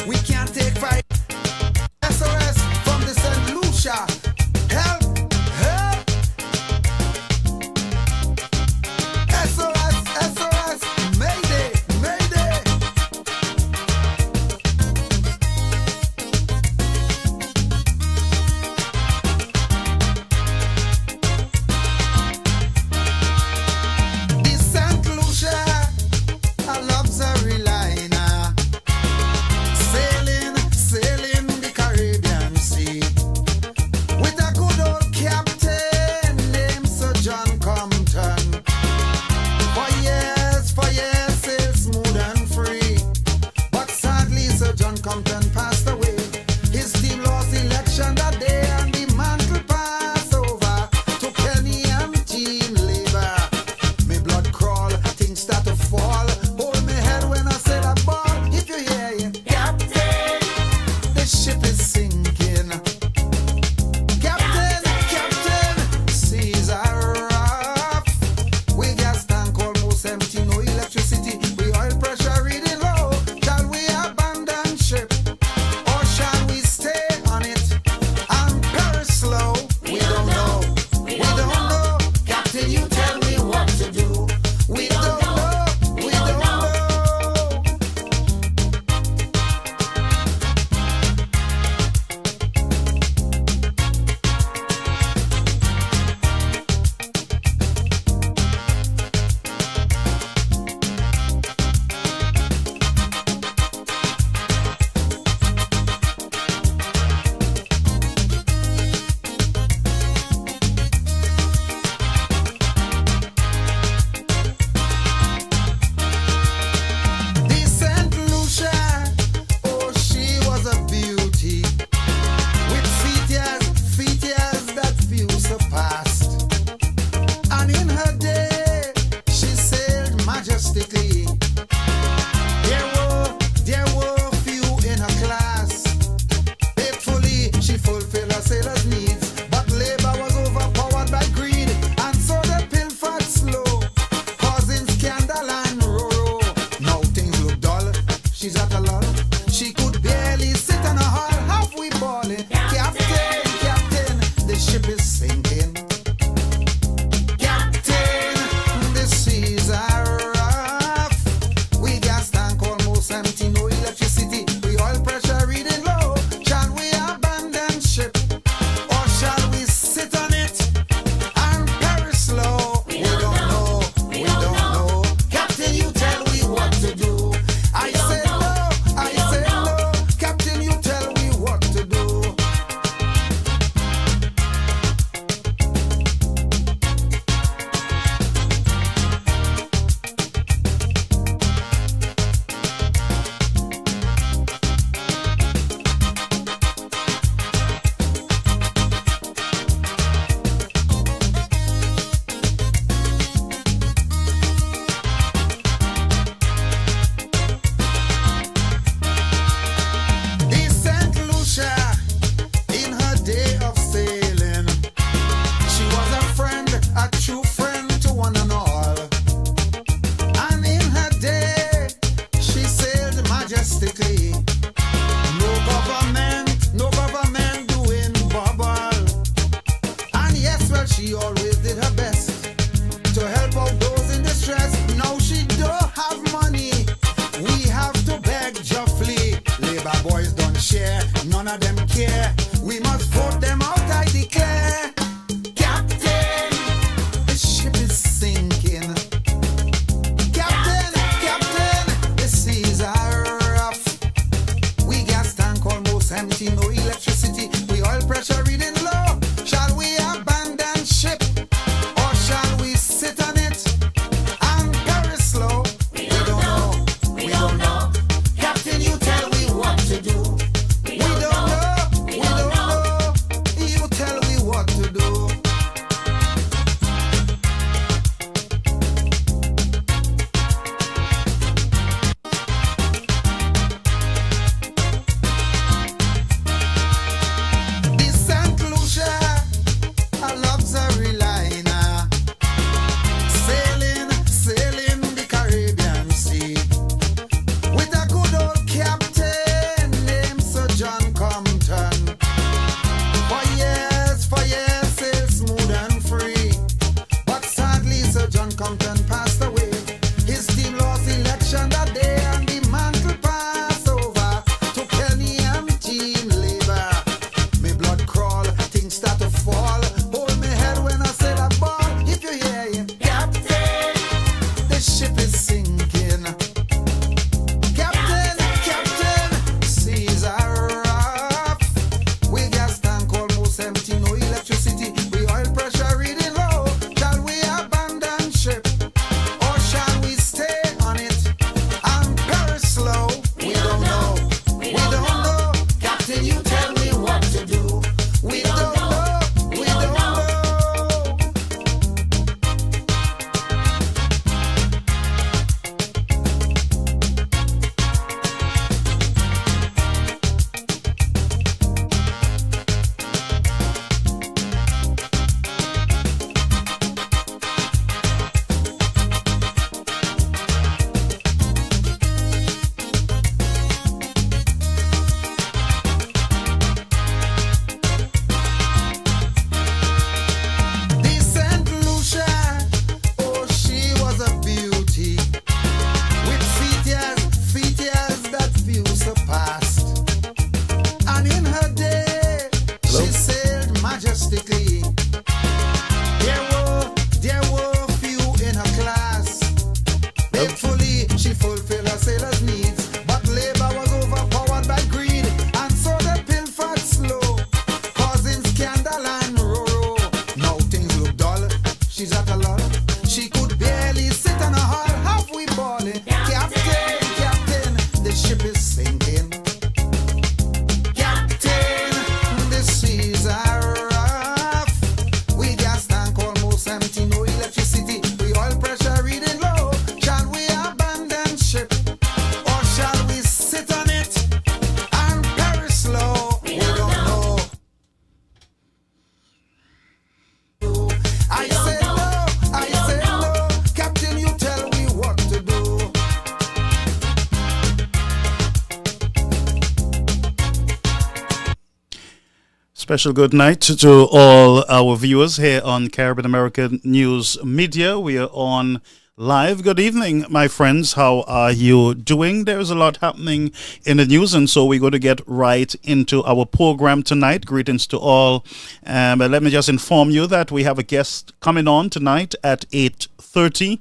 We can't take fight. SOS from the St. Lucia. Help! Help! SOS! SOS! Mayday! Mayday! The St. Lucia, a luxury liner, sailing the Caribbean Sea, with a good old captain named Sir John Compton. For years, sailed smooth and free. But sadly, Sir John Compton passed away. His team lost election that day, and the mantle passed over to Kenny and Team Labour. Me blood crawl, things start to fall. Hold me head when I say that ball. If you hear it, Captain, the ship is sinking. Captain, seas are rough. We gas tank almost empty, no electricity. We oil pressure reading low. Shall we abandon ship, or shall we stay on it and perish slow? We don't know. We don't know. Captain, you tell me what to do. We don't know. We don't know. The St. Lucia, oh, she was a beauty, with feet years that few surpassed. And in her day, she sailed majestically. There were few in her class. Faithfully, she fulfilled her sailors' needs, but labor was overpowered by greed, and so they pilfered slow, causing scandal and row. Now things look dull. She's at a lull. She could barely sit on a hull. Half we balling. Captain, the ship is sinking. Captain, the seas are rough. We gas tank almost empty, no electricity. We oil pressure reading low. Shall we abandon ship, or shall we sit on it and perish slow? We don't know. We don't know. Captain, you tell me what to do. I say no. Captain, you tell me what to do. The St. Lucia, in her day of sailing, she was a friend, a true friend to one and all. And in her day, she sailed majestically. No government doing bubble. And yes, well, she always did her best to help out those in distress. Now she don't have money. We have to beg Joffrey. Labor boys don't share, none of them care. We must vote them out, I declare. Captain, the ship is sinking. Captain, the seas are rough. We gas tank almost empty, no electricity. We oil pressure reading low. Shall we abandon ship, or shall we sit on it and perish slow? We don't know. We don't know. Captain, you tell me what to do. We don't know. We don't know. You tell me what to do. Special good night to all our viewers here on Caribbean American News Media. We are on live. Good evening, my friends. How are you doing? There's a lot happening in the news, and so we're going to get right into our program tonight. Greetings to all. But let me just inform you that we have a guest coming on tonight at 8:30.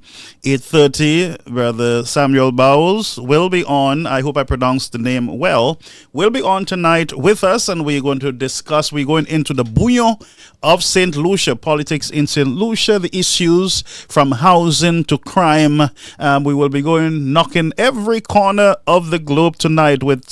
Brother Samuel Bowles will be on. I hope I pronounced the name well. Will be on tonight with us, and we're going to discuss. We're going into the bouillon of St. Lucia, politics in St. Lucia, the issues from housing to crime. We will be knocking every corner of the globe tonight with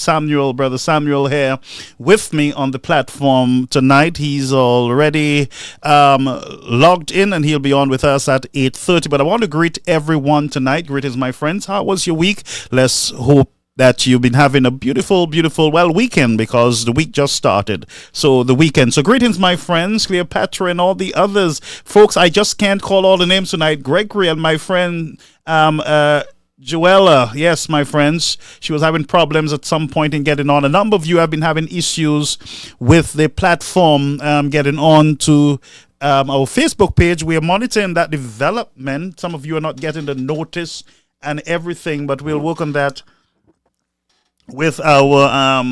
Brother Samuel here with me on the platform tonight. He's already logged in, and he'll be on with us at 8:30. But I want to greet everyone tonight. Greetings, my friends. How was your week? Let's hope that you've been having a beautiful, weekend, because the week just started. So greetings, my friends, Cleopatra and all the others. Folks, I just can't call all the names tonight. Gregory and my friend, Joella. Yes, my friends. She was having problems at some point in getting on. A number of you have been having issues with the platform getting on to our Facebook page. We are monitoring that development. Some of you are not getting the notice and everything, but we'll work on that with our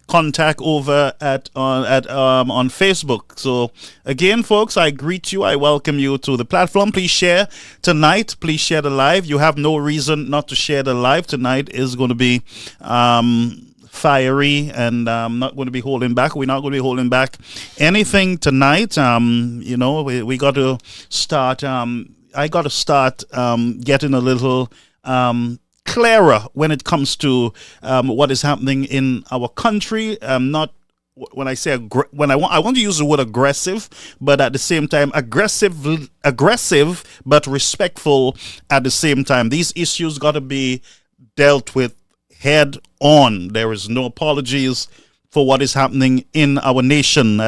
contact over on Facebook. So again, folks, I greet you. I welcome you to the platform. Please share tonight. Please share the live. You have no reason not to share the live. Tonight is going to be fiery, and I'm not going to be holding back. We're not going to be holding back anything tonight. We got to start. I got to start getting a little clearer when it comes to what is happening in our country. Not when I say I want to use the word aggressive, but at the same time aggressive, but respectful at the same time. These issues got to be dealt with head on. There is no apologies for what is happening in our nation.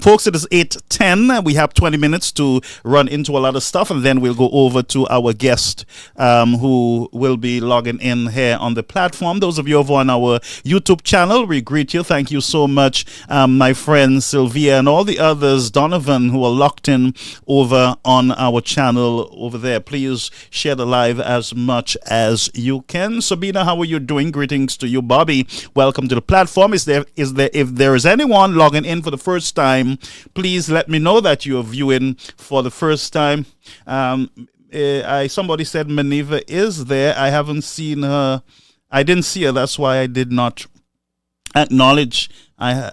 Folks, it is 8:10. We have 20 minutes to run into a lot of stuff, and then we'll go over to our guest who will be logging in here on the platform. Those of you over on our YouTube channel, we greet you. Thank you so much, my friend Sylvia and all the others, Donovan, who are locked in over on our channel over there. Please share the live as much as you can. Sabina, how are you doing? Greetings to you. Bobby, welcome to the platform. If there is anyone logging in for the first time, please let me know that you are viewing for the first time. Somebody said Maniva is there. I haven't seen her. I didn't see her. That's why I did not acknowledge. I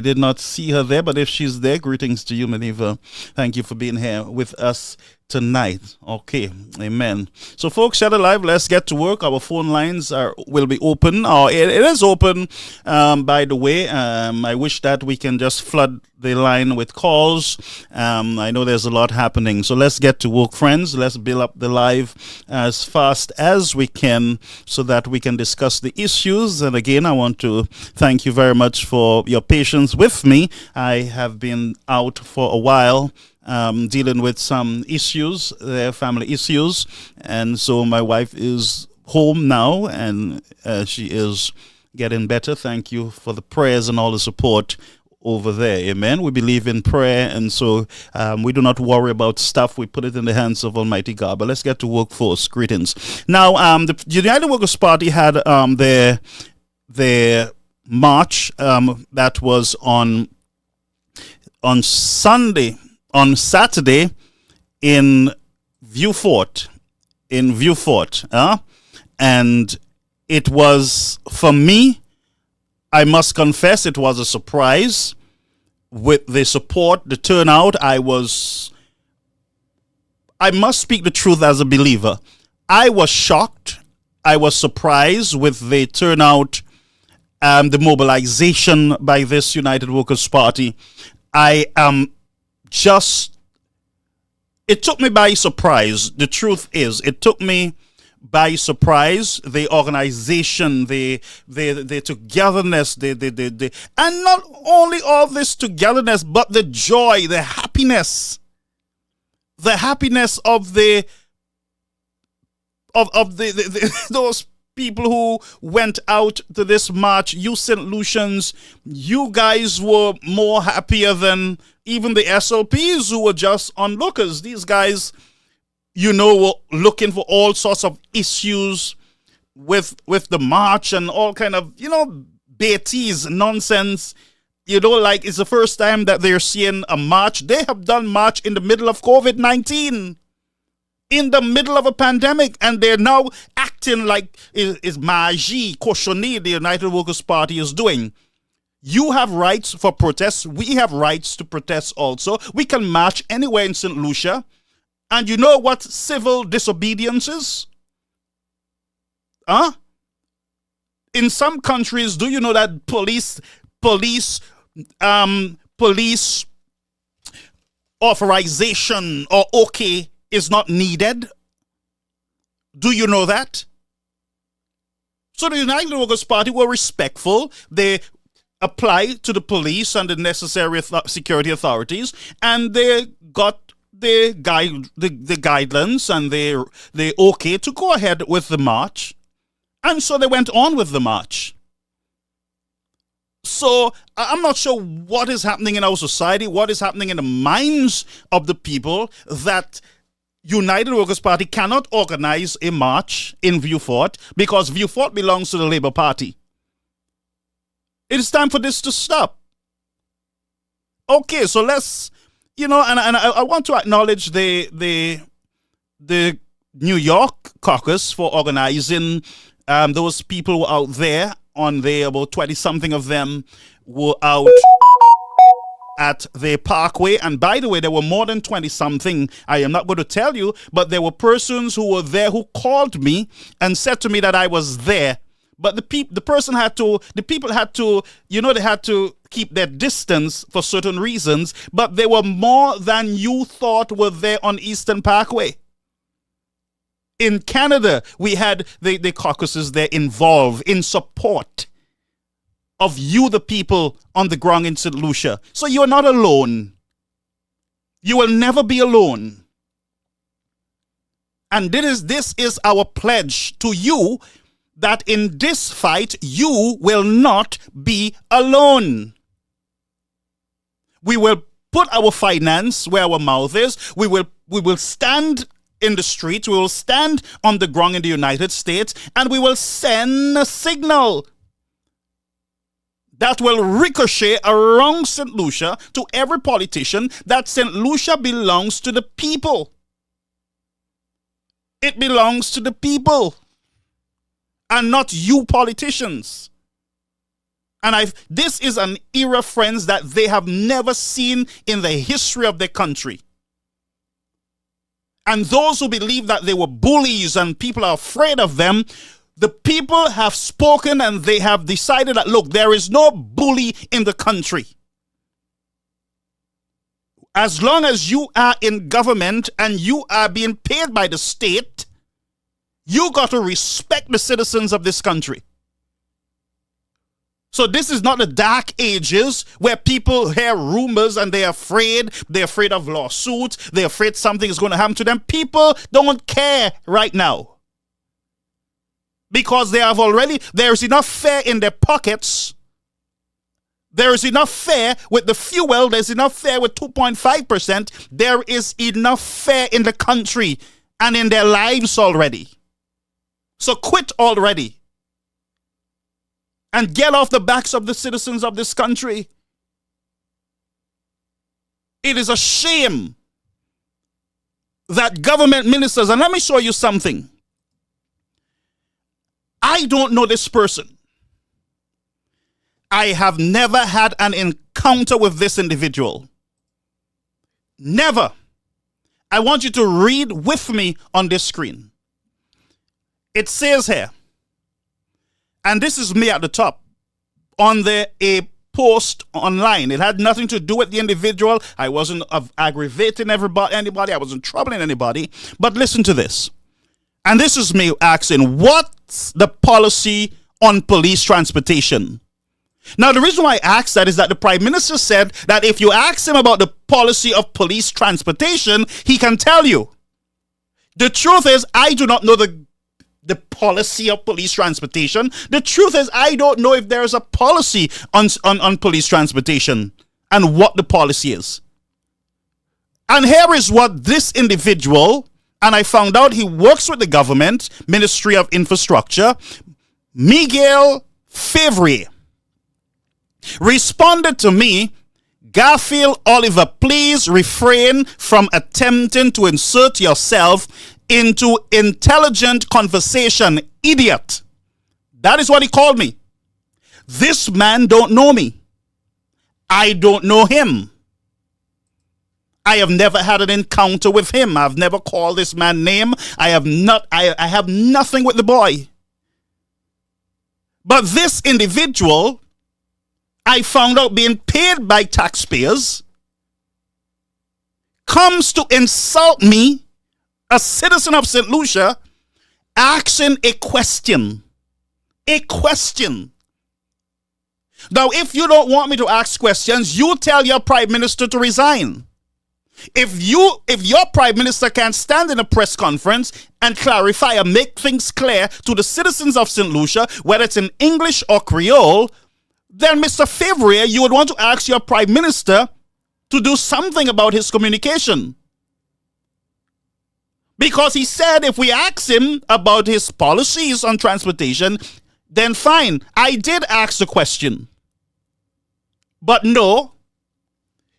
did not see her there, but if she's there, greetings to you, Maniva. Thank you for being here with us tonight. Okay, amen. So, folks, share the live. Let's get to work. Our phone lines will be open. It is open, by the way. I wish that we can just flood the line with calls. I know there's a lot happening. So let's get to work, friends. Let's build up the live as fast as we can so that we can discuss the issues. And again, I want to thank you very much for your patience with me. I have been out for a while, dealing with some issues, family issues, and so my wife is home now, and she is getting better. Thank you for the prayers and all the support over there. Amen. We believe in prayer, and so we do not worry about stuff. We put it in the hands of Almighty God. But let's get to work first. Greetings. Now, the United Workers Party had their march that was on Saturday in Vieux-Fort, and it was, for me, I must confess, it was a surprise with the support, the turnout. I must speak the truth as a believer. I was shocked. I was surprised with the turnout, the mobilization by this United Workers Party. It took me by surprise. The truth is, it took me by surprise. The organization, the togetherness, and not only all this togetherness, but the joy, the happiness of those people who went out to this march, you St. Lucians, you guys were more happier than even the SLPs who were just onlookers. These guys, were looking for all sorts of issues with the march and all kind of, bêtises, nonsense. Like it's the first time that they're seeing a march. They have done march in the middle of COVID-19. In the middle of a pandemic, and they're now acting like is magie, cochonnerie the United Workers' Party is doing. You have rights for protest. We have rights to protest also. We can march anywhere in St. Lucia. And you know what civil disobedience is? In some countries, do you know that police authorization or okay is not needed? Do you know that? So the United Workers' Party were respectful. They applied to the police and the necessary security authorities, and they got the guidelines and they okay to go ahead with the march. And so they went on with the march. So I'm not sure what is happening in our society, what is happening in the minds of the people that United Workers' Party cannot organize a march in Vieux Fort because Vieux Fort belongs to the Labour Party. It is time for this to stop. Okay, so let's, and I want to acknowledge the New York caucus for organizing those people were out there on there, about 20-something of them were out at the Parkway. And by the way, there were more than 20-something. I am not going to tell you, but there were persons who were there who called me and said to me that I was there. But the people had to, they had to keep their distance for certain reasons, but there were more than you thought were there on Eastern Parkway. In Canada, we had the caucuses there involved in support of you, the people on the ground in St. Lucia. So you are not alone. You will never be alone. And this is our pledge to you that in this fight, you will not be alone. We will put our finance where our mouth is. We will stand in the streets. We will stand on the ground in the United States, and we will send a signal that will ricochet around St. Lucia to every politician that St. Lucia belongs to the people. It belongs to the people and not you politicians. And this is an era, friends, that they have never seen in the history of their country. And those who believe that they were bullies and people are afraid of them, the people have spoken and they have decided that, look, there is no bully in the country. As long as you are in government and you are being paid by the state, you got to respect the citizens of this country. So this is not the dark ages where people hear rumors and they're afraid of lawsuits, they're afraid something is going to happen to them. People don't care right now. Because there's enough fare in their pockets. There is enough fare with the fuel, there's enough fare with 2.5%. There is enough fare in the country and in their lives already. So quit already. And get off the backs of the citizens of this country. It is a shame that government ministers, and let me show you something. I don't know this person. I have never had an encounter with this individual. Never. I want you to read with me on this screen. It says here, and this is me at the top, on a post online. It had nothing to do with the individual. I wasn't aggravating anybody. I wasn't troubling anybody. But listen to this. And this is me asking, what's the policy on police transportation? Now, the reason why I asked that is that the Prime Minister said that if you ask him about the policy of police transportation, he can tell you. The truth is, I do not know the the policy of police transportation. The truth is, I don't know if there is a policy on police transportation and what the policy is. And here is what this individual, and I found out he works with the government, Ministry of Infrastructure, Miguel Favre, responded to me, Garfield Olliver, please refrain from attempting to insert yourself into intelligent conversation, idiot. That is what he called me. This man don't know me. I don't know him. I have never had an encounter with him. I've never called this man name. I have nothing with the boy. But this individual, I found out being paid by taxpayers, comes to insult me, a citizen of St. Lucia, asking a question. A question. Now, if you don't want me to ask questions, you tell your prime minister to resign. If your prime minister can't stand in a press conference and clarify and make things clear to the citizens of St. Lucia, whether it's in English or Creole, then Mr. Favre, you would want to ask your prime minister to do something about his communication. Because he said if we ask him about his policies on transportation, then fine. I did ask the question. But no,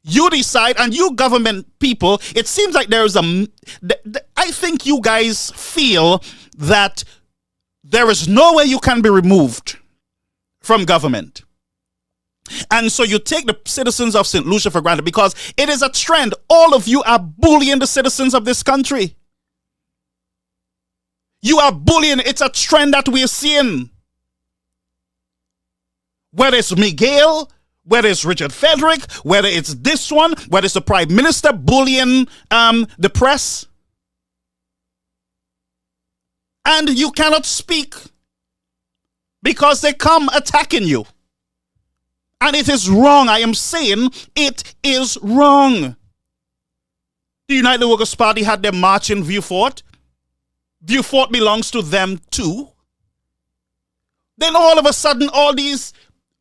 you decide, and you government people, it seems like there is I think you guys feel that there is no way you can be removed from government. And so you take the citizens of St. Lucia for granted because it is a trend. All of you are bullying the citizens of this country. You are bullying. It's a trend that we are seeing. Whether it's Miguel, whether it's Richard Frederick, whether it's this one, whether it's the prime minister bullying the press. And you cannot speak because they come attacking you. And it is wrong. I am saying it is wrong. The United Workers' Party had their march in Vieux-Fort. Vieux-Fort belongs to them too. Then all of a sudden, all these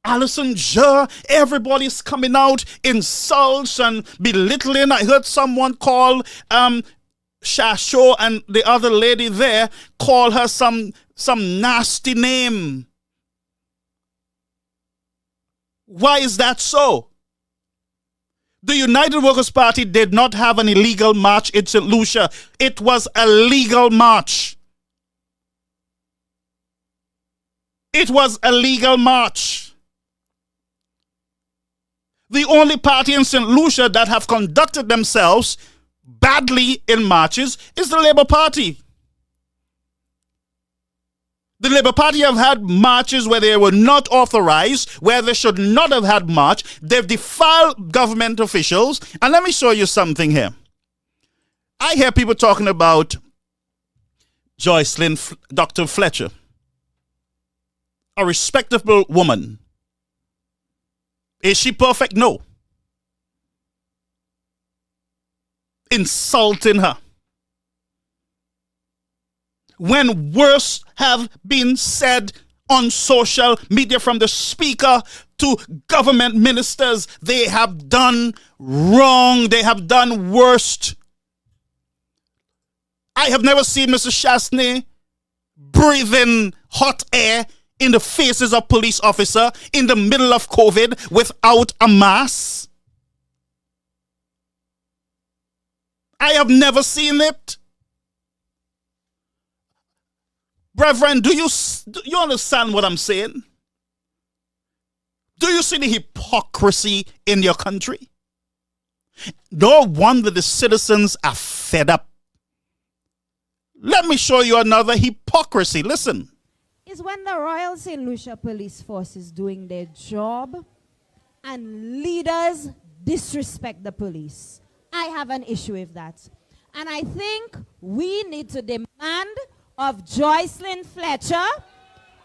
Alison Jur, everybody's coming out, insults and belittling. I heard someone call Shasho and the other lady there, call her some nasty name. Why is that so? The United Workers' Party did not have an illegal march in St. Lucia. It was a legal march. It was a legal march. The only party in St. Lucia that have conducted themselves badly in marches is the Labour Party. The Labour Party have had marches where they were not authorized, where they should not have had march. They've defiled government officials. And let me show you something here. I hear people talking about Joycelyn, Dr. Fletcher, a respectable woman. Is she perfect? No. Insulting her. When worse have been said on social media from the speaker to government ministers, they have done wrong. They have done worst. I have never seen Mr. Chasney breathing hot air in the faces of police officer in the middle of COVID without a mask. I have never seen it. Brethren, do you understand what I'm saying? Do you see the hypocrisy in your country? No wonder the citizens are fed up. Let me show you another hypocrisy. Listen. Is when the Royal St. Lucia Police Force is doing their job and leaders disrespect the police. I have an issue with that. And I think we need to demand of Joycelyn Fletcher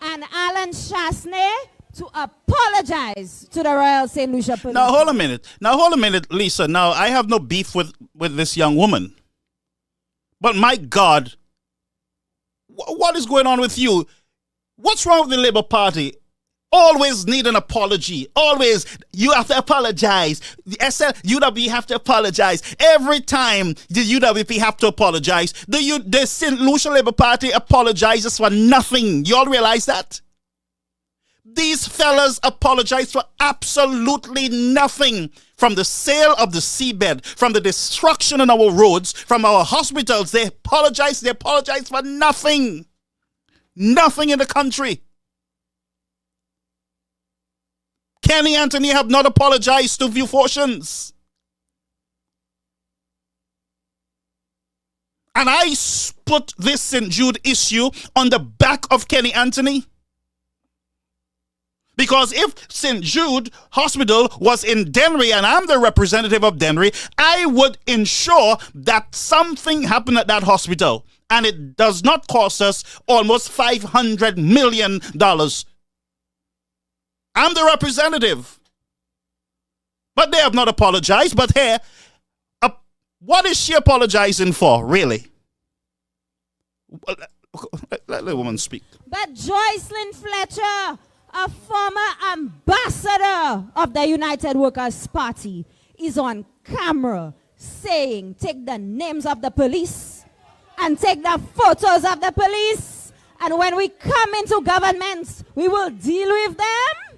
and Alan Chasney to apologize to the Royal St. Lucia Police. Now, hold a minute, Lisa. Now, I have no beef with this young woman. But my God, What is going on with you? What's wrong with the Labour Party? Always need an apology. Always, you have to apologize. The UWP have to apologize. Every time the UWP have to apologize, the St. Lucia Labour Party apologizes for nothing. You all realize that? These fellas apologize for absolutely nothing. From the sale of the seabed, from the destruction on our roads, from our hospitals, they apologize for nothing. Nothing in the country. Kenny Anthony have not apologized to View Fortunes. And I put this St. Jude issue on the back of Kenny Anthony. Because if St. Jude Hospital was in Dennery and I'm the representative of Dennery, I would ensure that something happened at that hospital. And it does not cost us almost $500 million. I'm the representative. But they have not apologized. But here, what is she apologizing for, really? Let the woman speak. But Joycelyn Fletcher, a former ambassador of the United Workers' Party, is on camera saying, take the names of the police and take the photos of the police. And when we come into government, we will deal with them.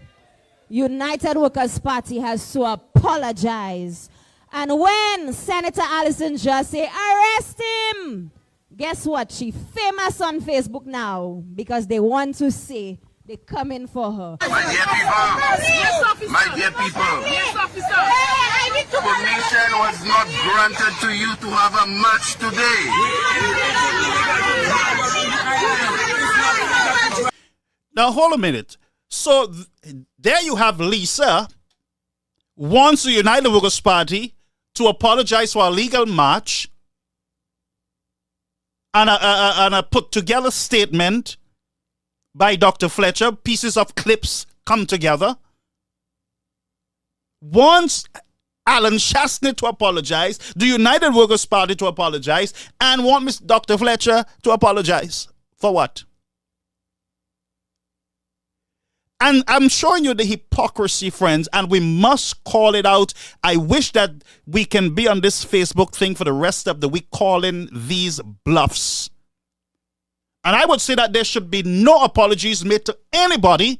United Workers' Party has to apologize. And when Senator Allison just say, arrest him, guess what? She famous on Facebook now because they want to say they coming for her. My dear people, my dear people, permission was not granted to you to have a match today. Now, hold a minute. So, there you have Lisa wants the United Workers' Party to apologize for a legal march and a put-together statement by Dr. Fletcher, pieces of clips come together. Wants Alan Shastney to apologize, the United Workers' Party to apologize, and want Miss Dr. Fletcher to apologize. For what? And I'm showing you the hypocrisy, friends, and we must call it out. I wish that we can be on this Facebook thing for the rest of the week calling these bluffs. And I would say that there should be no apologies made to anybody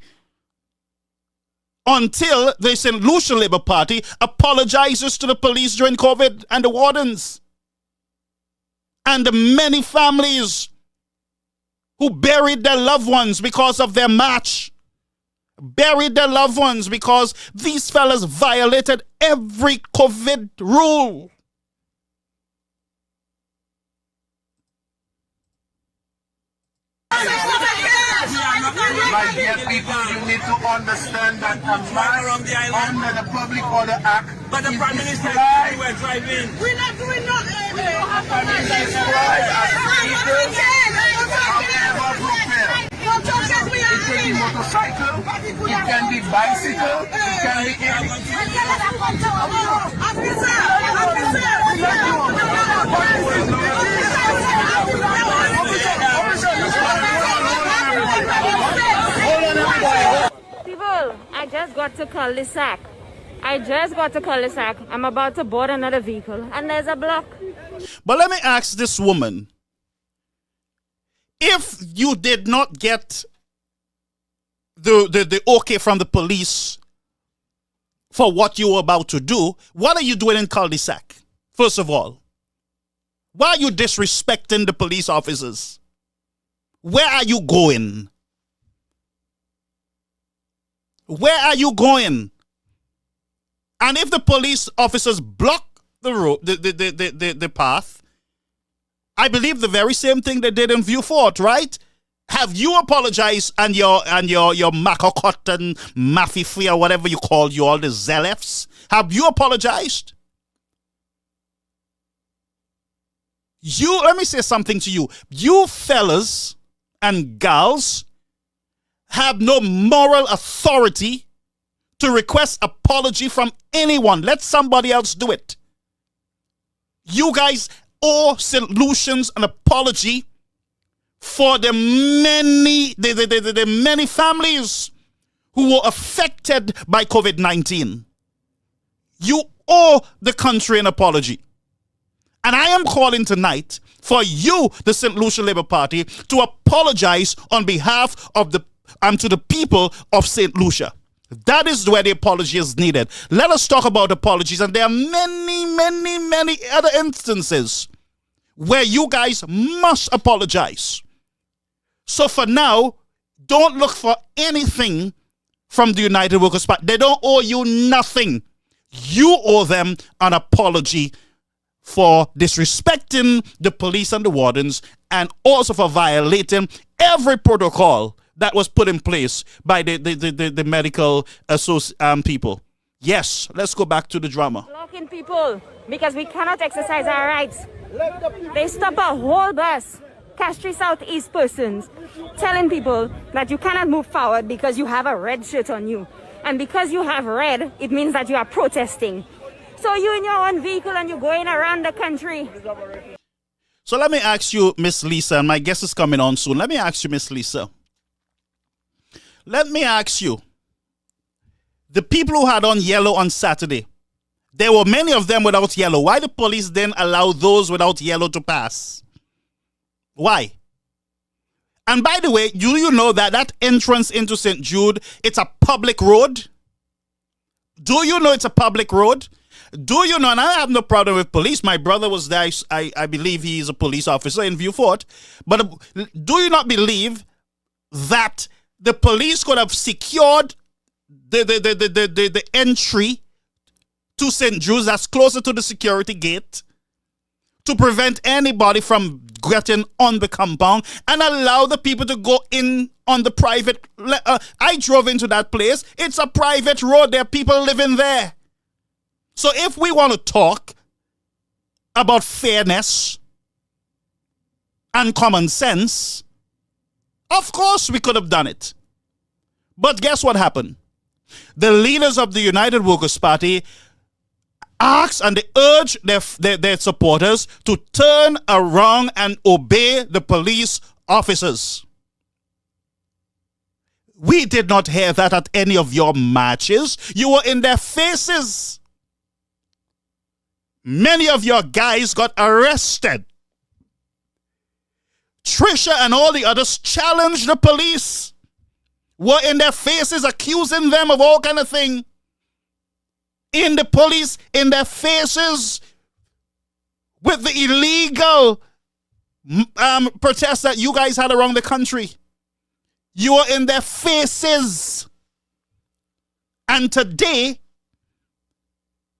until the St. Lucia Labour Party apologizes to the police during COVID and the wardens and the many families who buried their loved ones because of their march. Buried their loved ones because these fellas violated every COVID rule. My dear people, you need to understand that a man under the Public Order Act but the Prime Minister were driving. We're not doing nothing. We don't have to described as vehicles, however prepared. It can be motorcycle, it can be bicycle, it can be People, I just got to cul-de-sac. I'm about to board another vehicle, and there's a block. But let me ask this woman, if you did not get the okay from the police for what you were about to do, what are you doing in cul-de-sac? First of all, why are you disrespecting the police officers? Where are you going? Where are you going? And if the police officers block the road, the path, I believe the very same thing they did in Viewfort, right? Have you apologized and your Macocot and Mafifi or whatever you call you all the Zelefs? Have you apologized? Let me say something to you. You fellas and gals have no moral authority to request apology from anyone. Let somebody else do it. You guys owe St. Lucians an apology for the many families who were affected by COVID-19. You owe the country an apology. And I am calling tonight for you, the St. Lucia Labour Party, to apologize on behalf of to the people of St. Lucia. That is where the apology is needed. Let us talk about apologies. And there are many other instances where you guys must apologize. So for now, don't look for anything from the United Workers' Party. They don't owe you nothing. You owe them an apology for disrespecting the police and the wardens, and also for violating every protocol that was put in place by the medical people. Yes, let's go back to the drama. Blocking people because we cannot exercise our rights. They stop a whole bus, Castry Southeast persons, telling people that you cannot move forward because you have a red shirt on you. And because you have red, it means that you are protesting. So you in your own vehicle and you're going around the country. So let me ask you, Miss Lisa, and my guest is coming on soon. Let me ask you, Miss Lisa. Let me ask you, the people who had on yellow on Saturday, there were many of them without yellow. Why the police then allow those without yellow to pass? Why? And by the way, do you know that entrance into St. Jude, it's a public road? Do you know it's a public road? Do you know, and I have no problem with police. My brother was there. I believe he is a police officer in Vieux-Fort. But do you not believe that the police could have secured the entry to St. Jude's that's closer to the security gate to prevent anybody from getting on the compound and allow the people to go in on the private? I drove into that place. It's a private road. There are people living there. So if we want to talk about fairness and common sense, of course we could have done it. But guess what happened? The leaders of the United Workers' Party asked and they urged their supporters to turn around and obey the police officers. We did not hear that at any of your marches. You were in their faces. Many of your guys got arrested. Trisha and all the others challenged the police. Were in their faces accusing them of all kind of thing. In the police, in their faces, with the illegal protests that you guys had around the country. You were in their faces. And today,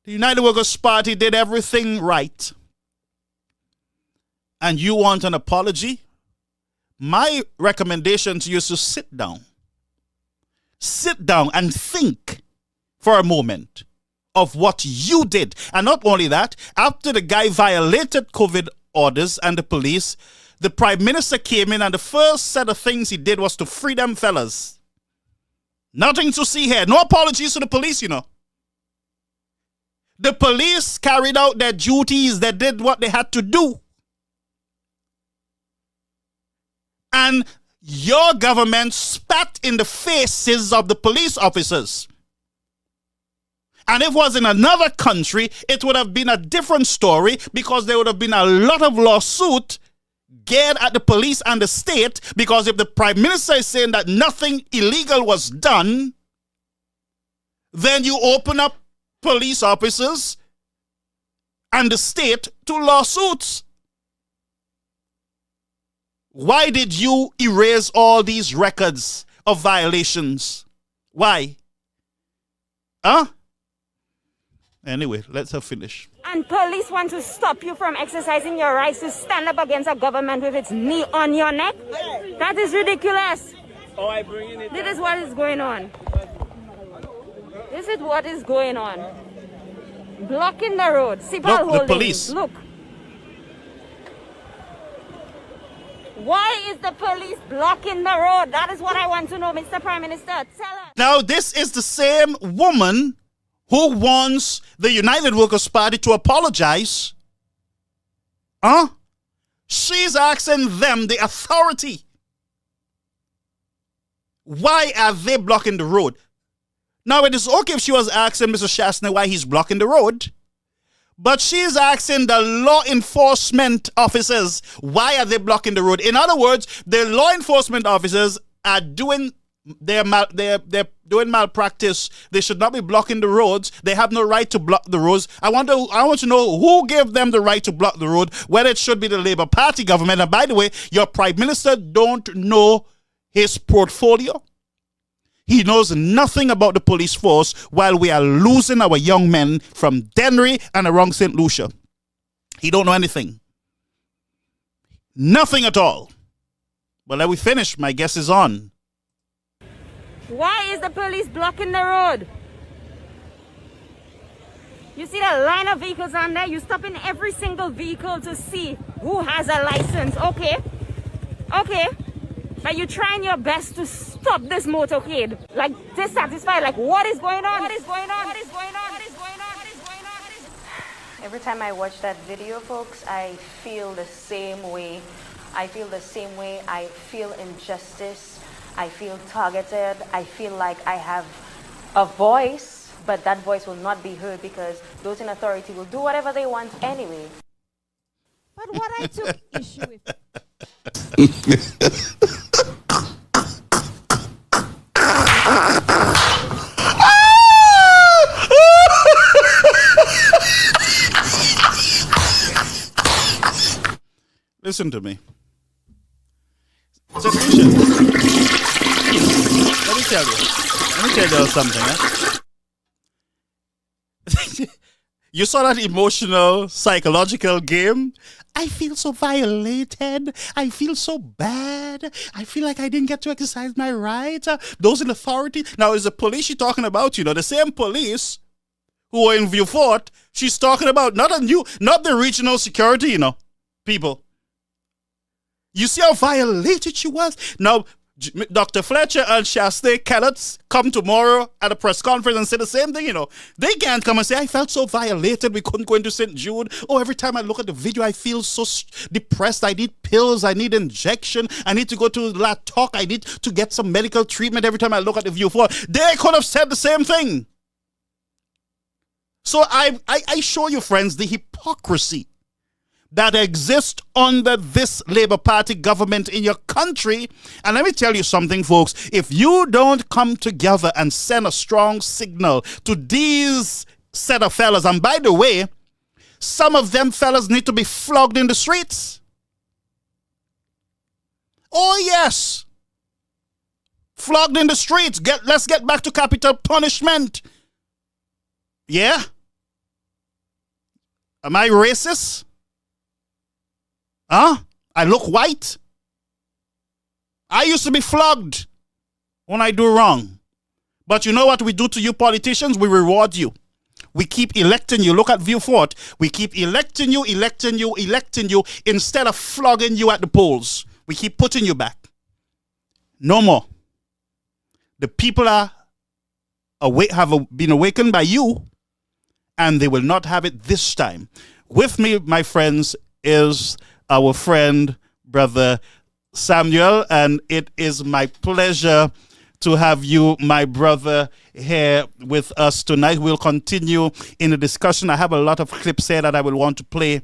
the United Workers' Party did everything right. And you want an apology? My recommendation to you is to sit down. Sit down and think for a moment of what you did. And not only that, after the guy violated COVID orders and the police, the Prime Minister came in and the first set of things he did was to free them fellas. Nothing to see here. No apologies to the police, you know. The police carried out their duties. They did what they had to do. And your government spat in the faces of the police officers. And if it was in another country, it would have been a different story because there would have been a lot of lawsuit geared at the police and the state, because if the Prime Minister is saying that nothing illegal was done, then you open up police officers and the state to lawsuits. Why did you erase all these records of violations? Why? Huh? Anyway, let's have finish. And police want to stop you from exercising your rights to stand up against a government with its knee on your neck? That is ridiculous. Oh, I bring it. This is what is going on. This is what is going on. Blocking the road. Look, the police. Look. Why is the police blocking the road? That is what I want to know, Mr. Prime Minister. Tell us. Now, this is the same woman who wants the United Workers' Party to apologize. She's asking them, the authority, why are they blocking the road? Now, it is okay if she was asking Mr. Shastner why he's blocking the road, but she's asking the law enforcement officers, why are they blocking the road? In other words, the law enforcement officers are doing they're doing malpractice. They should not be blocking the roads. They have no right to block the roads. I want to know who gave them the right to block the road, whether it should be the Labour Party government. And by the way, your Prime Minister don't know his portfolio. He knows nothing about the police force while we are losing our young men from Dennery and around St. Lucia. He don't know anything. Nothing at all. But let me finish. My guess is on. Why is the police blocking the road? You see the line of vehicles on there? You stop in every single vehicle to see who has a license. Okay. But you're trying your best to stop this motorcade. Like, dissatisfied. Like, what is going on? What is going on? What is going on? What is going on? What is going on? What is... Every time I watch that video, folks, I feel the same way. I feel injustice. I feel targeted. I feel like I have a voice, but that voice will not be heard because those in authority will do whatever they want anyway. But what I took issue with... Listen to me. So, Lucia, let me tell you something. You saw that emotional, psychological game? I feel so violated. I feel so bad. I feel like I didn't get to exercise my rights. Those in authority. Now, is the police she's talking about, the same police who are in Vieux-Fort, she's talking about not the regional security, people. You see how violated she was? Now, Dr. Fletcher and Shastner cannot come tomorrow at a press conference and say the same thing, They can't come and say, I felt so violated, we couldn't go into St. Jude. Oh, every time I look at the video, I feel so depressed. I need pills, I need injection, I need to go to La Talk, I need to get some medical treatment every time I look at the view. They could have said the same thing. So I show you, friends, the hypocrisy that exists under this Labour Party government in your country. And let me tell you something, folks. If you don't come together and send a strong signal to these set of fellas, and by the way, some of them fellas need to be flogged in the streets. Oh, yes. Flogged in the streets. Let's get back to capital punishment. Yeah? Am I racist? Huh? I look white? I used to be flogged when I do wrong. But you know what we do to you politicians? We reward you. We keep electing you. Look at Vieux-Fort. We keep electing you instead of flogging you at the polls. We keep putting you back. No more. The people have been awakened by you, and they will not have it this time. With me, my friends, is our friend, Brother Samuel, and it is my pleasure to have you, my brother, here with us tonight. We'll continue in the discussion. I have a lot of clips here that I will want to play,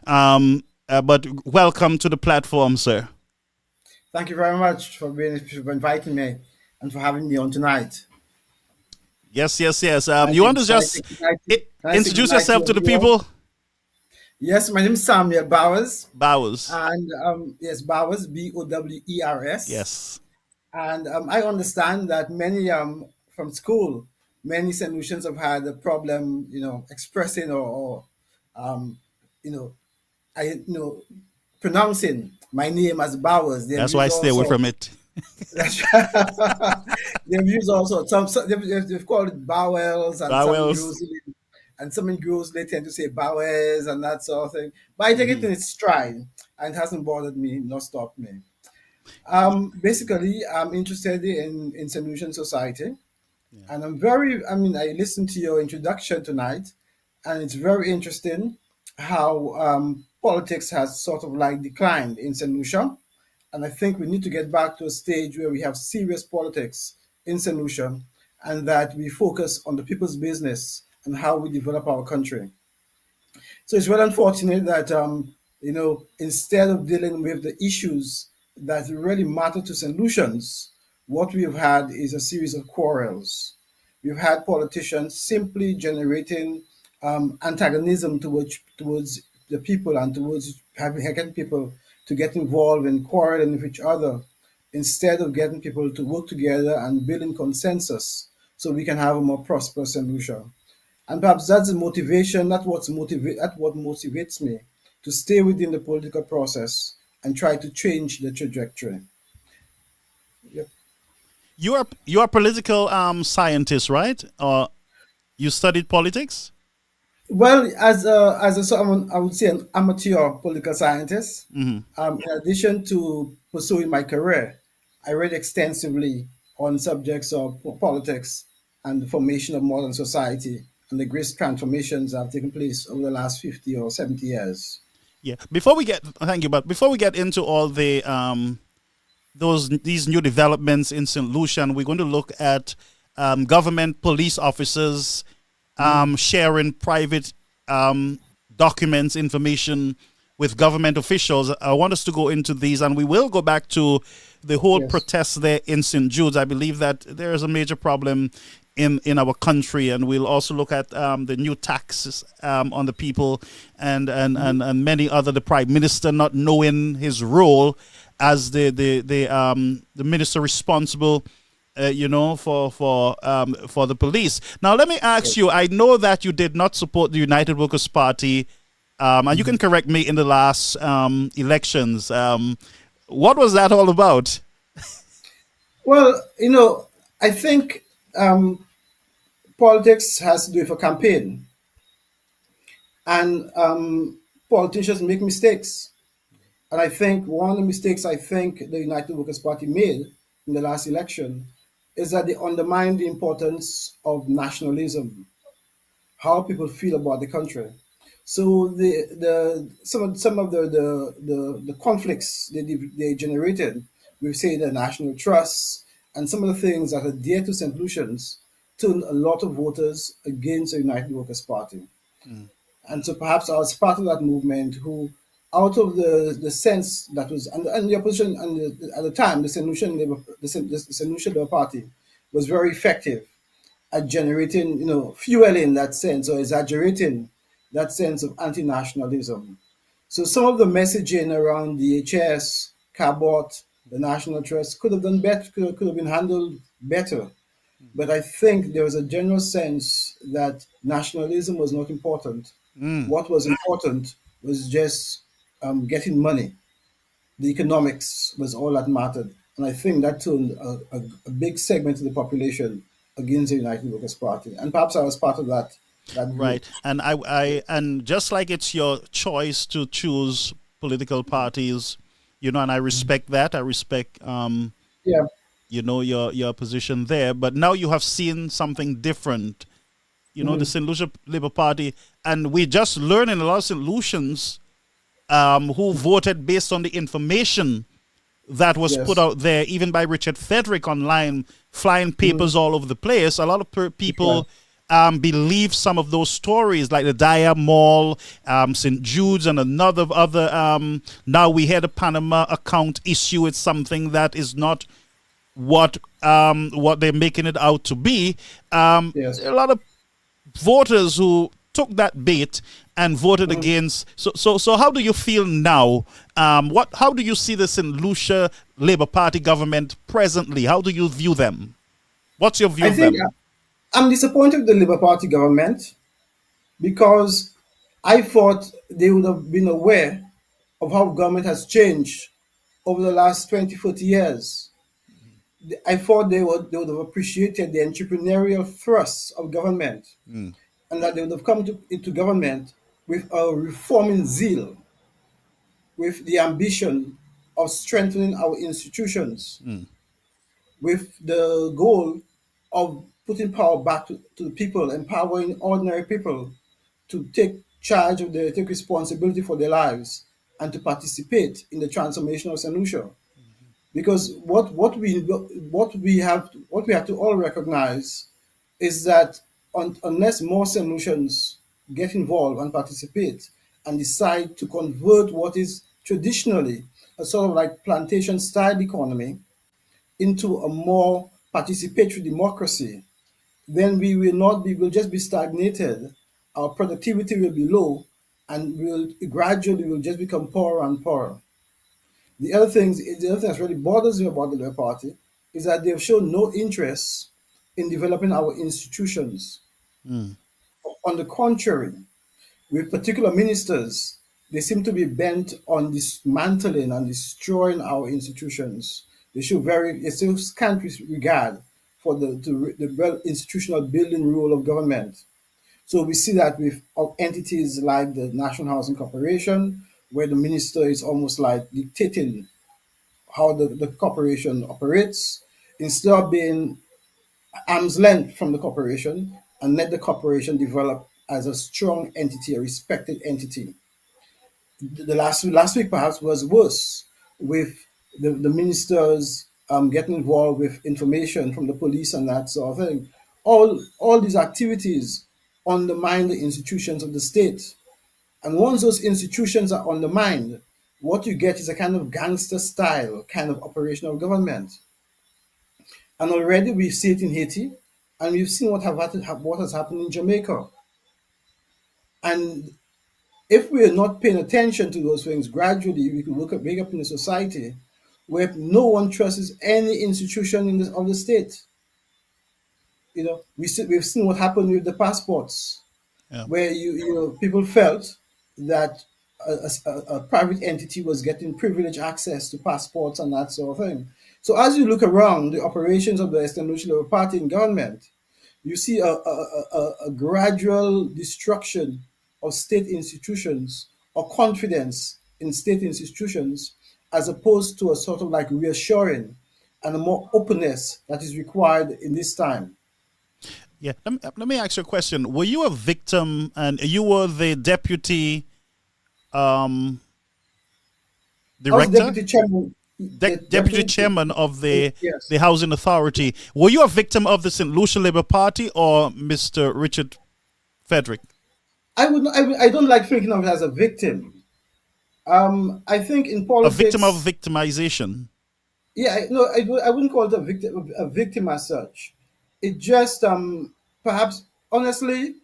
but welcome to the platform, sir. Thank you very much for inviting me and for having me on tonight. Yes. You want to just introduce yourself to the people? Yes, my name is Samuel Bowers. And yes, Bowers, Bowers. Yes. And I understand that many from school, many solutions have had a problem, expressing or pronouncing my name as Bowers. That's why I stay away from it. They've used also they've called it Bowels and some in Jews they tend to say Bowers and that sort of thing. But I take it in its stride, and it hasn't bothered me, nor stopped me. Basically, I'm interested in Solution Society, and I listened to your introduction tonight, and it's very interesting. how politics has sort of like declined in St. Lucia. And I think we need to get back to a stage where we have serious politics in St. Lucia and that we focus on the people's business and how we develop our country. So it's very unfortunate that instead of dealing with the issues that really matter to solutions, what we've had is a series of quarrels. We've had politicians simply generating antagonism towards the people and towards having people to get involved in quarreling with each other instead of getting people to work together and building consensus so we can have a more prosperous solution. And perhaps that's the motivation, that's what motivates me to stay within the political process and try to change the trajectory. Yep. You are a political scientist, right? Or you studied politics? Well, as a someone, I would say an amateur political scientist. In addition to pursuing my career, I read extensively on subjects of politics and the formation of modern society and the great transformations that have taken place over the last 50 or 70 years. Yeah. Thank you, but before we get into all these new developments in St. Lucia, we're going to look at government police officers sharing private documents, information with government officials. I want us to go into these, and we will go back to the whole Yes. protest there in St. Jude's. I believe that there is a major problem in our country, and we'll also look at the new taxes on the people and many other, the prime minister not knowing his role as the minister responsible for the police. Now, let me ask you. I know that you did not support the United Workers' Party, and you can correct me, in the last elections. What was that all about? Well, I think politics has to do with a campaign, and politicians make mistakes. And I think one of the mistakes I think the United Workers' Party made in the last election is that they undermined the importance of nationalism, how people feel about the country. So some of the conflicts they generated, we say the national trust, and some of the things that are dear to St. Lucians turned a lot of voters against the United Workers' Party. And so perhaps I was part of that movement who, out of the sense that was, and the opposition at the time, the St. Lucian Labour Party was very effective at generating, fueling that sense or exaggerating that sense of anti-nationalism. So some of the messaging around the HS, Cabot, the National Trust could have done better, could have been handled better. But I think there was a general sense that nationalism was not important. What was important was just getting money. The economics was all that mattered. And I think that turned a big segment of the population against the United Workers' Party. And perhaps I was part of that group. Right. And and just like it's your choice to choose political parties, and I respect that. I respect Yeah. your position there. But now you have seen something different. The St. Lucia Labour Party, and we just learning a lot of St. Lucians who voted based on the information that was Yes. put out there, even by Richard Frederick online, flying papers all over the place. A lot of people believe some of those stories, like the Dyer Mall, St. Jude's, and other. Now we had a Panama account issue. It's something that is not what they're making it out to be. Yes. A lot of voters who took that bait and voted against. So how do you feel now? How do you see the St. Lucia Labour Party government presently? How do you view them? What's your view I of them? think I'm disappointed with the Labour Party government because I thought they would have been aware of how government has changed over the last 20, 40 years. I thought they would have appreciated the entrepreneurial thrust of government and that they would have come into government with a reforming zeal, with the ambition of strengthening our institutions, with the goal of putting power back to the people, empowering ordinary people to take charge of take responsibility for their lives and to participate in the transformation of St. Lucia. Because what we have to all recognize is that unless more St. Lucians get involved and participate and decide to convert what is traditionally a sort of like plantation style economy into a more participatory democracy, then we'll just be stagnated. Our productivity will be low, and will just become poorer and poorer. The other thing that really bothers me about the Labour Party is that they've shown no interest in developing our institutions. On the contrary, with particular ministers, they seem to be bent on dismantling and destroying our institutions. They still scant regard for the institutional building role of government. So we see that with entities like the National Housing Corporation, where the minister is almost like dictating how the corporation operates, instead of being arm's length from the corporation and let the corporation develop as a strong entity, a respected entity. The last week perhaps was worse, with the ministers getting involved with information from the police and that sort of thing. All these activities undermine the institutions of the state. And once those institutions are undermined, what you get is a kind of gangster style kind of operational government. And already we see it in Haiti, and we've seen what has happened in Jamaica. And if we're not paying attention to those things, gradually we could wake up in a society where no one trusts any institution of the state. We've seen what happened with the passports, Yeah. where people felt that a private entity was getting privileged access to passports and that sort of thing. So as you look around the operations of the St. Lucia Labour Party in government, you see a gradual destruction of state institutions or confidence in state institutions, as opposed to a sort of like reassuring and a more openness that is required in this time. Yeah. Let me ask you a question. Were you a victim, and you were the deputy I was director? deputy chairman. Deputy chairman of the Yes. housing authority. Were you a victim of the St. Lucia Labour Party or Mr. Richard Frederick? I don't like thinking of it as a victim. I think in A politics, victim of victimization. yeah, no, I wouldn't call it a victim as such. It just perhaps honestly,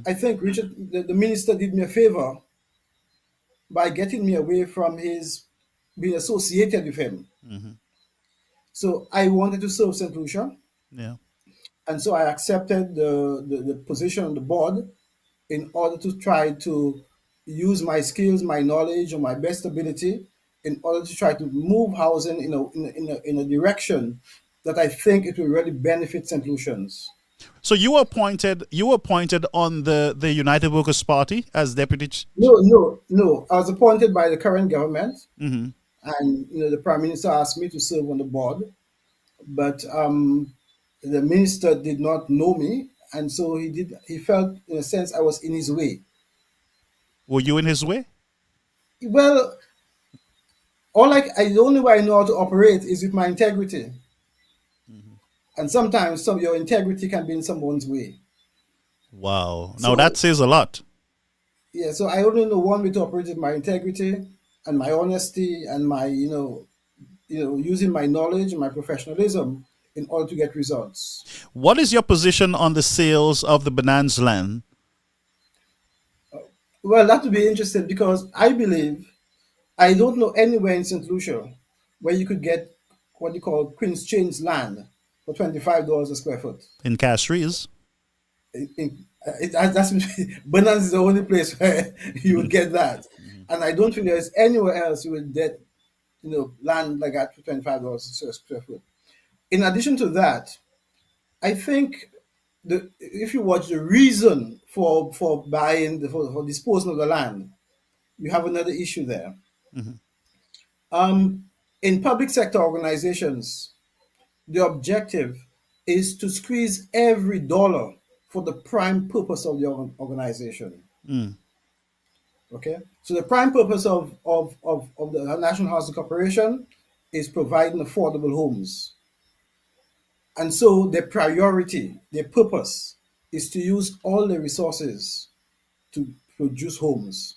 I think Richard, the minister, did me a favor by getting me away from his being associated with him. So I wanted to serve St. Lucia, Yeah. and so I accepted the position on the board in order to try to use my skills, my knowledge, or my best ability in order to try to move housing in a direction that I think it will really benefit St. Lucians. So you were appointed. On the United Workers' Party as deputy. No. I was appointed by the current government, and the Prime Minister asked me to serve on the board, but the minister did not know me, and so he felt in a sense I was in his way. Were you in his way? Well, the only way I know how to operate is with my integrity. And sometimes your integrity can be in someone's way. Wow. So- Now that says a lot. Yeah, so I only know one way to operate with my integrity and my honesty and my, using my knowledge and my professionalism in order to get results. What is your position on the sales of the Bonanza land? Well, that would be interesting because I don't know anywhere in St. Lucia where you could get what you call Queen's Change land for $25 a square foot. In Castries? That's Bonanza is the only place where you would get that, and I don't think there's anywhere else you would get, land like that for $25 a square foot. In addition to that, I think if you watch the reason for buying for disposing of the land, you have another issue there. In public sector organizations, the objective is to squeeze every dollar for the prime purpose of the organization. Okay, so the prime purpose of the National Housing Corporation is providing affordable homes. And so their priority, their purpose is to use all the resources to produce homes.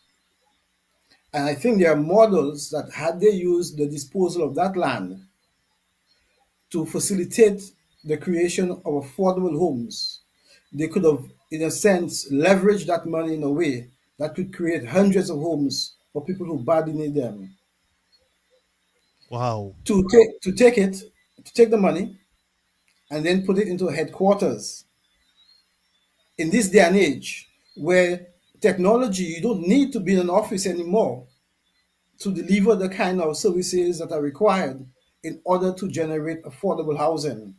And I think there are models that had they used the disposal of that land to facilitate the creation of affordable homes, they could have, in a sense, leveraged that money in a way that could create hundreds of homes for people who badly need them. Wow. To take the money and then put it into a headquarters. In this day and age, where technology, you don't need to be in an office anymore to deliver the kind of services that are required in order to generate affordable housing.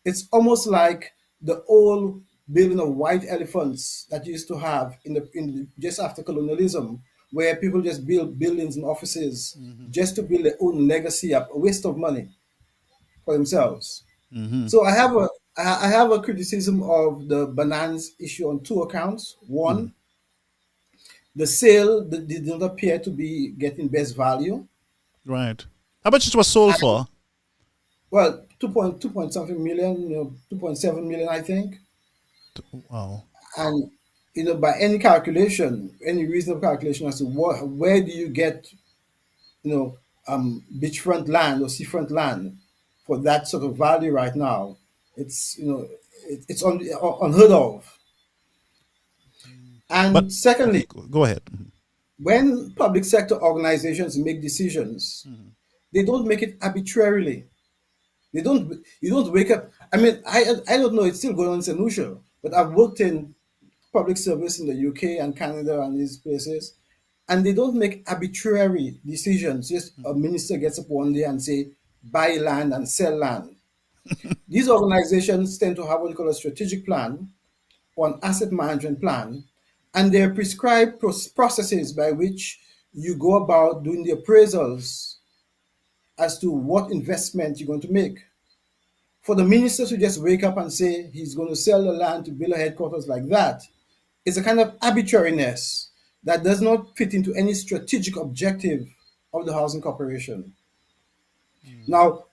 It's almost like the old building of white elephants that you used to have just after colonialism, where people just build buildings and offices just to build their own legacy up, a waste of money for themselves. So I have a criticism of the Bonanza issue on two accounts. One, the sale did not appear to be getting best value. Right. How much it was sold for? Well, 2 point something million, 2.7 million, I think. Wow. And by any calculation, any reasonable calculation as to where do you get, beachfront land or seafront land for that sort of value right now? It's it's unheard of. But And secondly, go ahead. when public sector organizations make decisions, they don't make it arbitrarily. They don't. You don't wake up. I mean, I don't know. It's still going on in St. Lucia, but I've worked in public service in the UK and Canada and these places, and they don't make arbitrary decisions. Just a minister gets up one day and say, buy land and sell land. These organizations tend to have what you call a strategic plan or an asset management plan, and there are prescribed processes by which you go about doing the appraisals as to what investment you're going to make. For the minister to just wake up and say he's going to sell the land to build a headquarters like that is a kind of arbitrariness that does not fit into any strategic objective of the housing corporation. Now,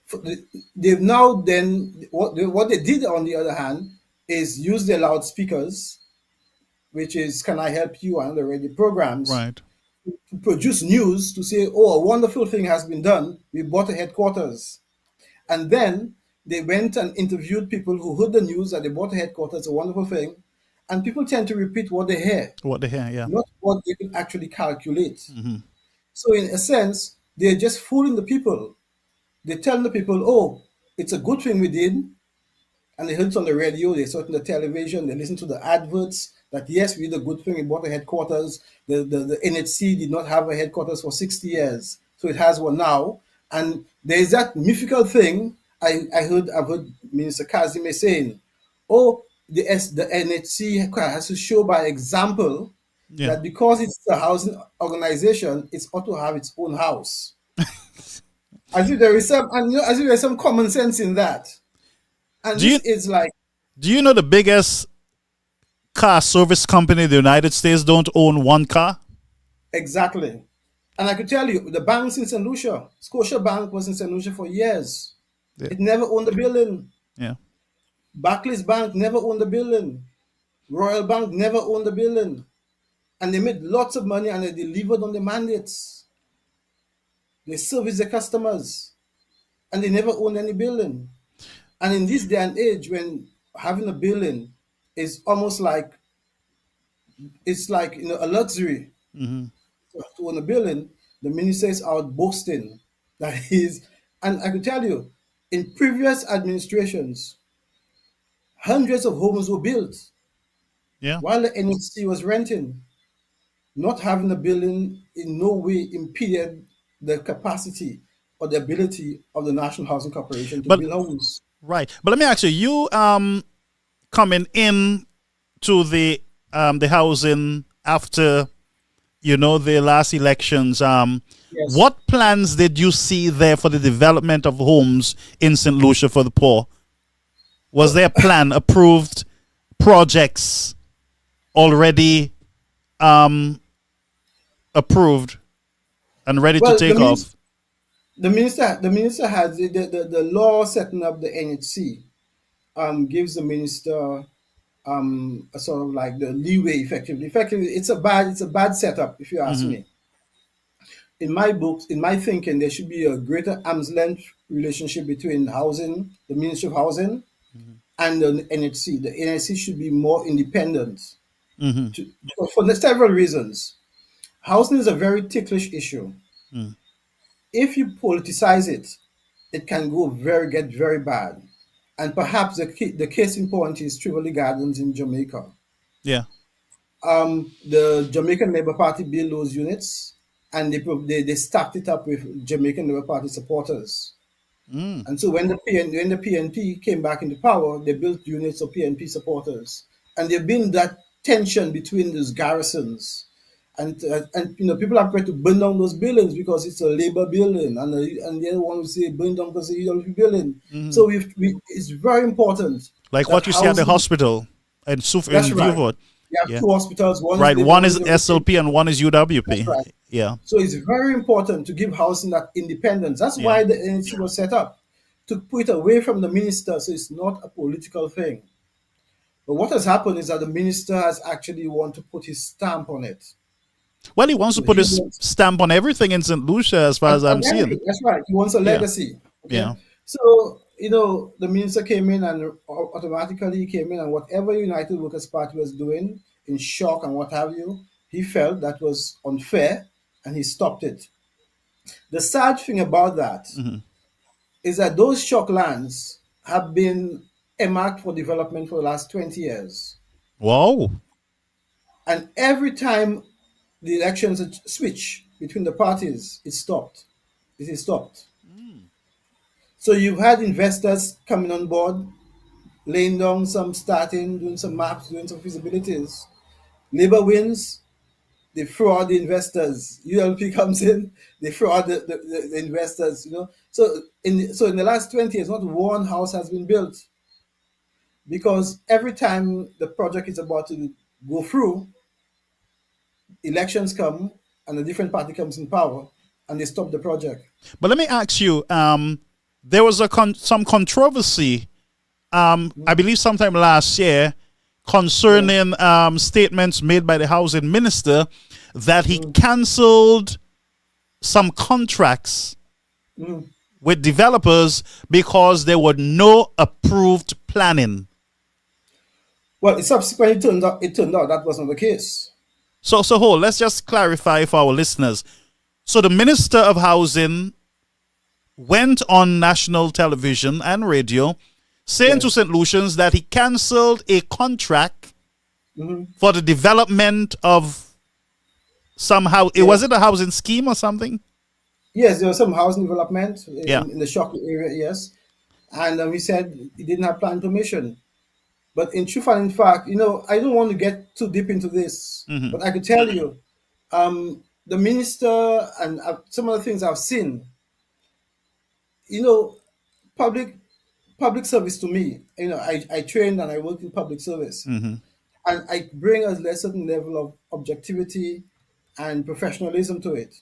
they've now then, what they did on the other hand is use their loudspeakers, which is Can I Help You and the radio programs, Right. to produce news to say, oh, a wonderful thing has been done. We bought a headquarters. And then they went and interviewed people who heard the news that they bought a headquarters, a wonderful thing. And people tend to repeat what they hear, What they hear, yeah. not what they can actually calculate. So in a sense, they're just fooling the people. They're telling the people, oh, it's a good thing we did. And they heard it on the radio, they saw it on the television, they listened to the adverts that yes, we did a good thing, we bought a headquarters. The NHC did not have a headquarters for 60 years, so it has one now. And there's that mythical thing I've heard Minister Kazime saying, oh, the NHC has to show by example that because it's a housing organization, it's ought to have its own house. As if there is some common sense in that. And is like, do you know the biggest car service company in the United States don't own one car? Exactly. And I could tell you, the banks in St. Lucia, Scotia Bank was in St. Lucia for years. Yeah. It never owned a building. Yeah. Barclays Bank never owned a building. Royal Bank never owned a building. And they made lots of money and they delivered on the mandates. They serviced their customers. And they never owned any building. And in this day and age, when having a building is almost like, it's like a luxury to own a building, the minister is out boasting that he's, and I can tell you, in previous administrations, hundreds of homes were built while the NHC was renting. Not having a building in no way impeded the capacity or the ability of the National Housing Corporation to build homes. Right. But let me ask you, coming in to the housing after, the last elections, Yes. what plans did you see there for the development of homes in St. Lucia for the poor? Was there a plan, approved projects already approved and ready to Well, take off. the minister has the law setting up the NHC gives the minister a sort of like the leeway effectively. Effectively, it's a bad setup if you ask Mm-hmm. me. In my books, in my thinking, there should be a greater arm's length relationship between housing, the Ministry of Housing, and the NHC. The NHC should be more independent Mm-hmm. for several reasons. Housing is a very ticklish issue. Mm. If you politicize it, it can get very bad. And perhaps the case in point is Tivoli Gardens in Jamaica. Yeah. The Jamaican Labour Party built those units, and they stacked it up with Jamaican Labour Party supporters. Mm. And so when the PNP came back into power, they built units of PNP supporters, and there's been that tension between those garrisons, and people are prepared to burn down those buildings because it's a Labour building, and the other one will say burn down because it's a UWP building. Mm-hmm. So it's very important. Like that what you see at the housing- hospital in That's right. Beaufort. You have Yeah. two hospitals. Right. Labour, One is UWP. SLP and one is UWP. That's right. Yeah. So it's very important to give housing that independence. That's why the NHC was set up, to put it away from the minister, so it's not a political thing. But what has happened is that the minister has actually want to put his stamp on it. Well, he wants to put his stamp on everything in St. Lucia, as far as I'm seeing. That's right. He wants a legacy. Okay? Yeah. So, the minister came in and automatically he came in, and whatever United Workers' Party was doing in shock and what have you, he felt that was unfair and he stopped it. The sad thing about that is that those shock lands have been earmarked for development for the last 20 years. Wow. And every time the elections switch between the parties, it stopped. It is stopped. So you've had investors coming on board, laying down doing some maps, doing some feasibilities. Labour wins, they fraud the investors. ULP comes in, they fraud the investors. So in the last 20 years, not one house has been built, because every time the project is about to go through, elections come and a different party comes in power and they stop the project. But let me ask you, there was some controversy, I believe sometime last year, concerning statements made by the housing minister that he cancelled some contracts with developers because there were no approved planning. Well, it subsequently turned out that wasn't the case. So let's just clarify for our listeners. So the Minister of Housing went on national television and radio saying to St. Lucians that he cancelled a contract for the development of somehow, was it a housing scheme or something? Yes, there was some housing development in the Shock area, yes. And he said he didn't have plan permission. But in truth and in fact, I don't want to get too deep into this, but I could tell you, the minister and some of the things I've seen, public service to me, I trained and I worked in public service. And I bring a certain level of objectivity and professionalism to it.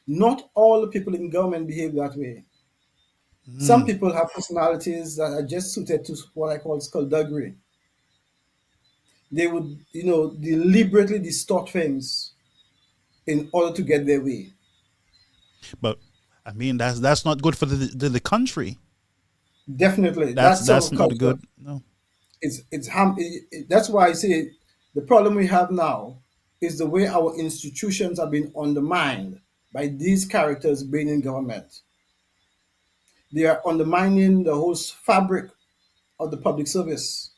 Not all the people in government behave that way. Some people have personalities that are just suited to what I call skullduggery. They would, deliberately distort things in order to get their way. But I mean, that's not good for the country. Definitely, that's not good. No, that's why I say the problem we have now is the way our institutions are being undermined by these characters being in government. They are undermining the whole fabric of the public service.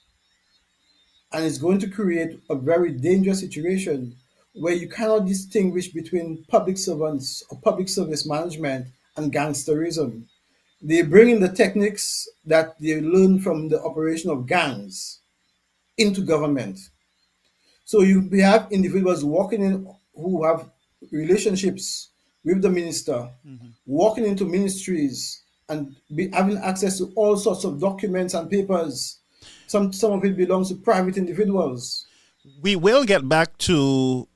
And it's going to create a very dangerous situation where you cannot distinguish between public servants or public service management and gangsterism. They bring in the techniques that they learn from the operation of gangs into government. So you have individuals walking in who have relationships with the minister, walking into ministries and having access to all sorts of documents and papers. Some of it belongs to private individuals. We will get back to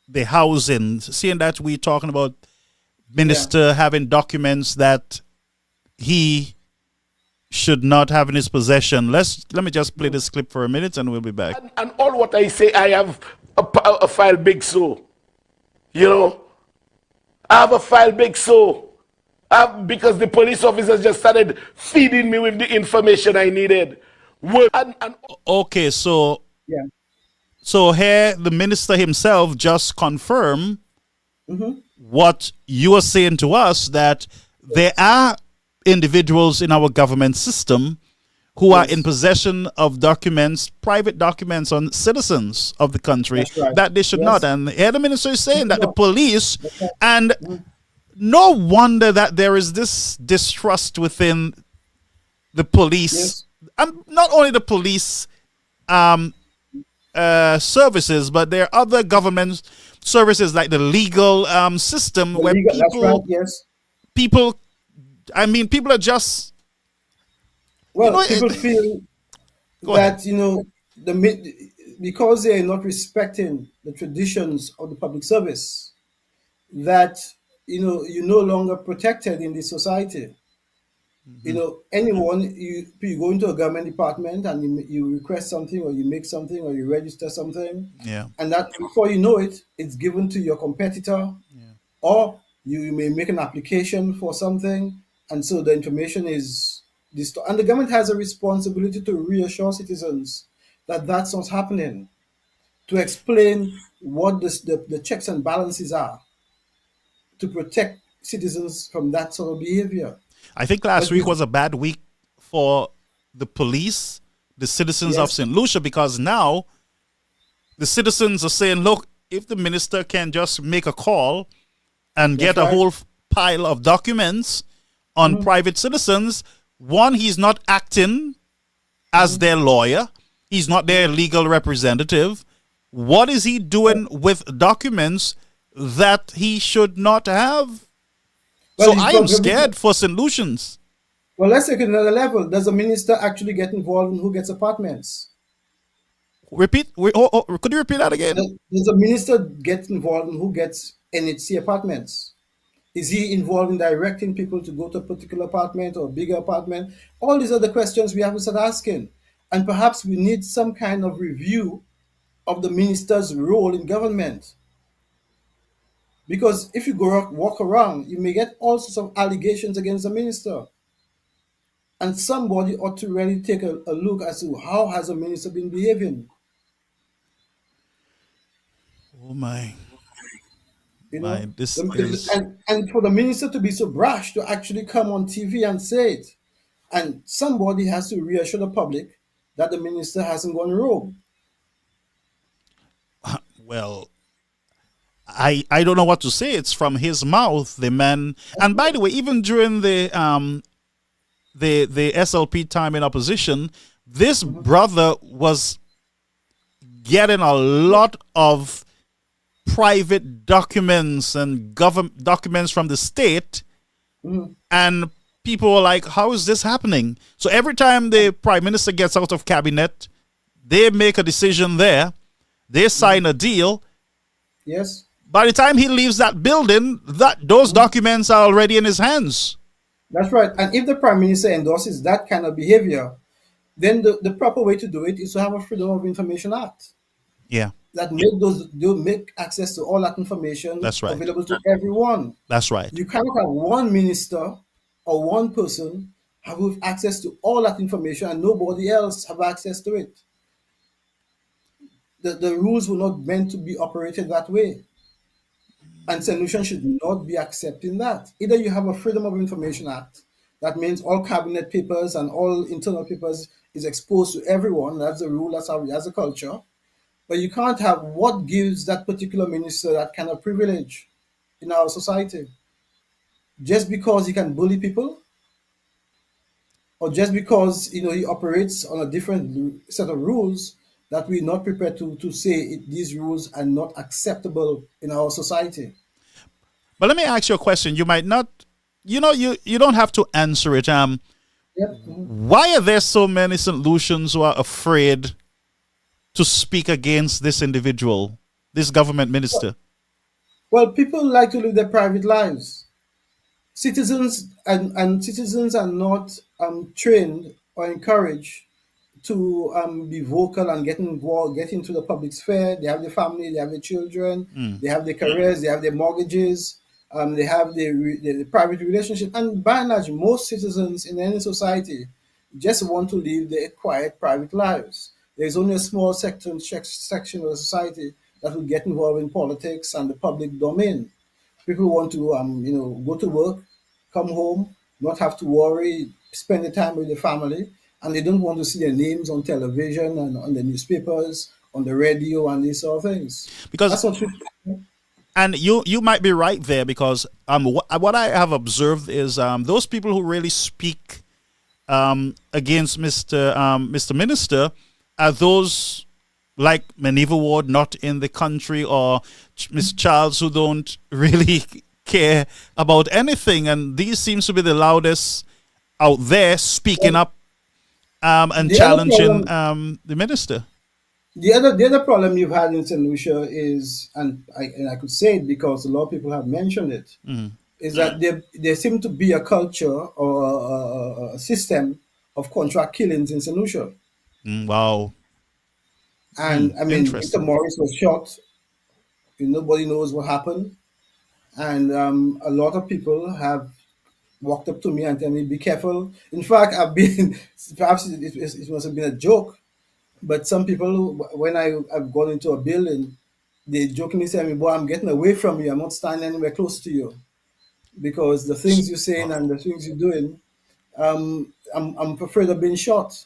the housing, seeing that we're talking about minister having documents that he should not have in his possession. Let me just play this clip for a minute and we'll be back. And all what I say, I have a file big so. You know, I have a file big so. Because the police officers just started feeding me with the information I needed. Okay, so Yeah. so here the minister himself just confirmed what you are saying to us, that there are individuals in our government system who are in possession of documents, private documents on citizens of the country, That's right. that they should Yes. not. And here the minister is saying that the police, and no wonder that there is this distrust within the police, Yes. and not only the police services, but there are other government services like the legal system where That's right, yes. people, I mean, people are just, Well, know, people feel Go that, because they are not respecting the traditions of the public service, that, you're no longer protected in this society. Anyone, you go into a government department and you request something, or you make something, or you register something, yeah. and that before you know it, it's given to your competitor, or you may make an application for something, and so the information is distorted. And the government has a responsibility to reassure citizens that that's not happening, to explain what the checks and balances are, to protect citizens from that sort of behavior. I think last But week was a bad week for the police, the citizens of Yes. St. Lucia, because now the citizens are saying, look, if the minister can just make a call and get a right. whole pile of documents on private citizens, one, he's not acting as their lawyer. He's not their legal representative. What is he doing with documents that he should not have? Well, So he's I am probably- scared for St. Lucians. Well, let's take it another level. Does the minister actually get involved in who gets apartments? Repeat. Could you repeat that again? Does the minister get involved in who gets NHC apartments? Is he involved in directing people to go to a particular apartment or a bigger apartment? All these are the questions we have to start asking. And perhaps we need some kind of review of the minister's role in government. Because if you walk around, you may get all sorts of allegations against the minister. And somebody ought to really take a look as to how has the minister been behaving. Oh my. You know, My, this The- is- and for the minister to be so brash to actually come on TV and say it, and somebody has to reassure the public that the minister hasn't gone rogue. Well, I don't know what to say. It's from his mouth, the man. And by the way, even during the SLP time in opposition, this brother was getting a lot of private documents and government documents from the state, and people were like, how is this happening? So every time the prime minister gets out of cabinet, they make a decision there, they sign a deal. Yes. By the time he leaves that building, those documents are already in his hands. That's right. And if the prime minister endorses that kind of behavior, then the proper way to do it is to have a Freedom of Information Act Yeah, that make access to all that information That's right. available to everyone. that's right. You cannot have one minister or one person have access to all that information and nobody else have access to it. The rules were not meant to be operated that way. And St. Lucian should not be accepting that. Either you have a Freedom of Information Act, that means all cabinet papers and all internal papers is exposed to everyone. That's the rule, that's a culture. But you can't have what gives that particular minister that kind of privilege in our society. Just because he can bully people, or just because he operates on a different set of rules that we're not prepared to say these rules are not acceptable in our society. But let me ask you a question. You might not, you don't have to answer it. Yep. Why are there so many St. Lucians who are afraid to speak against this individual, this government minister? Well, people like to live their private lives. Citizens citizens are not trained or encouraged to be vocal and get involved, get into the public sphere. They have their family, they have their children, they have their careers, they have their mortgages, they have the private relationship. And by and large, most citizens in any society just want to live their quiet private lives. There's only a small section of the society that will get involved in politics and the public domain. People want to, go to work, come home, not have to worry, spend the time with their family, and they don't want to see their names on television and on the newspapers, on the radio, and these sort of things. Because That's what and you might be right there, because what I have observed is those people who really speak against Mr. Minister are those like Meneva Ward, not in the country, or Mr. Charles, who don't really care about anything. And these seems to be the loudest out there speaking up and challenging the minister. The other problem you've had in St. Lucia is, and I could say it because a lot of people have mentioned it, is that there seems to be a culture or a system of contract killings in St. Lucia. Wow. And I mean, Interesting. Mr. Morris was shot. Nobody knows what happened. And a lot of people have walked up to me and tell me, be careful. In fact, I've been, perhaps it must have been a joke, but some people, when I've gone into a building, they jokingly say, boy, I'm getting away from you. I'm not standing anywhere close to you. Because the things you're saying and the things you're doing, I'm afraid of being shot.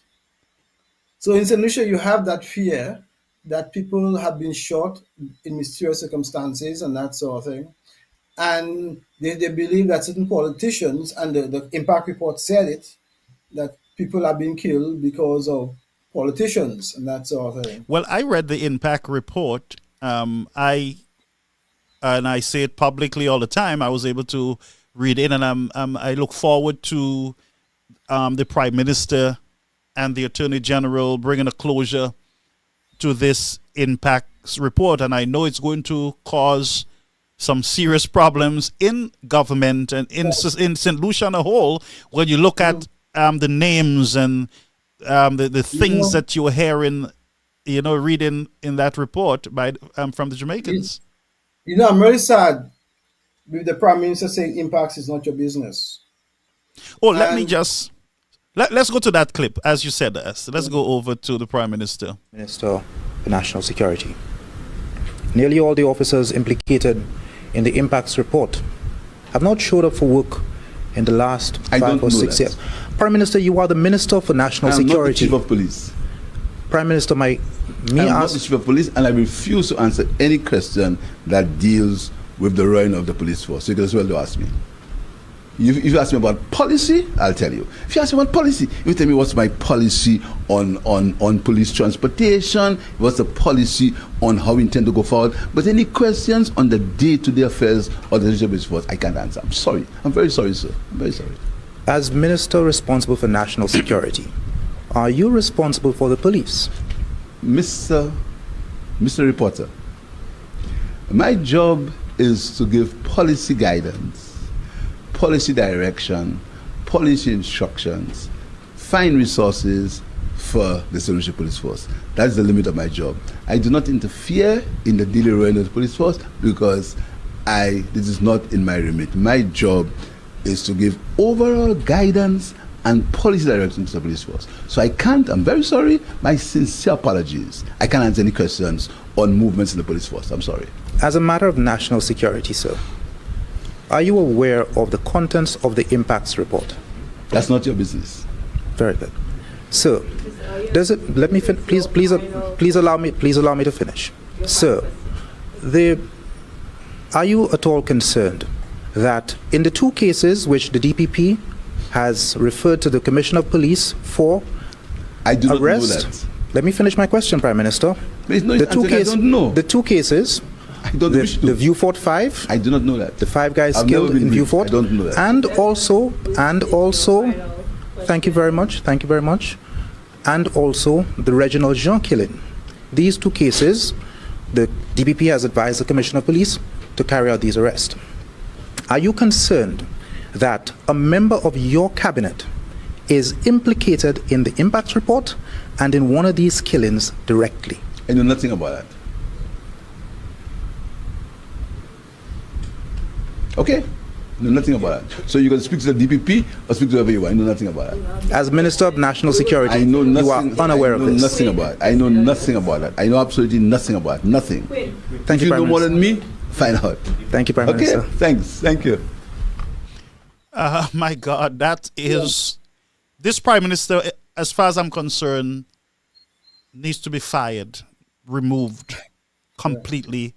So in St. Lucia, you have that fear that people have been shot in mysterious circumstances and that sort of thing. And they believe that certain politicians, and the impact report said it, that people are being killed because of politicians and that sort of thing. Well, I read the impact report. I say it publicly all the time. I was able to read it, and I look forward to the Prime Minister and the Attorney General bringing a closure to this impacts report. And I know it's going to cause some serious problems in government and in St. Lucia on a whole, when you look at the names and the things that you're hearing, reading in that report by from the Jamaicans. I'm really sad with the Prime Minister saying impacts is not your business. Oh, let's go to that clip, as you said. Let's go over to the Prime Minister. Minister for National Security. Nearly all the officers implicated in the impacts report have not showed up for work in the last 5 or 6 years. Prime Minister, you are the Minister for National Security. I'm not the Chief of Police. Prime Minister, I'm not the Chief of Police, and I refuse to answer any question that deals with the running of the police force. So you can as well ask me. If you ask me about policy, I'll tell you. If you ask me about policy, you tell me what's my policy on police transportation, what's the policy on how we intend to go forward. But any questions on the day-to-day affairs of the police force, I can't answer. I'm sorry. I'm very sorry, sir. I'm very sorry. As Minister responsible for national security, are you responsible for the police? Mr. Reporter, my job is to give policy guidance, policy direction, policy instructions, find resources for the St. Lucia Police Force. That's the limit of my job. I do not interfere in the daily running of the police force because this is not in my remit. My job is to give overall guidance and policy direction to the police force. So I can't, I'm very sorry, my sincere apologies. I can't answer any questions on movements in the police force. I'm sorry. As a matter of national security, sir, are you aware of the contents of the impacts report? That's not your business. Very good. So, let me please allow me to finish. Sir, are you at all concerned that in the 2 cases which the DPP has referred to the Commissioner of Police for I do not arrest? know that. Let me finish my question, Prime Minister. I don't know. The 2 cases. I don't wish to. The Viewfort 5. I do not know that. The 5 guys I've killed in Viewfort. I don't know that. And also, thank you very much. And also the Reginald Jean killing. These 2 cases, the DPP has advised the Commissioner of Police to carry out these arrests. Are you concerned that a member of your cabinet is implicated in the impact report and in one of these killings directly? I know nothing about that. Okay? I know nothing about that. So you can speak to the DPP or speak to whoever you want. I know nothing about that. As Minister of National Security, I know nothing, you are unaware of this. Nothing about it. I know nothing about that. I know absolutely nothing about it. Nothing. Thank you, If you Prime know more Minister. than me, find out. Thank you, Prime Okay? Minister. Thanks. Thank you. My God, that is this Prime Minister, as far as I'm concerned, needs to be fired, removed completely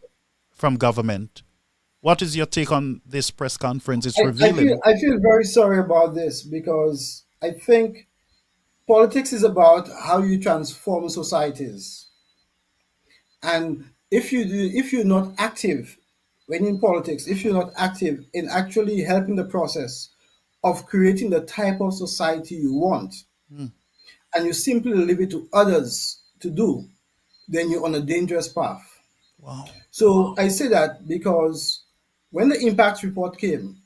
from government. What is your take on this press conference? It's revealing. I feel very sorry about this because I think politics is about how you transform societies. And if you're not active when in politics, if you're not active in actually helping the process of creating the type of society you want, and you simply leave it to others to do, then you're on a dangerous path. Wow. So I say that because when the impact report came,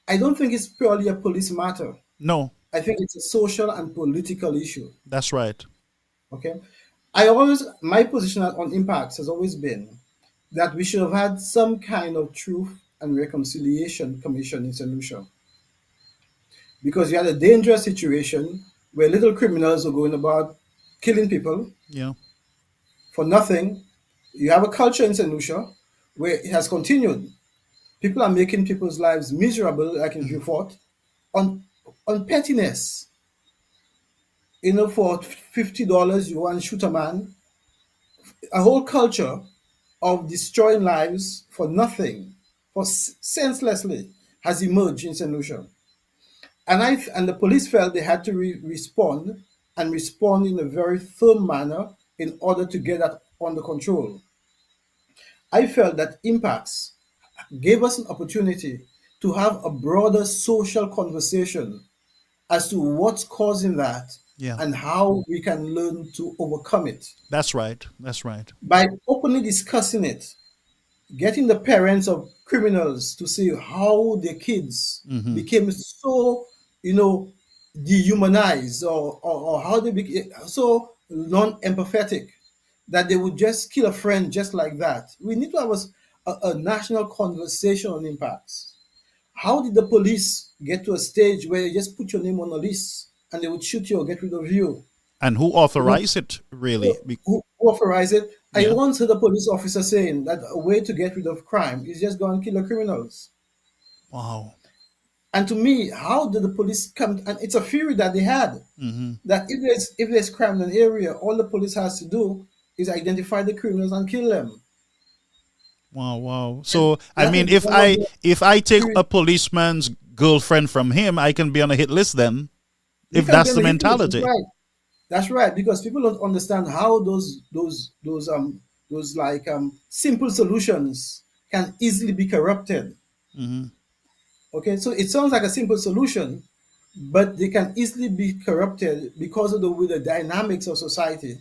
I don't think it's purely a police matter. No, I think it's a social and political issue. that's right. Okay. My position on impacts has always been that we should have had some kind of truth and reconciliation commission in St. Lucia. Because you had a dangerous situation where little criminals were going about killing people Yeah. for nothing. You have a culture in St. Lucia where it has continued. People are making people's lives miserable, like in Beaufort, on pettiness. You know, for $50, you want to shoot a man. A whole culture of destroying lives for nothing, for senselessly, has emerged in St. Lucia. And the police felt they had to respond in a very firm manner in order to get that under control. I felt that impacts gave us an opportunity to have a broader social conversation as to what's causing that Yeah. and how we can learn to overcome it. That's right. That's right. By openly discussing it, getting the parents of criminals to see how their kids became so, dehumanized or how they became so non-empathetic that they would just kill a friend just like that. We need to have a national conversation on impacts. How did the police get to a stage where they just put your name on a list and they would shoot you or get rid of you? And who authorized it, really? Who authorized it? I Yeah. once heard a police officer saying that a way to get rid of crime is just go and kill the criminals. Wow. And to me, how did the police come? And it's a theory that they had that if there's crime in an area, all the police has to do is identify the criminals and kill them. Wow, wow. So I that mean, is one of the if I take a policeman's girlfriend from him, I can be on a hit list then. If Because that's the then the Hitler mentality. is right. That's right, because people don't understand how those simple solutions can easily be corrupted. Okay, so it sounds like a simple solution, but they can easily be corrupted because of the dynamics of society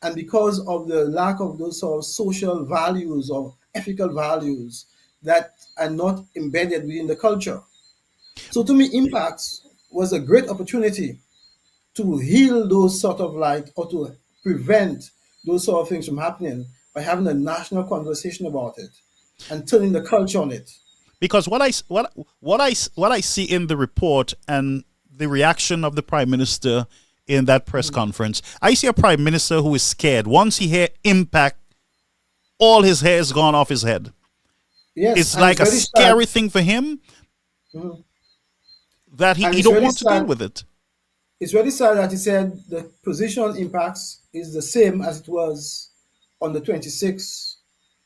and because of the lack of those sort of social values or ethical values that are not embedded within the culture. So to me, impacts was a great opportunity to heal those sort of or to prevent those sort of things from happening by having a national conversation about it and turning the culture on it. Because what I see in the report and the reaction of the Prime Minister in that press conference, I see a Prime Minister who is scared. Once he hear impact, all his hair is gone off his head. Yes, It's and like a very scary sad. thing for him that And he it's don't very want to deal sad. with it. It's very sad that he said the position on impacts is the same as it was on the 26th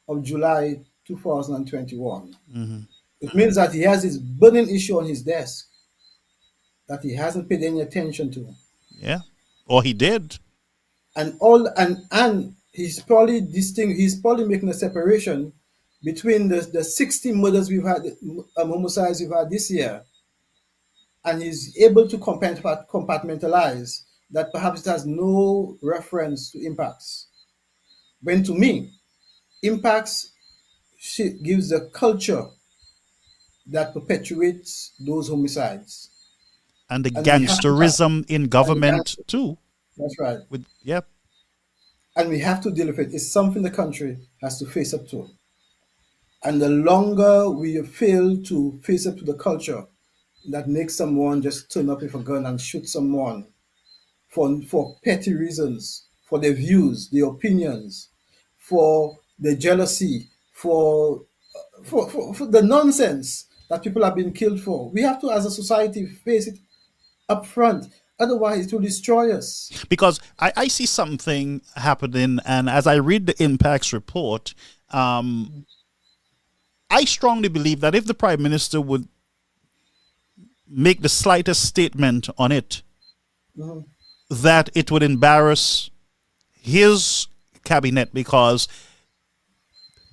of July 2021. It means that he has this burning issue on his desk that he hasn't paid any attention to. Yeah. Or he did. And he's probably making a separation between the 60 murders we've had, homicides we've had this year, and he's able to compartmentalize that perhaps it has no reference to impacts. When to me, impacts gives a culture that perpetuates those homicides. And the And we have to gangsterism in government too. That's right. Yep. And we have to deal with it. It's something the country has to face up to. And the longer we fail to face up to the culture that makes someone just turn up with a gun and shoot someone for petty reasons, for their views, their opinions, for their jealousy, for the nonsense that people have been killed for. We have to, as a society, face it up front. Otherwise, it will destroy us. Because I see something happening, and as I read the impacts report, I strongly believe that if the Prime Minister would make the slightest statement on it, that it would embarrass his cabinet, because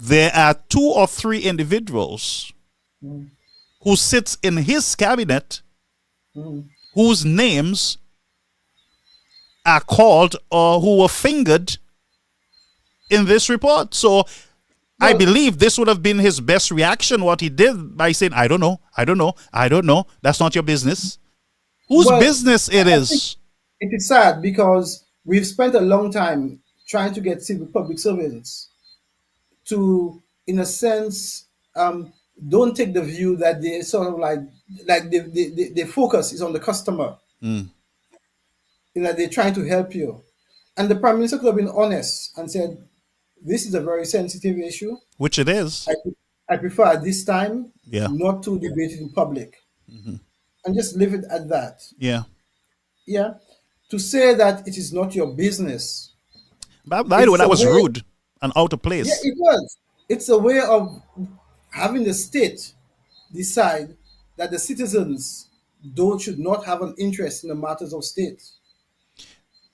there are 2 or 3 individuals who sits in his cabinet whose names are called or who were fingered in this report. So I believe this would have been his best reaction, what he did, by saying, I don't know. That's not your business. Whose business it is? It is sad because we've spent a long time trying to get civil public servants to, in a sense, don't take the view that they sort of like the focus is on the customer. They're trying to help you. And the Prime Minister could have been honest and said, this is a very sensitive issue. Which it is. I prefer at this time not to debate it in public. And just leave it at that. Yeah. Yeah. To say that it is not your business. By the way, that was rude and out of place. Yeah, it was. It's a way of having the state decide that the citizens should not have an interest in the matters of state.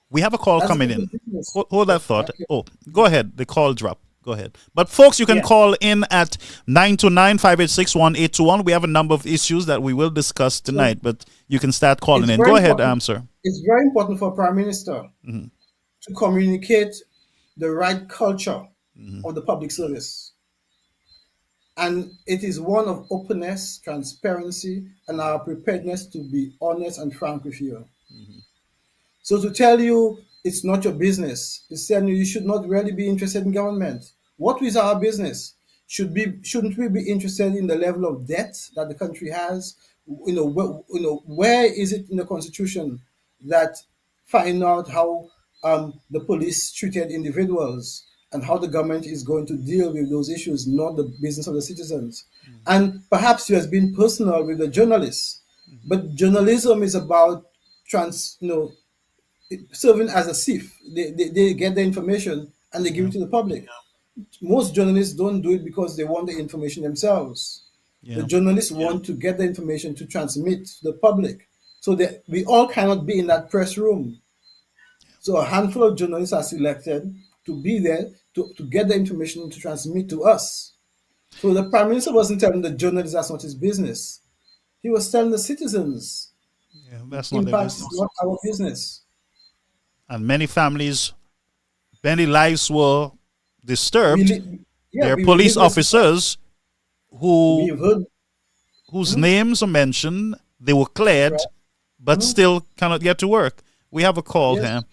We have a call coming in. Hold that thought. Oh, go ahead. The call drop. Go ahead. But folks, you can call in at 929-586-1821. We have a number of issues that we will discuss tonight, but you can start calling in. Go ahead, sir. It's very important for a Prime Minister to communicate the right culture of the public service. And it is one of openness, transparency, and our preparedness to be honest and frank with you. So to tell you it's not your business, is telling you should not really be interested in government. What is our business? Shouldn't we be interested in the level of debt that the country has? Where is it in the Constitution that find out how the police treated individuals and how the government is going to deal with those issues, not the business of the citizens? And perhaps you has been personal with the journalists, but journalism is about serving as a sieve. They get the information and they give it to the public. Most journalists don't do it because they want the information themselves. The journalists want to get the information to transmit to the public. So that we all cannot be in that press room. So a handful of journalists are selected to be there to get the information to transmit to us. So the Prime Minister wasn't telling the journalists that's not his business. He was telling the citizens, that's not their business. Not our business. And many families, many lives were disturbed. There are police officers whose names are mentioned, they were cleared, but still cannot get to work. We have a call here.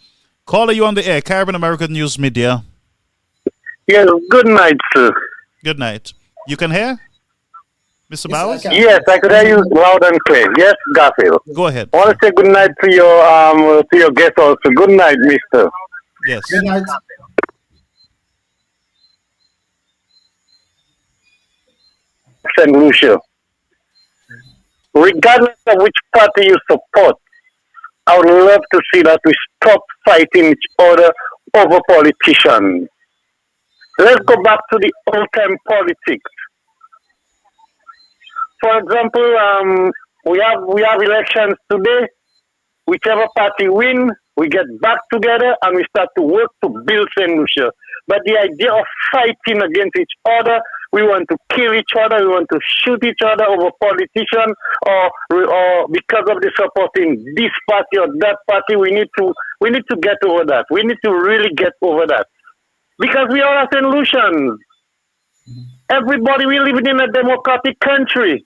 Caller, you on the air, Caribbean American News Media. Yes, good night, sir. Good night. You can hear? Mr. Bowers? Yes, I could hear you loud and clear. Yes, Garfield. Go ahead. I want to say good night to your guest also. Good night, mister. Yes. Good night. And Lucia. Regardless of which party you support, I would love to see that we stop fighting each other over politicians. Let's go back to the old-time politics. For example, we have elections today. Whichever party win, we get back together and we start to work to build St. Lucia. But the idea of fighting against each other, we want to kill each other, we want to shoot each other over politicians, or because of the supporting this party or that party, we need to get over that. We need to really get over that. Because we all are St. Lucians. Everybody, we living in a democratic country.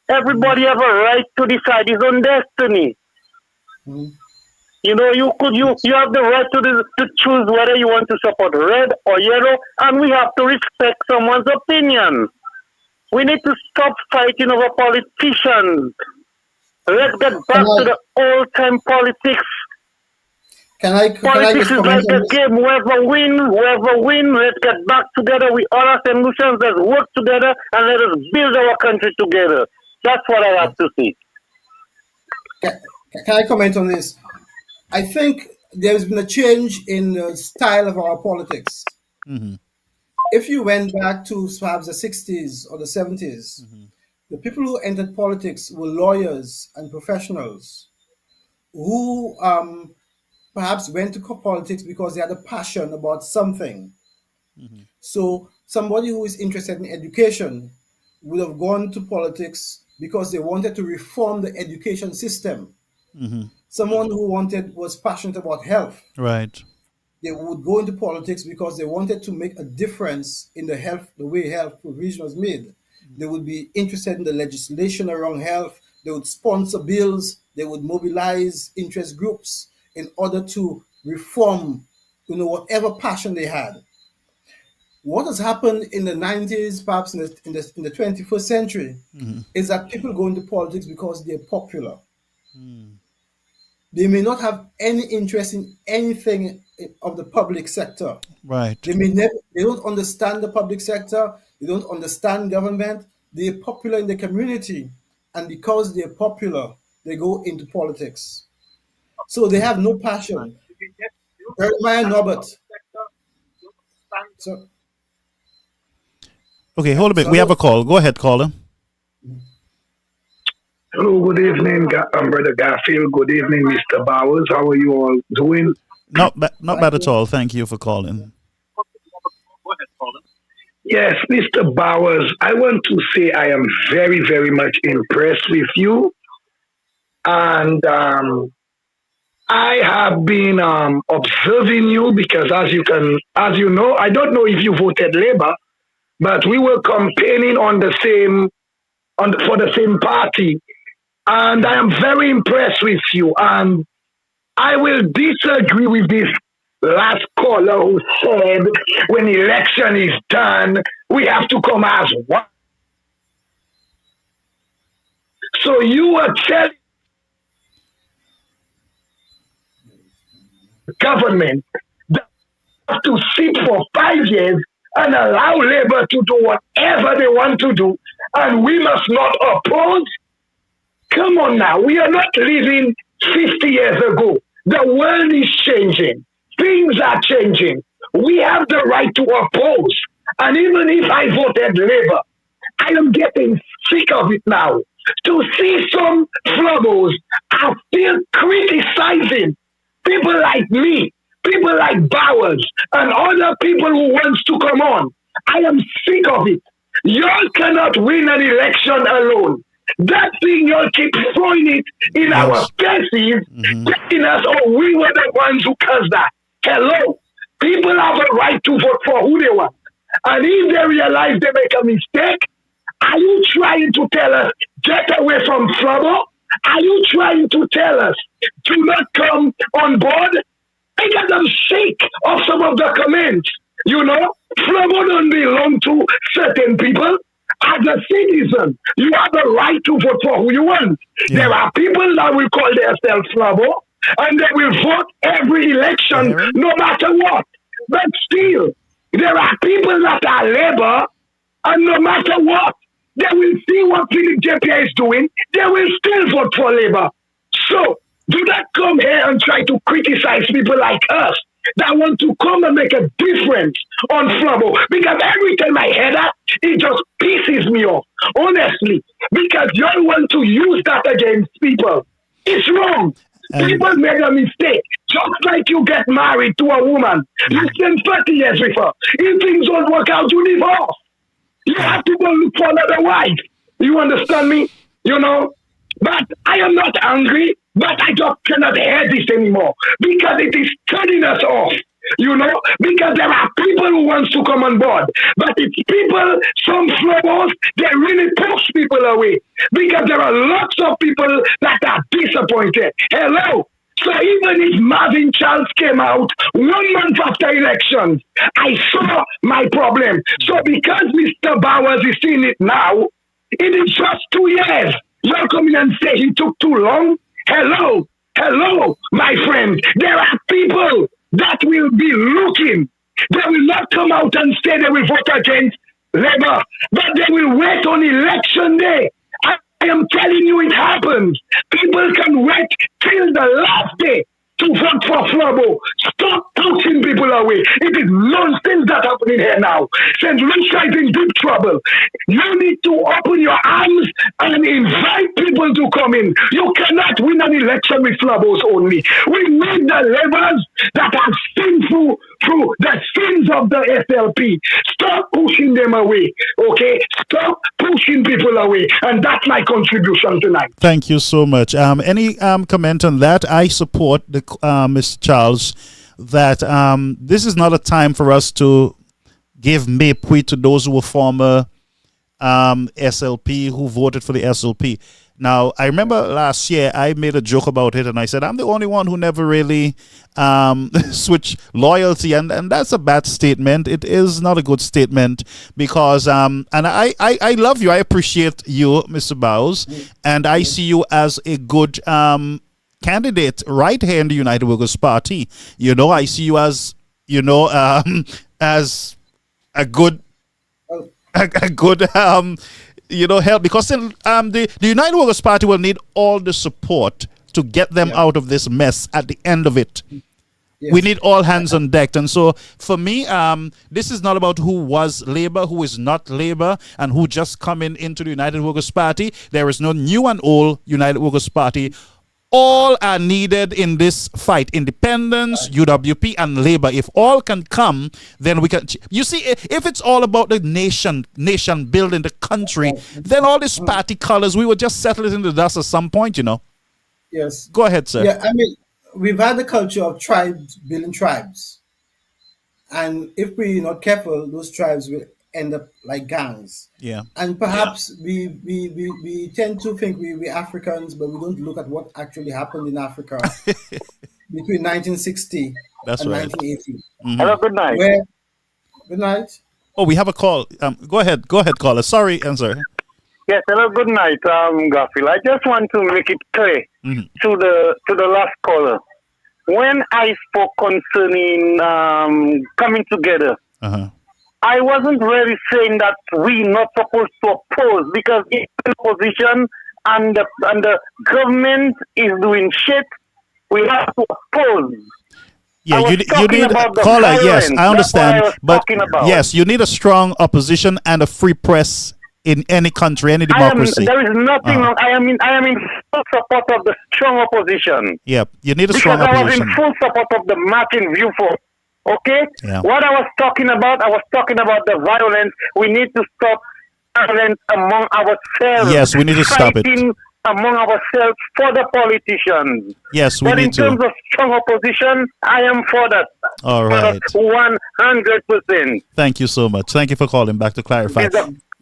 Everybody have a right to decide his own destiny. You know, you have the right to choose whether you want to support red or yellow, and we have to respect someone's opinion. We need to stop fighting over politicians. Let's get back to the old-time politics. Politics is like a game. Whoever win, let's get back together. We all are St. Lucians. Let's work together and let us build our country together. That's what I have to say. Can I comment on this? I think there's been a change in the style of our politics. If you went back to perhaps the 60s or the 70s, the people who entered politics were lawyers and professionals who perhaps went to politics because they had a passion about something. So somebody who is interested in education would have gone to politics because they wanted to reform the education system. Someone who was passionate about health. Right. They would go into politics because they wanted to make a difference in the way health provision was made. They would be interested in the legislation around health. They would sponsor bills. They would mobilize interest groups in order to reform, whatever passion they had. What has happened in the 90s, perhaps in the 21st century, is that people go into politics because they're popular. They may not have any interest in anything of the public sector. Right. They don't understand the public sector. They don't understand government. They're popular in the community. And because they're popular, they go into politics. So they have no passion. Jeremiah Norbert. Okay, hold a bit. We have a call. Go ahead, caller. Hello, good evening, Brother Garfield. Good evening, Mr. Bowers. How are you all doing? Not bad at all. Thank you for calling. Yes, Mr. Bowers, I want to say I am very, very much impressed with you. And I have been observing you because as you know, I don't know if you voted Labour, but we were campaigning for the same party. And I am very impressed with you. And I will disagree with this last caller who said when election is done, we have to come as one. So you are telling government that have to sit for 5 years and allow Labour to do whatever they want to do, and we must not oppose. Come on now, we are not living 50 years ago. The world is changing. Things are changing. We have the right to oppose. And even if I voted Labour, I am getting sick of it now. To see some flubos are still criticizing people like me, people like Bowers, and other people who wants to come on. I am sick of it. Y'all cannot win an election alone. That thing, y'all keep throwing it in our faces, telling us, oh, we were the ones who caused that. Hello. People have a right to vote for who they want. And if they realize they make a mistake, are you trying to tell us, get away from Flubber? Are you trying to tell us, do not come on board? I got them sick of some of the comments. Flubber don't belong to certain people. As a citizen, you have the right to vote for who you want. Yeah. There are people that will call themselves Flubber, and they will vote every election, no matter what. But still, there are people that are Labour, and no matter what, they will see what Philip JPA is doing, they will still vote for Labour. So, do not come here and try to criticize people like us that want to come and make a difference on Flubber. Because every time I hear that, it just pisses me off, honestly. Because you want to use that against people. It's wrong. People made a mistake. Just like you get married to a woman, you spend 30 years with her. If things don't work out, you divorce. You have to go look for another wife. You understand me? But I am not angry, but I just cannot hear this anymore because it is turning us off, because there are people who want to come on board. But it's people, some flowers, they really push people away because there are lots of people that are disappointed. Hello. So even if Marvin Charles came out 1 month after elections, I saw my problem. So because Mr. Bowers is seeing it now, it is just 2 years. You're coming and say he took too long? Hello, my friend. There are people that will be looking. They will not come out and say they will vote against Labour, but they will wait on election day. I am telling you it happens. People can wait till the last day to vote for Flabo. Stop pushing people away. It is nonsense that's happening here now. St. Lucia is in deep trouble. You need to open your arms and invite people to come in. You cannot win an election with Flabos only. We need the levers that are sinful through the sins of the SLP. Stop pushing them away, okay? Stop pushing people away. And that's my contribution tonight. Thank you so much. Any comment on that? I support the Mr. Charles that this is not a time for us to give mapui to those who were former SLP, who voted for the SLP. Now, I remember last year I made a joke about it and I said, I'm the only one who never really switched loyalty. And that's a bad statement. It is not a good statement because, and I love you. I appreciate you, Mr. Bowes. And I see you as a good candidate right here in the United Workers' Party. You know, I see you as, you know, as a good, you know, help, because the United Workers' Party will need all the support to get them out of this mess at the end of it. Yes. We need all hands on deck. And so for me, this is not about who was Labour, who is not Labour, and who just coming into the United Workers' Party. There is no new and old United Workers' Party. All are needed in this fight. Independence, UWP, and Labour. If all can come, then we can. You see, if it's all about the nation building the country, then all these party colors, we would just settle it in the dust at some point, you know. Yes. Go ahead, sir. Yeah, I mean, we've had the culture of tribes building tribes. And if we're not careful, those tribes will end up like gangs. Yeah. And perhaps we tend to think we're Africans, but we don't look at what actually happened in Africa between 1960 and 1980. Mm-hmm. Hello, good night. Good night. Oh, we have a call. Go ahead, caller. Sorry, answer. Yes, hello, good night, Garfield. I just want to make it clear to the last caller. When I spoke concerning coming together, I wasn't really saying that we're not supposed to oppose, because it's an opposition and the government is doing shit. We have to oppose. Yeah, you need caller. Yes, I understand, but yes, you need a strong opposition and a free press in any country, any democracy. There is nothing wrong. I am in full support of the strong opposition. Yep, you need a strong opposition. Because I was in full support of the Martin Viewfort. Okay? Yeah. What I was talking about the violence. We need to stop violence among ourselves. Yes, we need to stop it. Among ourselves for the politicians. Yes, we need to. But in terms of strong opposition, I am for that. All right. 100%. Thank you so much. Thank you for calling back to clarify.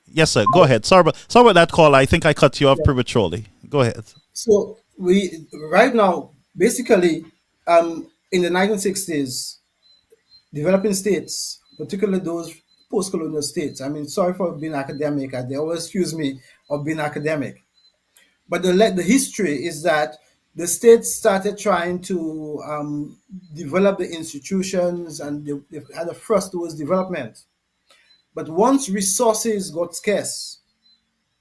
Yes, sir. Go ahead. Sorry about that call. I think I cut you off prematurely. Go ahead. So we right now, basically, in the 1960s, developing states, particularly those post-colonial states. I mean, sorry for being academic. They always accuse me of being academic. But the history is that the states started trying to develop the institutions, and they had a thrust towards development. But once resources got scarce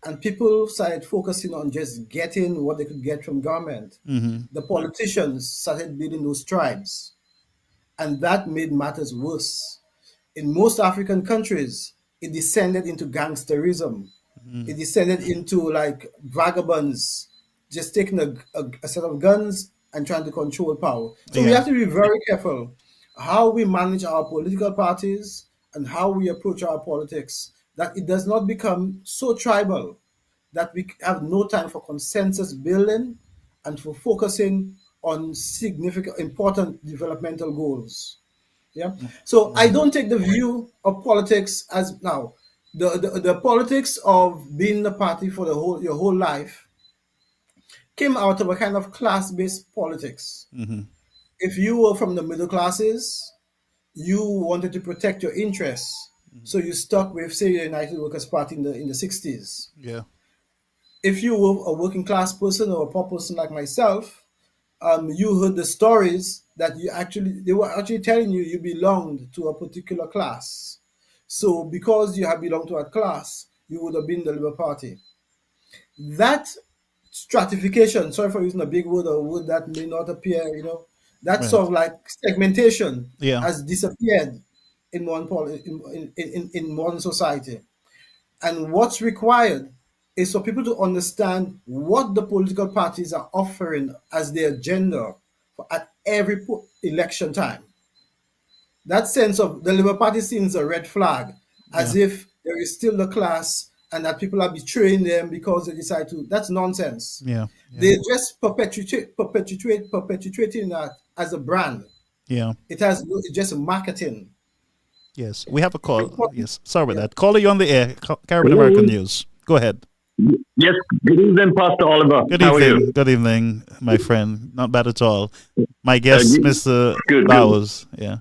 and people started focusing on just getting what they could get from government, the politicians started building those tribes. And that made matters worse. In most African countries, it descended into gangsterism. It descended into like vagabonds, just taking a set of guns and trying to control power. So we have to be very careful how we manage our political parties and how we approach our politics, that it does not become so tribal that we have no time for consensus building and for focusing on significant, important developmental goals. Yeah. So I don't take the view of politics as now the politics of being in the party for your whole life came out of a kind of class-based politics. If you were from the middle classes, you wanted to protect your interests, so you stuck with, say, the United Workers' Party in the 60s. Yeah. If you were a working class person or a poor person like myself, you heard the stories that they were actually telling you you belonged to a particular class. So because you have belonged to a class, you would have been the Labour Party. That stratification, sorry for using a big word or a word that may not appear, that Right. sort of like segmentation Yeah. has disappeared in in modern society. And what's required is for people to understand what the political parties are offering as their agenda at every election time. That sense of the Labour Party seems a red flag, as if there is still a class and that people are betraying them because they decide to. That's nonsense. Yeah. They just perpetuating that as a brand. Yeah. It's just marketing. Yes. We have a call. Yes. Sorry about that. Caller, you on the air. Caribbean American News. Go ahead. Yes. Good evening, Pastor Oliver. Good How are evening. you? Good evening, my friend. Not bad at all. My guest, Mr. Good. Bowers. Yeah.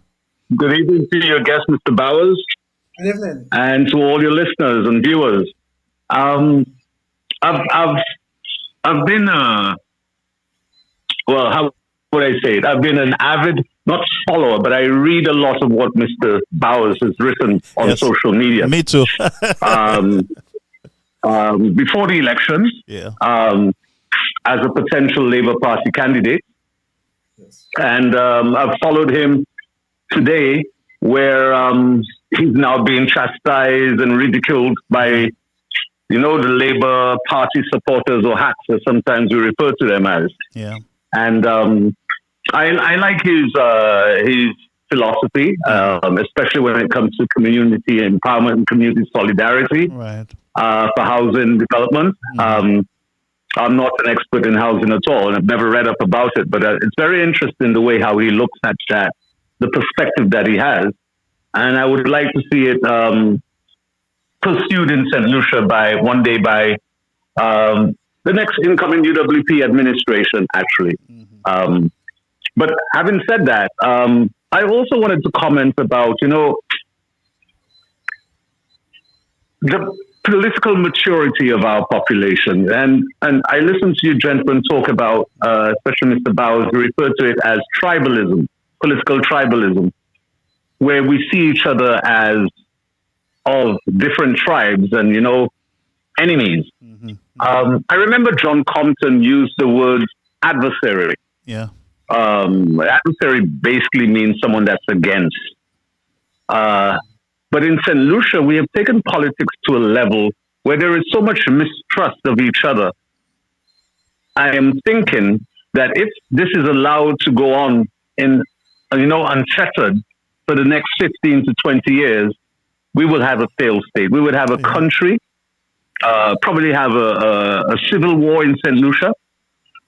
Good evening to your guest, Mr. Bowers. Good evening. And to all your listeners and viewers. I've been how would I say it? I've been an avid, not follower, but I read a lot of what Mr. Bowers has written on social media. Me too. Before the election, as a potential Labour Party candidate. And I've followed him today, where he's now being chastised and ridiculed by, the Labour Party supporters, or hacks, as sometimes we refer to them as. Yeah. And I like his philosophy, especially when it comes to community empowerment and community solidarity, right, for housing development. I'm not an expert in housing at all, and I've never read up about it, but it's very interesting the way how he looks at that, the perspective that he has. And I would like to see it pursued in St. Lucia one day by the next incoming UWP administration, actually. But having said that, I also wanted to comment about, the political maturity of our population. And I listened to you gentlemen talk about, especially Mr. Bowers, who referred to it as tribalism, political tribalism, where we see each other as of different tribes and, enemies. I remember John Compton used the word adversary. Yeah. Adversary basically means someone that's against. But in St. Lucia, we have taken politics to a level where there is so much mistrust of each other. I am thinking that if this is allowed to go on unfettered for the next 15 to 20 years, we will have a failed state. We would have a country, probably have a civil war in St. Lucia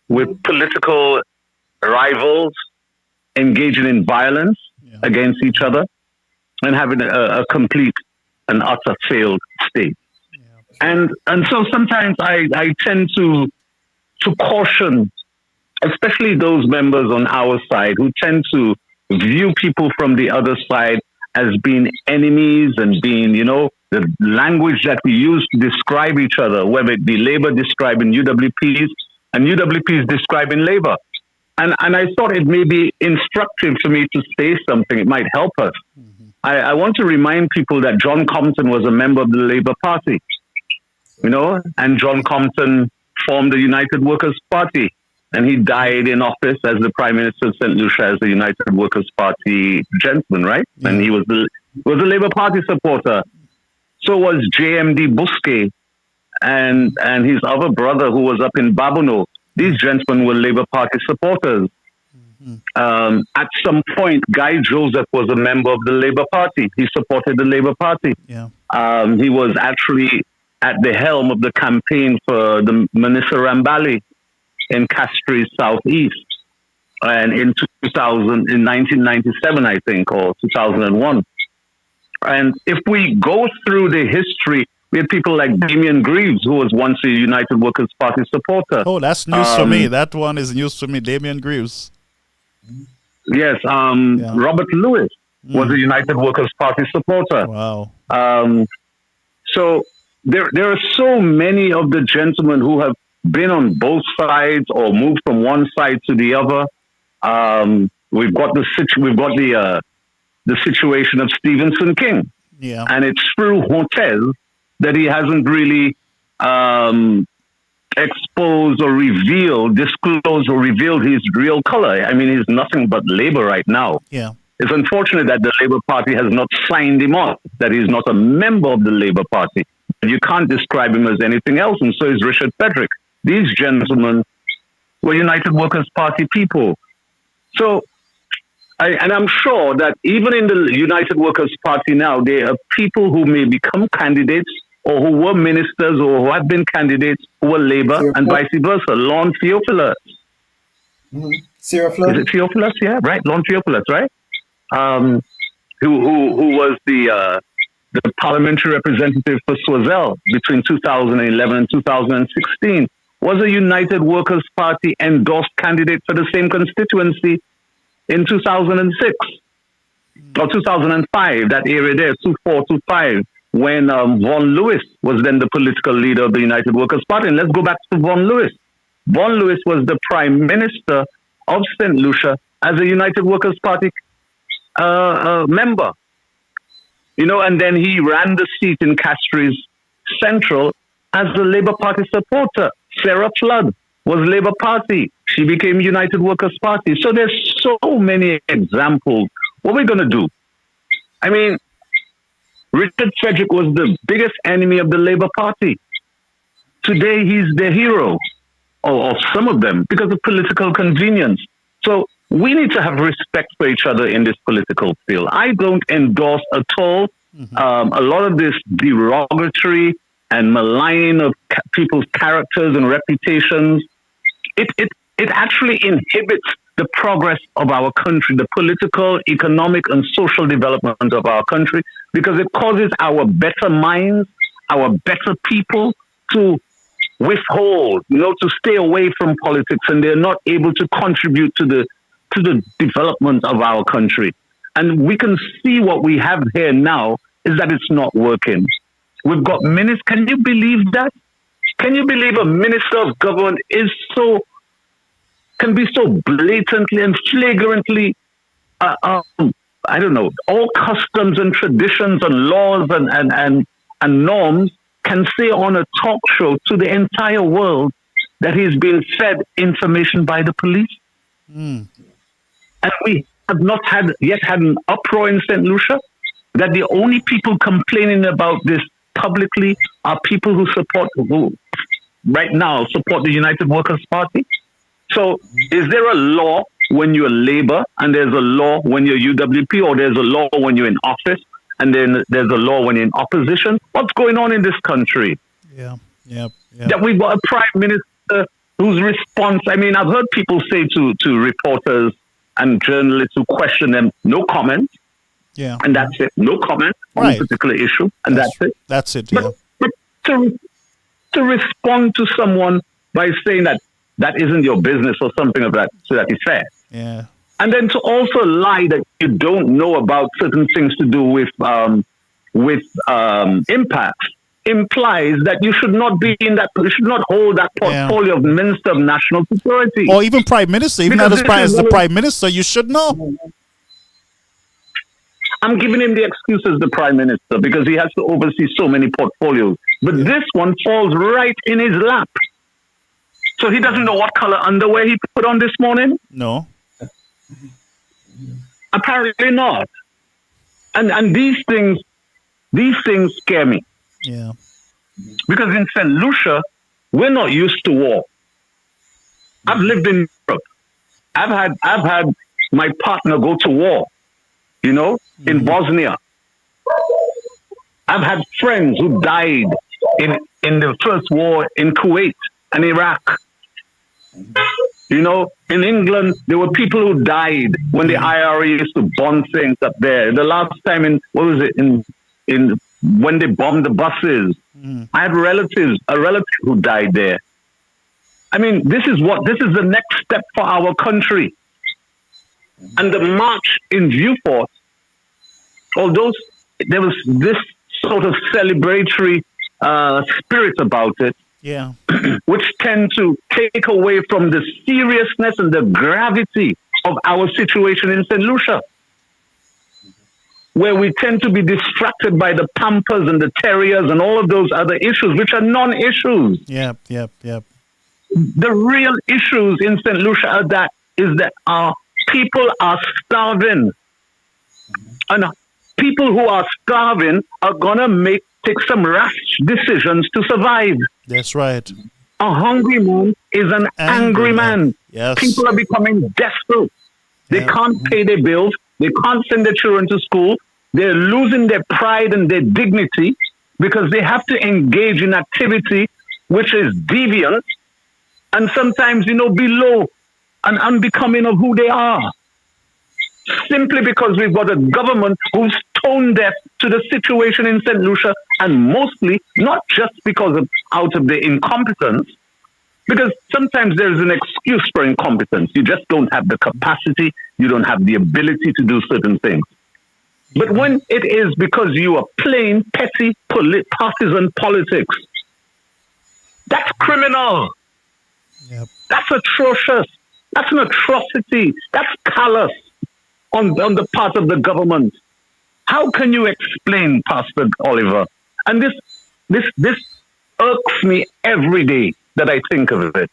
with political rivals engaging in violence against each other, and having a complete and utter failed state. And so sometimes I tend to caution, especially those members on our side who tend to view people from the other side as being enemies and being, the language that we use to describe each other, whether it be Labour describing UWPs and UWPs describing Labour. And I thought it may be instructive for me to say something. It might help us. I want to remind people that John Compton was a member of the Labour Party, and John Compton formed the United Workers' Party, and he died in office as the Prime Minister of St. Lucia as the United Workers' Party gentleman, right? Yeah. And he was a Labour Party supporter. So was JMD Busquet and his other brother who was up in Babono. These gentlemen were Labour Party supporters. At some point, Guy Joseph was a member of the Labour Party. He supported the Labour Party. Yeah. He was actually at the helm of the campaign for the Manissa Rambali in Castries Southeast. and in 1997, I think, or 2001. And if we go through the history, we had people like Damian Greaves, who was once a United Workers' Party supporter. Oh, that's news to me. That one is news to me. Damian Greaves. Yes, Robert Lewis was a United Workers' Party supporter. Wow. So there are so many of the gentlemen who have been on both sides or moved from one side to the other. We've got the situation of Stephenson King, and it's through Hotez that he hasn't really exposed or disclosed or revealed his real color. I mean, he's nothing but Labour right now. Yeah. It's unfortunate that the Labour Party has not signed him on, that he's not a member of the Labour Party. You can't describe him as anything else, and so is Richard Frederick. These gentlemen were United Workers' Party people. So, and I'm sure that even in the United Workers' Party now, there are people who may become candidates or who were ministers or who have been candidates who were Labour and vice versa. Lon Theophilus. Theophilus? Is it Theophilus? Yeah, right. Lon Theophilus, right? Who was the parliamentary representative for Swazel between 2011 and 2016, was a United Workers' Party endorsed candidate for the same constituency in 2006 or 2005, that area there, 2425, when Vaughan Lewis was then the political leader of the United Workers' Party. And let's go back to Vaughan Lewis. Vaughan Lewis was the Prime Minister of St. Lucia as a United Workers' Party member. You know, and then he ran the seat in Castries Central as a Labour Party supporter. Sarah Flood was Labour Party. She became United Workers' Party. So there's so many examples. What are we going to do? I mean, Richard Frederick was the biggest enemy of the Labour Party. Today, he's the hero of some of them because of political convenience. So we need to have respect for each other in this political field. I don't endorse at all a lot of this derogatory and maligning of people's characters and reputations. It actually inhibits the progress of our country, the political, economic, and social development of our country, because it causes our better minds, our better people to withhold, to stay away from politics, and they're not able to contribute to the development of our country. And we can see what we have here now is that it's not working. We've got ministers. Can you believe that? Can you believe a minister of government can be so blatantly and flagrantly, I don't know, all customs and traditions and laws and norms can say on a talk show to the entire world that he's being fed information by the police? And we have not yet had an uproar in St. Lucia that the only people complaining about this publicly are people who right now support the United Workers' Party. So is there a law when you're Labour and there's a law when you're UWP, or there's a law when you're in office and then there's a law when you're in opposition? What's going on in this country? Yeah. That we've got a prime minister whose response, I mean, I've heard people say to reporters and journalists who question them, no comment. Yeah. And that's it. No comment on a particular issue. And that's it. That's it, But to respond to someone by saying that isn't your business or something of that to that effect. Yeah. And then to also lie that you don't know about certain things to do with impacts implies that you should not be in that. You should not hold that portfolio of Minister of National Security or even Prime Minister. Even as the Prime Minister, you should know. I'm giving him the excuse as the Prime Minister because he has to oversee so many portfolios. But this one falls right in his lap. So he doesn't know what color underwear he put on this morning? No. Apparently not. And these things scare me. Yeah. Because in St. Lucia, we're not used to war. I've lived in Europe. I've had my partner go to war, in Bosnia. I've had friends who died in the first war in Kuwait and Iraq. You know, in England, there were people who died when the IRA used to bomb things up there. The last time in when they bombed the buses, I had a relative who died there. I mean, this is the next step for our country. And the march in Viewport, although there was this sort of celebratory spirit about it, which tend to take away from the seriousness and the gravity of our situation in St. Lucia, where we tend to be distracted by the Pampers and the Terriers and all of those other issues, which are non-issues. Yep. The real issues in St. Lucia is that our people are starving. And people who are starving are going to take some rash decisions to survive. That's right. A hungry man is an angry man. Yes. People are becoming desperate. They can't pay their bills. They can't send their children to school. They're losing their pride and their dignity because they have to engage in activity which is deviant and sometimes, below and unbecoming of who they are. Simply because we've got a government who's tone deaf to the situation in St. Lucia, and mostly not just out of the incompetence, because sometimes there's an excuse for incompetence. You just don't have the capacity, you don't have the ability to do certain things. But when it is because you are playing petty partisan politics, that's criminal. Yep. That's atrocious. That's an atrocity. That's callous on the part of the government. How can you explain, Pastor Olliver? And this irks me every day that I think of it.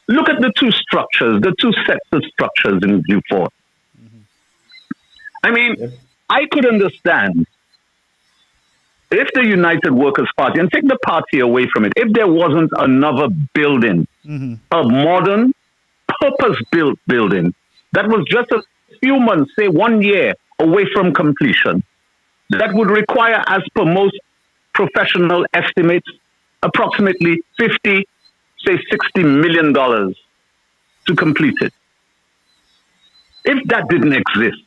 Look at the two sets of structures in Viewport. I mean, I could understand if the United Workers' Party, and take the party away from it, if there wasn't another building, a modern, purpose-built building that was just a few months, say 1 year away from completion, that would require, as per most professional estimates, approximately $50, say $60 million to complete it. If that didn't exist,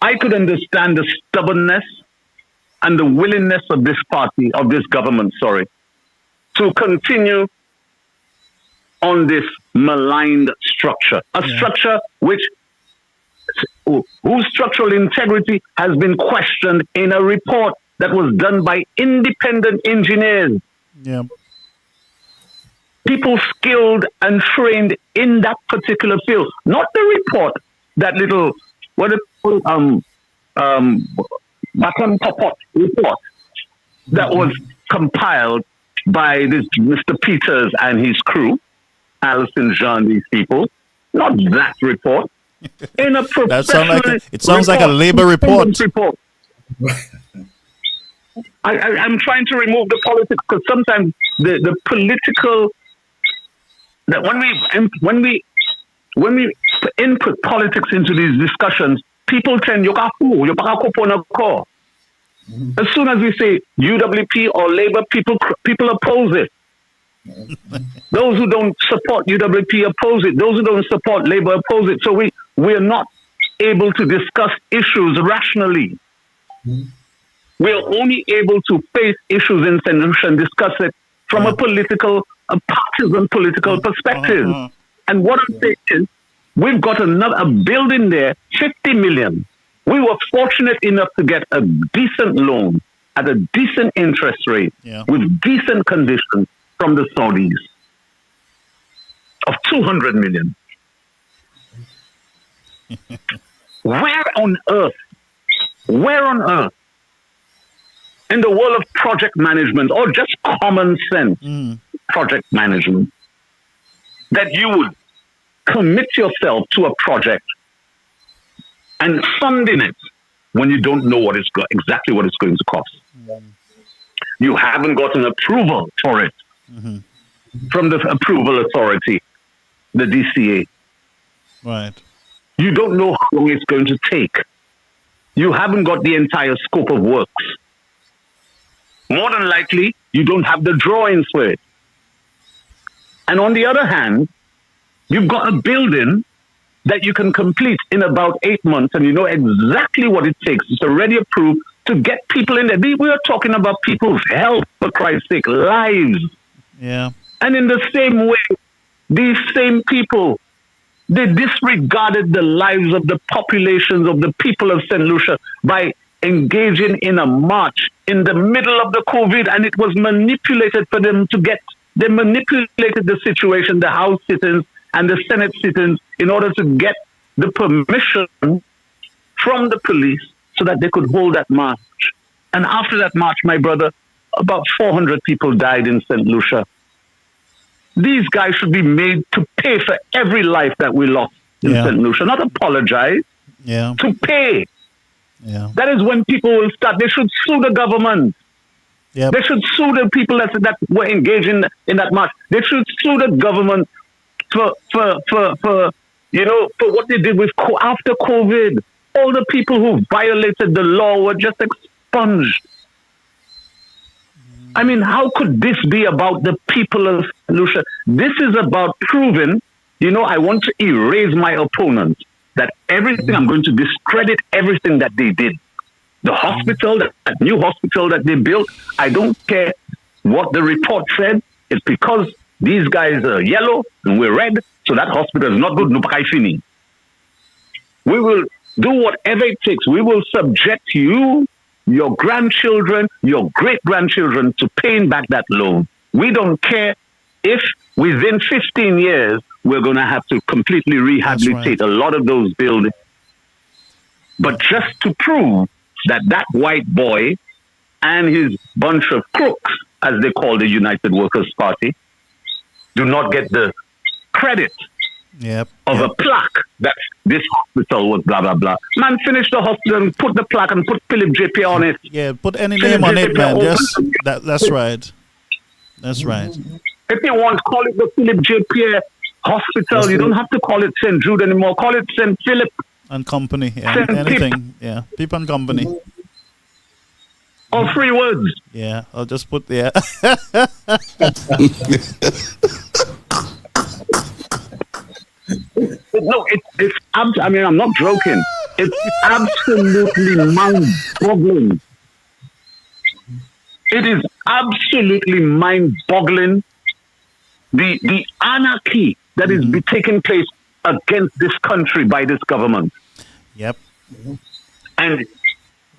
I could understand the stubbornness and the willingness of this party, of this government, to continue on this maligned structure, structure whose structural integrity has been questioned in a report that was done by independent engineers. Yeah. People skilled and trained in that particular field, not the report, that little, Bottom Popot report that was compiled by this Mr. Peters and his crew, Alison Jean, these people. Not that report. In a professional it sounds like a labor report. I'm trying to remove the politics because sometimes the political, that when we input politics into these discussions, people tend as soon as we say UWP or Labour, people oppose it. Those who don't support UWP oppose it. Those who don't support Labour oppose it. So we are not able to discuss issues rationally. We are only able to face issues in St. Lucia and discuss it from a partisan political perspective. And what I'm saying is, we've got a building there, 50 million. We were fortunate enough to get a decent loan at a decent interest rate with decent conditions from the Saudis of 200 million. Where on earth, in the world of project management or just common sense project management, that you would commit yourself to a project and funding it when you don't know exactly what it's going to cost? You haven't got an approval for it from the approval authority, the DCA. Right. You don't know how long it's going to take. You haven't got the entire scope of works. More than likely, you don't have the drawings for it. And on the other hand, You've got a building that you can complete in about 8 months, and you know exactly what it takes. It's already approved to get people in there. We are talking about people's health, for Christ's sake, lives. Yeah. And in the same way, these same people, they disregarded the lives of the populations of the people of St. Lucia by engaging in a march in the middle of the COVID, and it was manipulated for them to get, they manipulated the situation, the House sittings and the Senate sittings, in order to get the permission from the police so that they could hold that march. And after that march, my brother, about 400 people died in St. Lucia. These guys should be made to pay for every life that we lost in St. Lucia, not apologize, to pay. Yeah. That is when people will start. They should sue the government. Yep. They should sue the people that were engaged in that march. They should sue the government for what they did with after COVID. All the people who violated the law were just expunged. I mean, how could this be about the people of Lucia? This is about proving, I want to erase my opponents, that everything, I'm going to discredit everything that they did. The hospital, that new hospital that they built, I don't care what the report said. It's because these guys are yellow and we're red, so that hospital is not good. We will do whatever it takes. We will subject you, your grandchildren, your great-grandchildren to paying back that loan. We don't care if within 15 years we're going to have to completely rehabilitate a lot of those buildings. But just to prove that white boy and his bunch of crooks, as they call the United Workers' Party, do not get the credit of a plaque that this hospital was blah, blah, blah. Man, finish the hospital and put the plaque and put Philip JP on it. Yeah, put any name on it, man. That's right. That's right. If you want, call it the Philip J. Pierre Hospital. You don't have to call it St. Jude anymore. Call it St. Philip and Company. Yeah, anything. Yeah, Pip and Company. All 3 words. Yeah, I'll just put No, I'm not joking. It's absolutely mind-boggling. It is absolutely mind-boggling. The anarchy that is taking place against this country by this government. Yep. And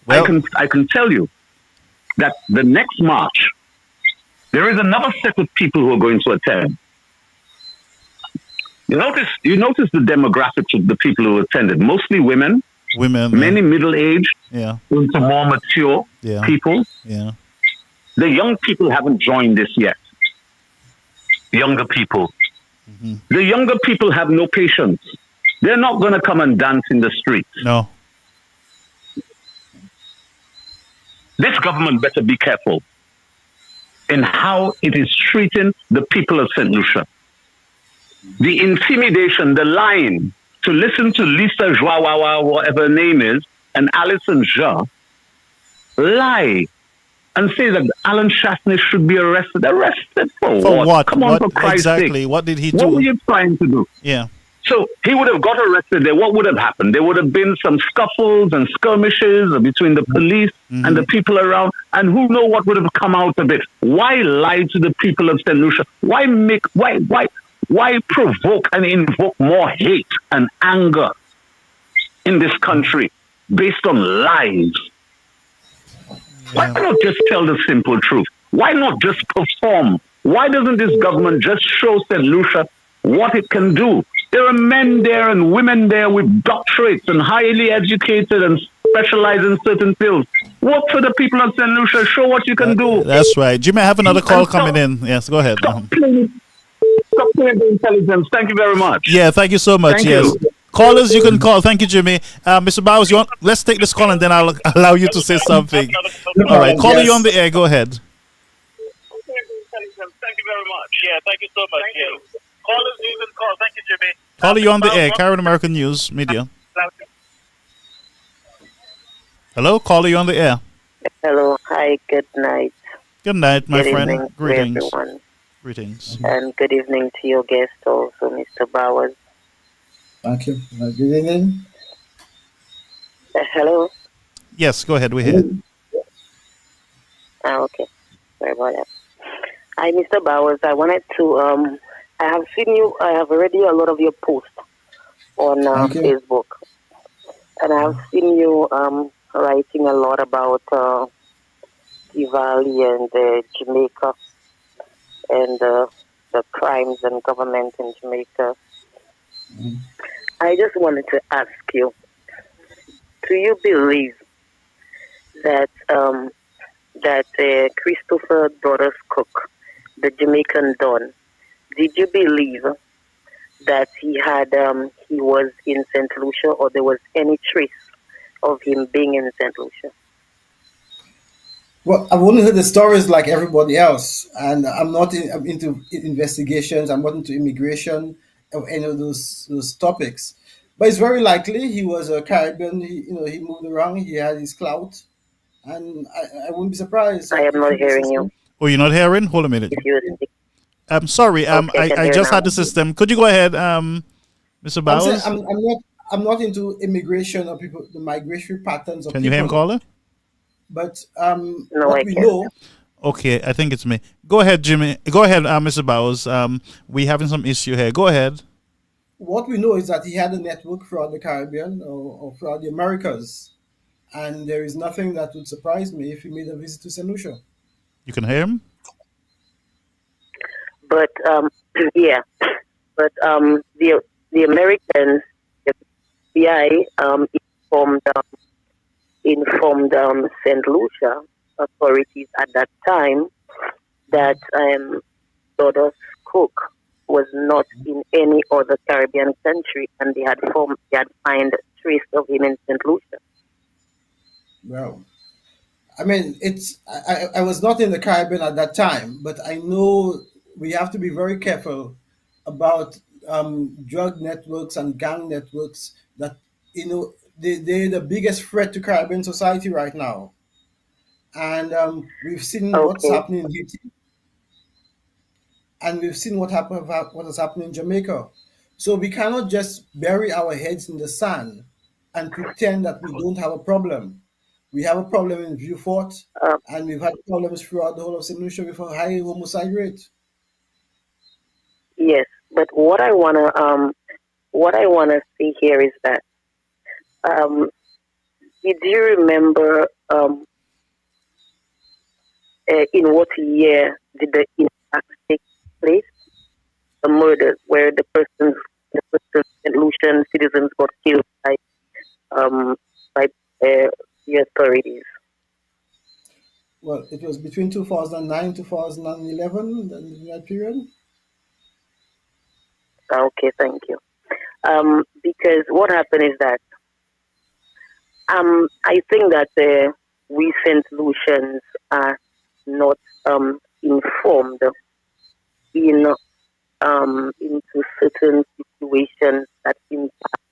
I can tell you that the next march, there is another set of people who are going to attend. You notice the demographics of the people who attended. Mostly women, many middle-aged, into more mature people. Yeah. The young people haven't joined this yet. Younger people. The younger people have no patience. They're not going to come and dance in the streets. No. This government better be careful in how it is treating the people of St. Lucia. The intimidation, the lying, to listen to Lisa Joawawa, whatever her name is, and Alison Ja, lie and say that Alan Shastney should be arrested. Arrested for what? Come on, for Christ's exactly. sake. What did he do? What were you trying to do? Yeah. So he would have got arrested there. What would have happened? There would have been some scuffles and skirmishes between the police and the people around, and who knows what would have come out of it. Why lie to the people of St. Lucia? Why provoke and invoke more hate and anger in this country based on lies? Why not just tell the simple truth? Why not just perform? Why doesn't this government just show St. Lucia what it can do? There are men there and women there with doctorates and highly educated and specialize in certain fields. Work for the people of St. Lucia. Show what you can do. That's right. Jimmy, I have another call coming in. Yes, go ahead. Stop playing the intelligence. Thank you very much. Yeah, thank you so much. Thank yes. you. Callers, you can call. Thank you, Jimmy. Mr. Bowers, let's take this call and then I'll allow you to say something. All right, caller, you on the air. Go ahead. Thank you very much. Yeah, thank you so much. Yeah. Callers, you can call. Thank you, Jimmy. Caller, you on the air. Caribbean American News Media. Hello, caller, you on the air. Hello. Hi. Good night. Good night, my Good friend. evening, Greetings. everyone. Greetings. And good evening to your guest also, Mr. Bowers. Thank you. Good evening. Hello? Yes, go ahead. We're here. Okay. Sorry about that. Hi, Mr. Bowers. I wanted to, I have seen you, I have already a lot of your posts on Facebook. And I have seen you writing a lot about Diwali and Jamaica and the crimes and government in Jamaica. I just wanted to ask you, do you believe that Christopher Brothers Cook, the Jamaican Don, did you believe that he was in St. Lucia, or there was any trace of him being in St. Lucia? Well, I've only heard the stories like everybody else, and I'm not I'm into investigations. I'm not into immigration or any of those topics. But it's very likely he was a Caribbean. He moved around. He had his clout, and I wouldn't be surprised. I am not hearing you. Oh, you're not hearing? Hold a minute. I'm sorry. Okay, I just had the system. Could you go ahead, Mr. Bowers? I'm not into immigration or people, the migratory patterns of Can people. you hear him, caller? But No, what I we can't. know. Okay, I think it's me. Go ahead, Jimmy. Go ahead, Mr. Bowers. We having some issue here. Go ahead. What we know is that he had a network throughout the Caribbean or throughout the Americas. And there is nothing that would surprise me if he made a visit to St. Lucia. You can hear him? But, yeah. But the Americans, the FBI, informed St. Lucia authorities at that time that Brothers Cook was not in any other Caribbean country, and they had find trace of him in St. Lucia. Well, I mean, I was not in the Caribbean at that time, but I know we have to be very careful about drug networks and gang networks that, they're the biggest threat to Caribbean society right now. And we've seen what's happening in Haiti, and we've seen what has happened in Jamaica. So we cannot just bury our heads in the sand and pretend that we don't have a problem. We have a problem in Vieux-Fort, and we've had problems throughout the whole of St. Lucia with a high homicide rate. Yes, but what I wanna say here is that did you remember in what year did the impact take place? The murders where the St. Lucian citizens got killed by the authorities. Well, it was between 2009 2011, in that period. Okay, thank you. Because what happened is that I think that we St. Lucians are not informed into certain situations that impact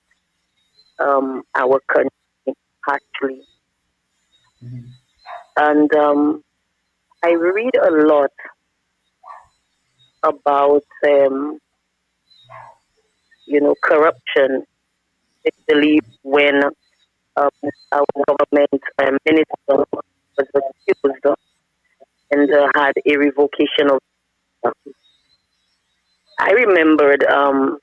our country actually. Mm-hmm. And I read a lot about corruption, especially when our government minister was accused and had a revocation of. I remembered the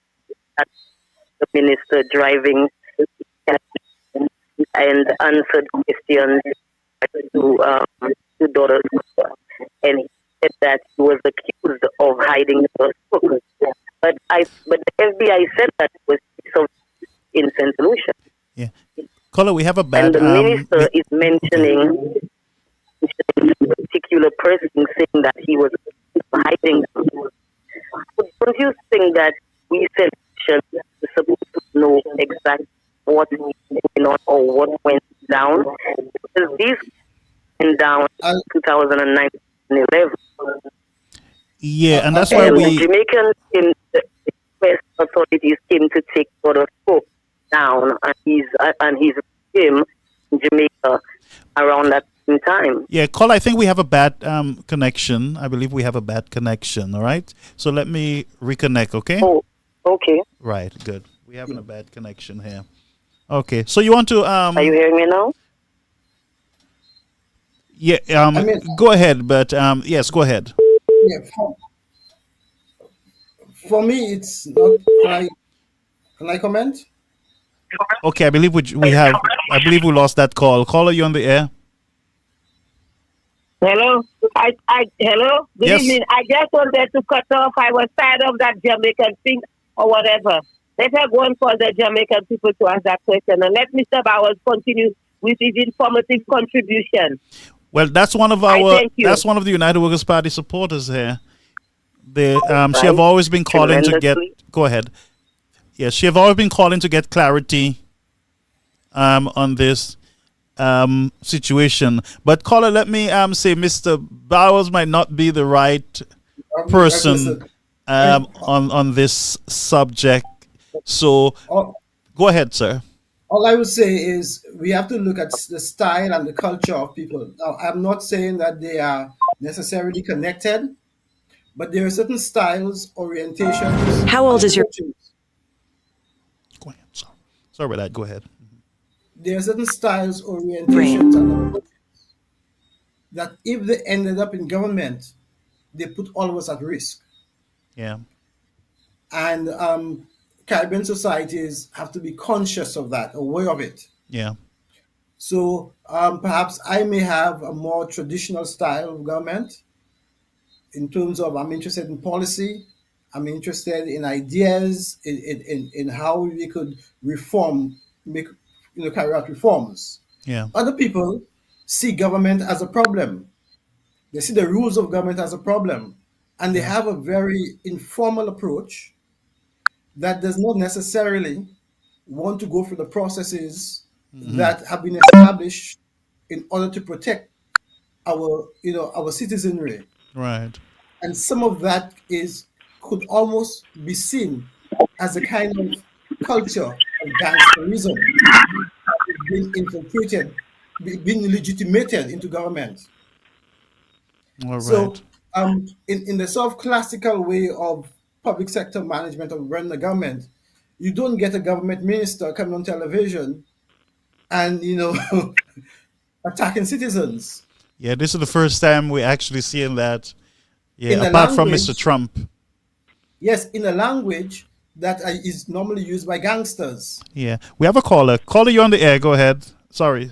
minister driving and answered questions to daughters, and he said that he was accused of hiding the book. But the FBI said that it was in St. Lucia. Yeah, caller, we have a bad. And the minister is mentioning a particular person, saying that he was hiding. Don't you think that we St. Lucia are supposed to know exactly what is going on or what went down? Because these went down in 2009 and 11. Yeah, and that's why the Jamaican the authorities came to take Brother Cook down, and he's regime in Jamaica around that same time. Yeah, call. I think we have a bad connection. I believe we have a bad connection. All right. So let me reconnect. Okay. Oh, okay. Right. Good. We're having a bad connection here. Okay. So you want to Are you hearing me now? Yeah. I mean, Go ahead. But yes, go ahead. yeah, for me, it's not. Can I comment? Okay. I believe we have. I believe we lost that call. Caller, you on the air? Hello, hello. Good Yes. evening. I just wanted to cut off. I was tired of that Jamaican thing or whatever. Let her go and call the Jamaican people to ask that question, and let Mr. Bowers continue with his informative contribution. Well, that's one of I our. thank you. That's one of the United Workers Party supporters here. They she have always been calling to get. Go ahead. Yes, she have always been calling to get clarity on this situation. But caller, let me say Mr. Bowers might not be the right person on this subject. So go ahead, sir. All I would say is we have to look at the style and the culture of people. Now, I'm not saying that they are necessarily connected, but there are certain styles, orientations. How old is your? Go ahead. Sorry about that. Go ahead. There are certain styles, orientations, and approaches that if they ended up in government, they put all of us at risk. Yeah. And Caribbean societies have to be conscious of that, aware of it. Yeah. So perhaps I may have a more traditional style of government in terms of I'm interested in policy, I'm interested in ideas, in how we could reform, carry out reforms. Yeah. Other people see government as a problem. They see the rules of government as a problem. And they have a very informal approach that does not necessarily want to go through the processes that have been established in order to protect our citizenry. Right. And some of that could almost be seen as a kind of culture of gangsterism being infiltrated, being legitimated into government. All right. So in the sort of classical way of public sector management of running the government, you don't get a government minister coming on television and attacking citizens. Yeah, this is the first time we're actually seeing that. Yeah, In a apart from language- Mr. Trump. Yes, in a language that is normally used by gangsters. Yeah, we have a caller. Caller, you on the air? Go ahead. Sorry.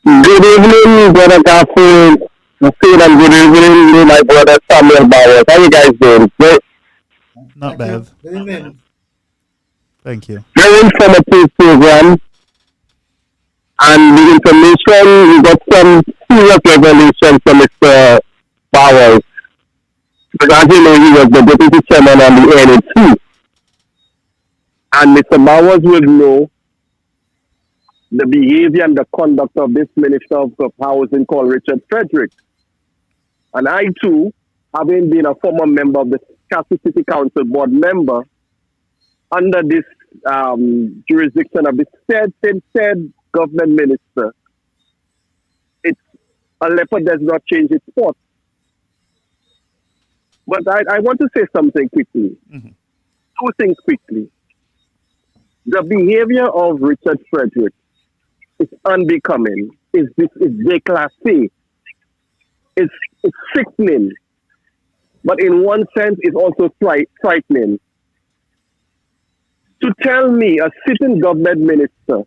Good evening, brother Garfield. And good evening, my brother Samuel Bowers. How you guys doing? Great. Not bad. Good evening. Thank you. Very informative program. And the information, we got some serious revelations from Mr. Bowers. Because as you know, he was the deputy chairman on the ANC. And Mr. Bowers will know the behavior and the conduct of this Minister of Housing called Richard Frederick. And I too, having been a former member of the Castle City Council board member, under this jurisdiction of the said government minister, a leopard does not change its spot. But I want to say something quickly. Two things quickly. The behavior of Richard Frederick is unbecoming. It's déclassé. It's sickening. But in one sense, it's also frightening. To tell me a sitting government minister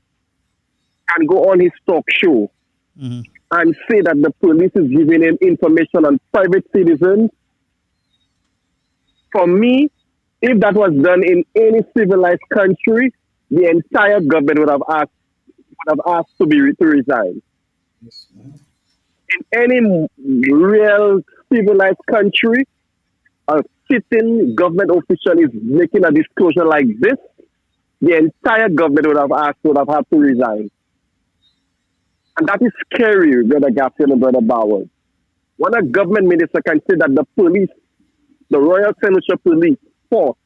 can go on his talk show and say that the police is giving him information on private citizens, for me, if that was done in any civilized country, the entire government would have asked to resign. In any real civilized country, a sitting government official is making a disclosure like this, the entire government would have had to resign. And that is scary, Brother Garfield and Brother Bowers. When a government minister can say that the police, the Royal St. Lucia Police Force,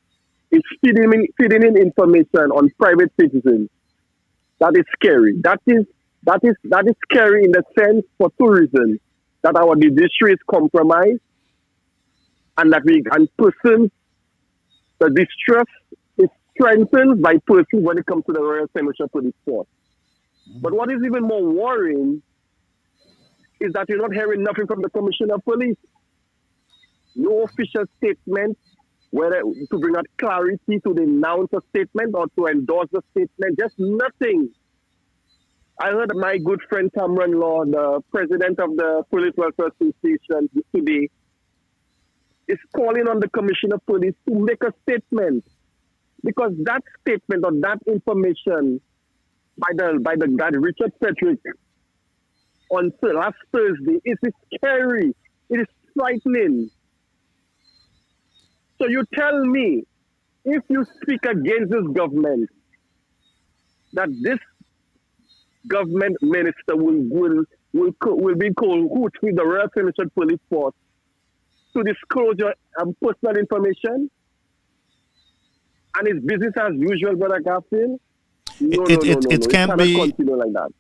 is feeding in information on private citizens, that is scary. That is That is scary in the sense for two reasons. That our judiciary is compromised and persons, the distrust is strengthened by persons when it comes to the Royal St. Lucia Police Force. But what is even more worrying is that you're not hearing nothing from the Commissioner of Police. No official statement, whether to bring out clarity to denounce a statement or to endorse the statement, just nothing. I heard my good friend Cameron Law, the president of the Police Welfare Association today, is calling on the Commissioner of Police to make a statement. Because that statement or that information by that Richard Patrick on last Thursday is scary. It is frightening. So you tell me, if you speak against this government, that this government minister will be called with the Royal St. Lucia Police Force to disclose your personal information, and it's business as usual, Brother Garfield. No. It can't be continue like that.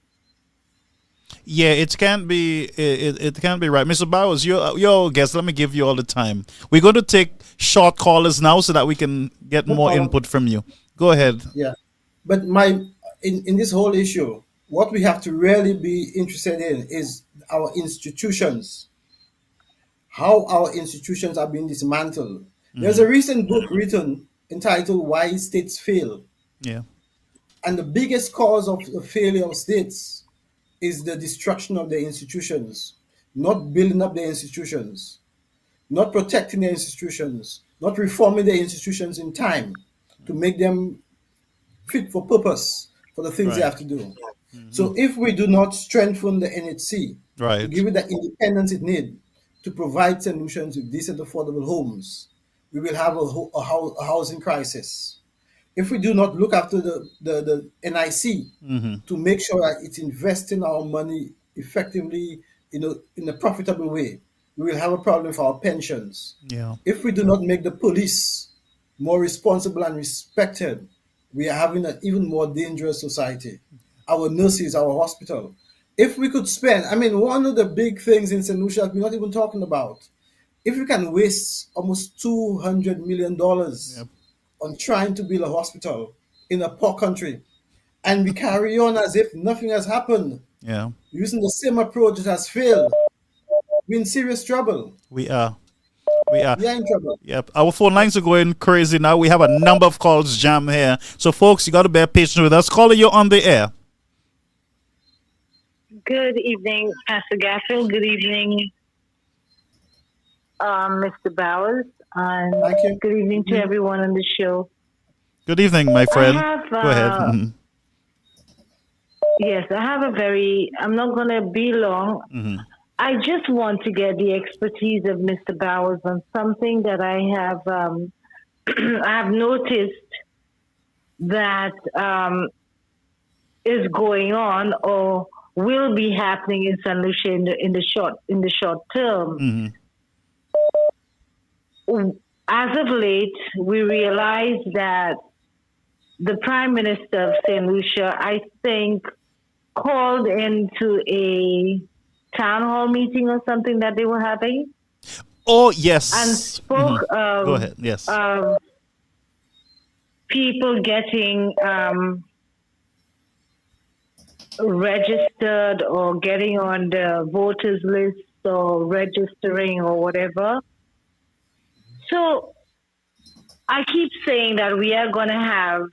Yeah, it can't be. It can't be right, Mr. Bowers. Your guest. Let me give you all the time. We're going to take short callers now so that we can get more input from you. Go ahead. Yeah, but in this whole issue, what we have to really be interested in is our institutions. How our institutions are being dismantled. There's a recent book written entitled "Why States Fail." Yeah. And the biggest cause of the failure of states is the destruction of their institutions, not building up their institutions, not protecting their institutions, not reforming their institutions in time to make them fit for purpose for the things they have to do. So if we do not strengthen the NHC to give it the independence it needs to provide St. Lucians with decent, affordable homes, we will have a housing crisis. If we do not look after the NIC to make sure that it's investing our money effectively, in a profitable way, we will have a problem for our pensions. Yeah. If we do not make the police more responsible and respected, we are having an even more dangerous society. Our nurses, our hospital. If we could spend, one of the big things in St. Lucia we're not even talking about, if we can waste almost $200 million on trying to build a hospital in a poor country, and we carry on as if nothing has happened, using the same approach that has failed, we're in serious trouble. We are. We are in trouble. Yep. Our phone lines are going crazy now. We have a number of calls jammed here. So, folks, you got to bear patient with us. Caller, you're on the air. Good evening, Pastor Garfield. Good evening, Mr. Bowers. Thank you. Good evening to everyone on the show. Good evening, my friend. Go ahead. Yes, I have I'm not going to be long. I just want to get the expertise of Mr. Bowers on something that I have I have noticed that is going on or will be happening in St. Lucia in the short term. As of late, we realize that the Prime Minister of St. Lucia, I think, called into a town hall meeting or something that they were having. Oh, yes. And spoke of Go ahead. Yes. People getting registered or getting on the voters list or registering or whatever. So I keep saying that we are going to have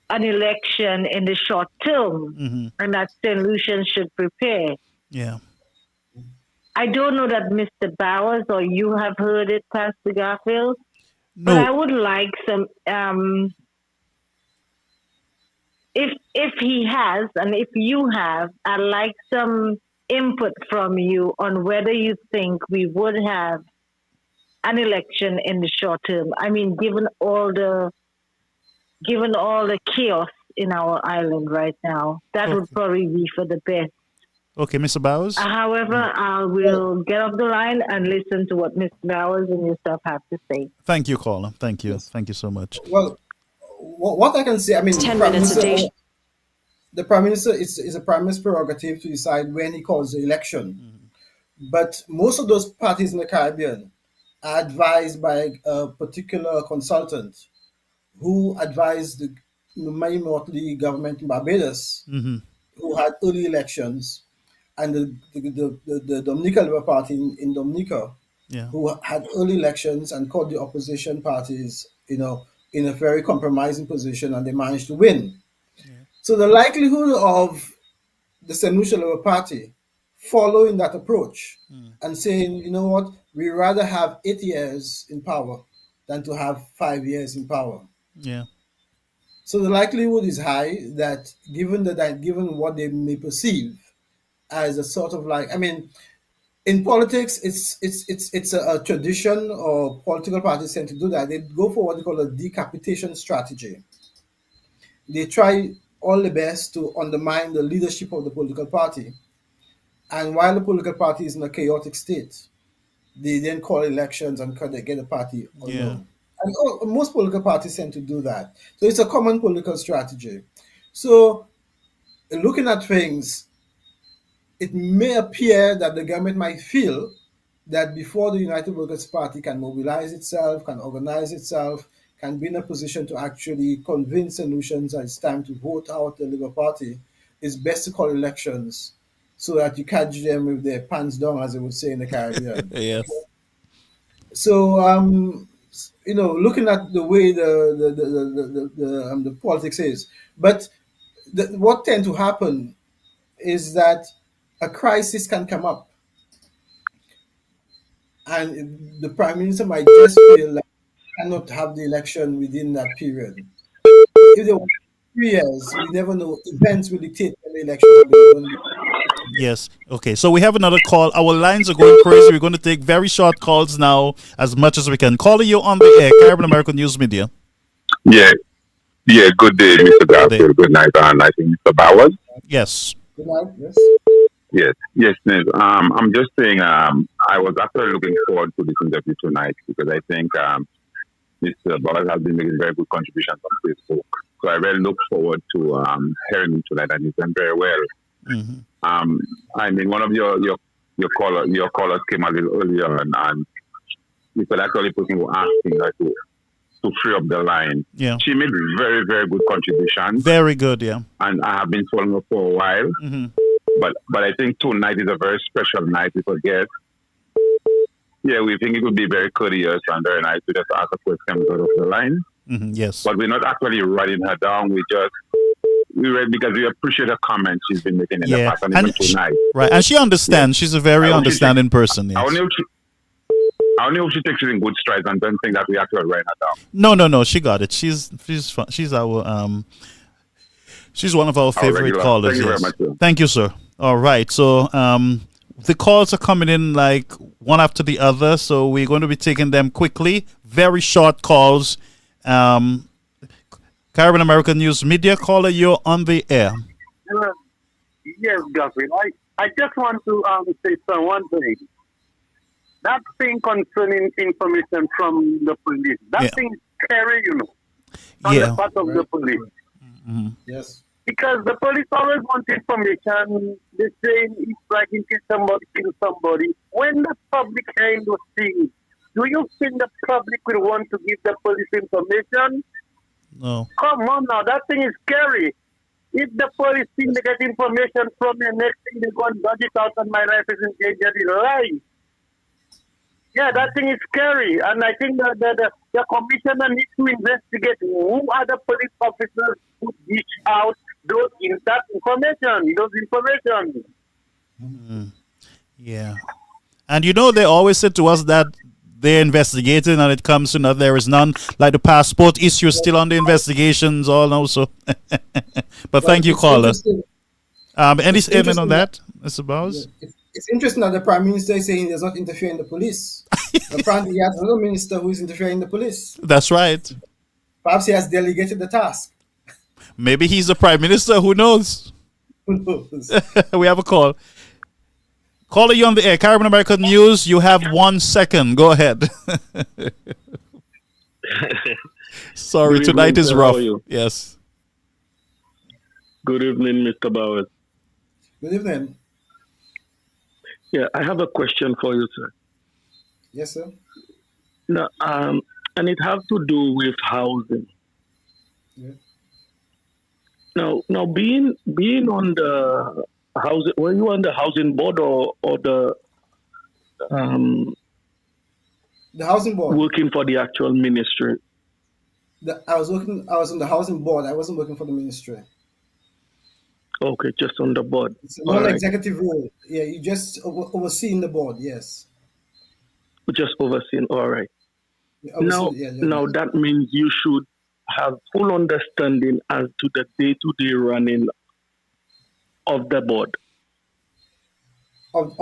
an election in the short term and that St. Lucians should prepare. Yeah. I don't know that Mr. Bowers or you have heard it, Pastor Garfield, no. But I would like some, if he has and if you have, I'd like some input from you on whether you think we would have an election in the short term. I mean, given all the chaos in our island right now, that would probably be for the best. Okay, Mr. Bowers. However, I will get off the line and listen to what Mr. Bowers and yourself have to say. Thank you, caller. Thank you. Thank you so much. Well, what I can say, 10 minutes a day. the prime minister is a prime minister's prerogative to decide when he calls the election. But most of those parties in the Caribbean are advised by a particular consultant who advised the Mai Motley government in Barbados, who had early elections, and the Dominica Labour Party in Dominica, Yeah. who had early elections and caught the opposition parties, in a very compromising position, and they managed to win. So the likelihood of the St. Lucia Labour Party following that approach and saying, you know what, we rather have 8 years in power than to have 5 years in power. Yeah. So the likelihood is high that given what they may perceive as a sort of like, I mean, in politics, it's a tradition, or political parties tend to do that. They go for what they call a decapitation strategy. They try all the best to undermine the leadership of the political party. And while the political party is in a chaotic state, they then call elections and try to get the party unknown. And most political parties tend to do that. So it's a common political strategy. So looking at things, it may appear that the government might feel that before the United Workers' Party can mobilize itself, can organize itself, can be in a position to actually convince solutions that it's time to vote out the Labour Party, it's best to call elections so that you catch them with their pants down, as they would say in the Caribbean. Yes. So, looking at the way the politics is, but what tends to happen is that a crisis can come up, and the prime minister might just feel like cannot have the election within that period. If they want 3 years, we never know. Events will dictate when the elections are going to be. Yes. Okay. So we have another call. Our lines are going crazy. We're going to take very short calls now, as much as we can. Calling you on the air, Caribbean American News Media. Yeah. Good day, Mr. Garfield. Good night, I think Mr. Bowers. Yes. Good night. Yes. Yes, Miss. I'm just saying. I was actually looking forward to this interview tonight because I think Mr. Bowers has been making very good contributions on Facebook. So I really look forward to hearing him tonight, and he's done very well. I mean, one of your callers came a little earlier, and you could actually person who asking her to free up the line. Yeah. She made very, very good contributions. Very good, yeah. And I have been following her for a while. But I think tonight is a very special night because guess. Yeah, we think it would be very courteous and very nice to just ask a question out of the line. Yes. But we're not actually writing her down. We read because we appreciate her comments she's been making in the past and even tonight. Right, and she understands. She's a very understanding person. Yes. I only hope she takes it in good strides and don't think that we actually write her down. No, she got it. She's fun. She's one of our favorite regular callers. Thank you yes. very much, sir. Thank you, sir. All right, so the calls are coming in like one after the other, so we're going to be taking them quickly. Very short calls. Caribbean American News Media caller, you're on the air. Yes, Garfield. I just want to say one thing. That thing concerning information from the police, that thing is scary, on the part of the police. Yes. Because the police always want information. They say it's like in case somebody kills somebody. When the public hear those things, do you think the public will want to give the police information? No. Come on now, that thing is scary. If the police think they get information from me, next thing they go and dodge it out and my life is in danger, they lie. Yeah, that thing is scary. And I think that the commissioner needs to investigate who are the police officers who dish out those information. Yeah. And they always said to us that they're investigating and it comes to nothing. There is none. Like the passport issue is still under investigations all now. So, but thank you, caller. Any statement on that, Mr. Bowers? It's interesting that the Prime Minister is saying he does not interfere in the police. Apparently, he has another minister who is interfering in the police. That's right. Perhaps he has delegated the task. Maybe he's the Prime Minister. Who knows? Who knows? We have a call. Caller, you on the air. Caribbean American News. You have 1 second. Go ahead. Sorry, tonight is rough. Yes. Good evening, Mr. Bowers. Good evening. Yeah, I have a question for you, sir. Yes, sir. Now, and it has to do with housing. Yeah. Now, being on the housing, were you on the housing board or the housing board? working for the actual ministry? I was on the housing board. I wasn't working for the ministry. Okay, just on the board. It's a All right, non-executive role. Yeah, you just overseeing the board. Yes. just overseeing. All right. Overseeing, Now that means you should have full understanding as to the day-to-day running of the board. Of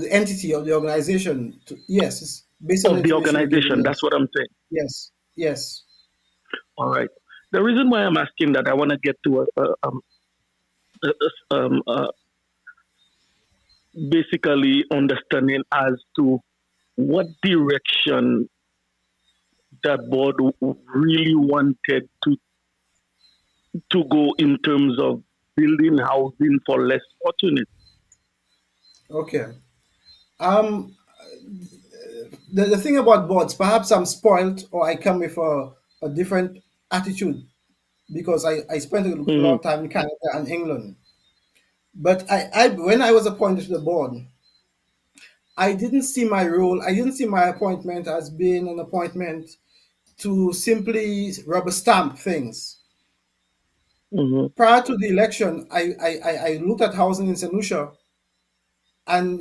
the entity of the organization. Yes, it's based on Of the organization. That's what I'm saying. Yes. Yes. All right. The reason why I'm asking that, I want to get to basically understanding as to what direction the board really wanted to go in terms of building housing for less fortunate. Okay. The thing about boards, perhaps I'm spoiled or I come with a different attitude because I spent a lot of time in Canada and England. But when I was appointed to the board, I didn't see my role, I didn't see my appointment as being an appointment to simply rubber stamp things. Prior to the election, I looked at housing in St. Lucia, and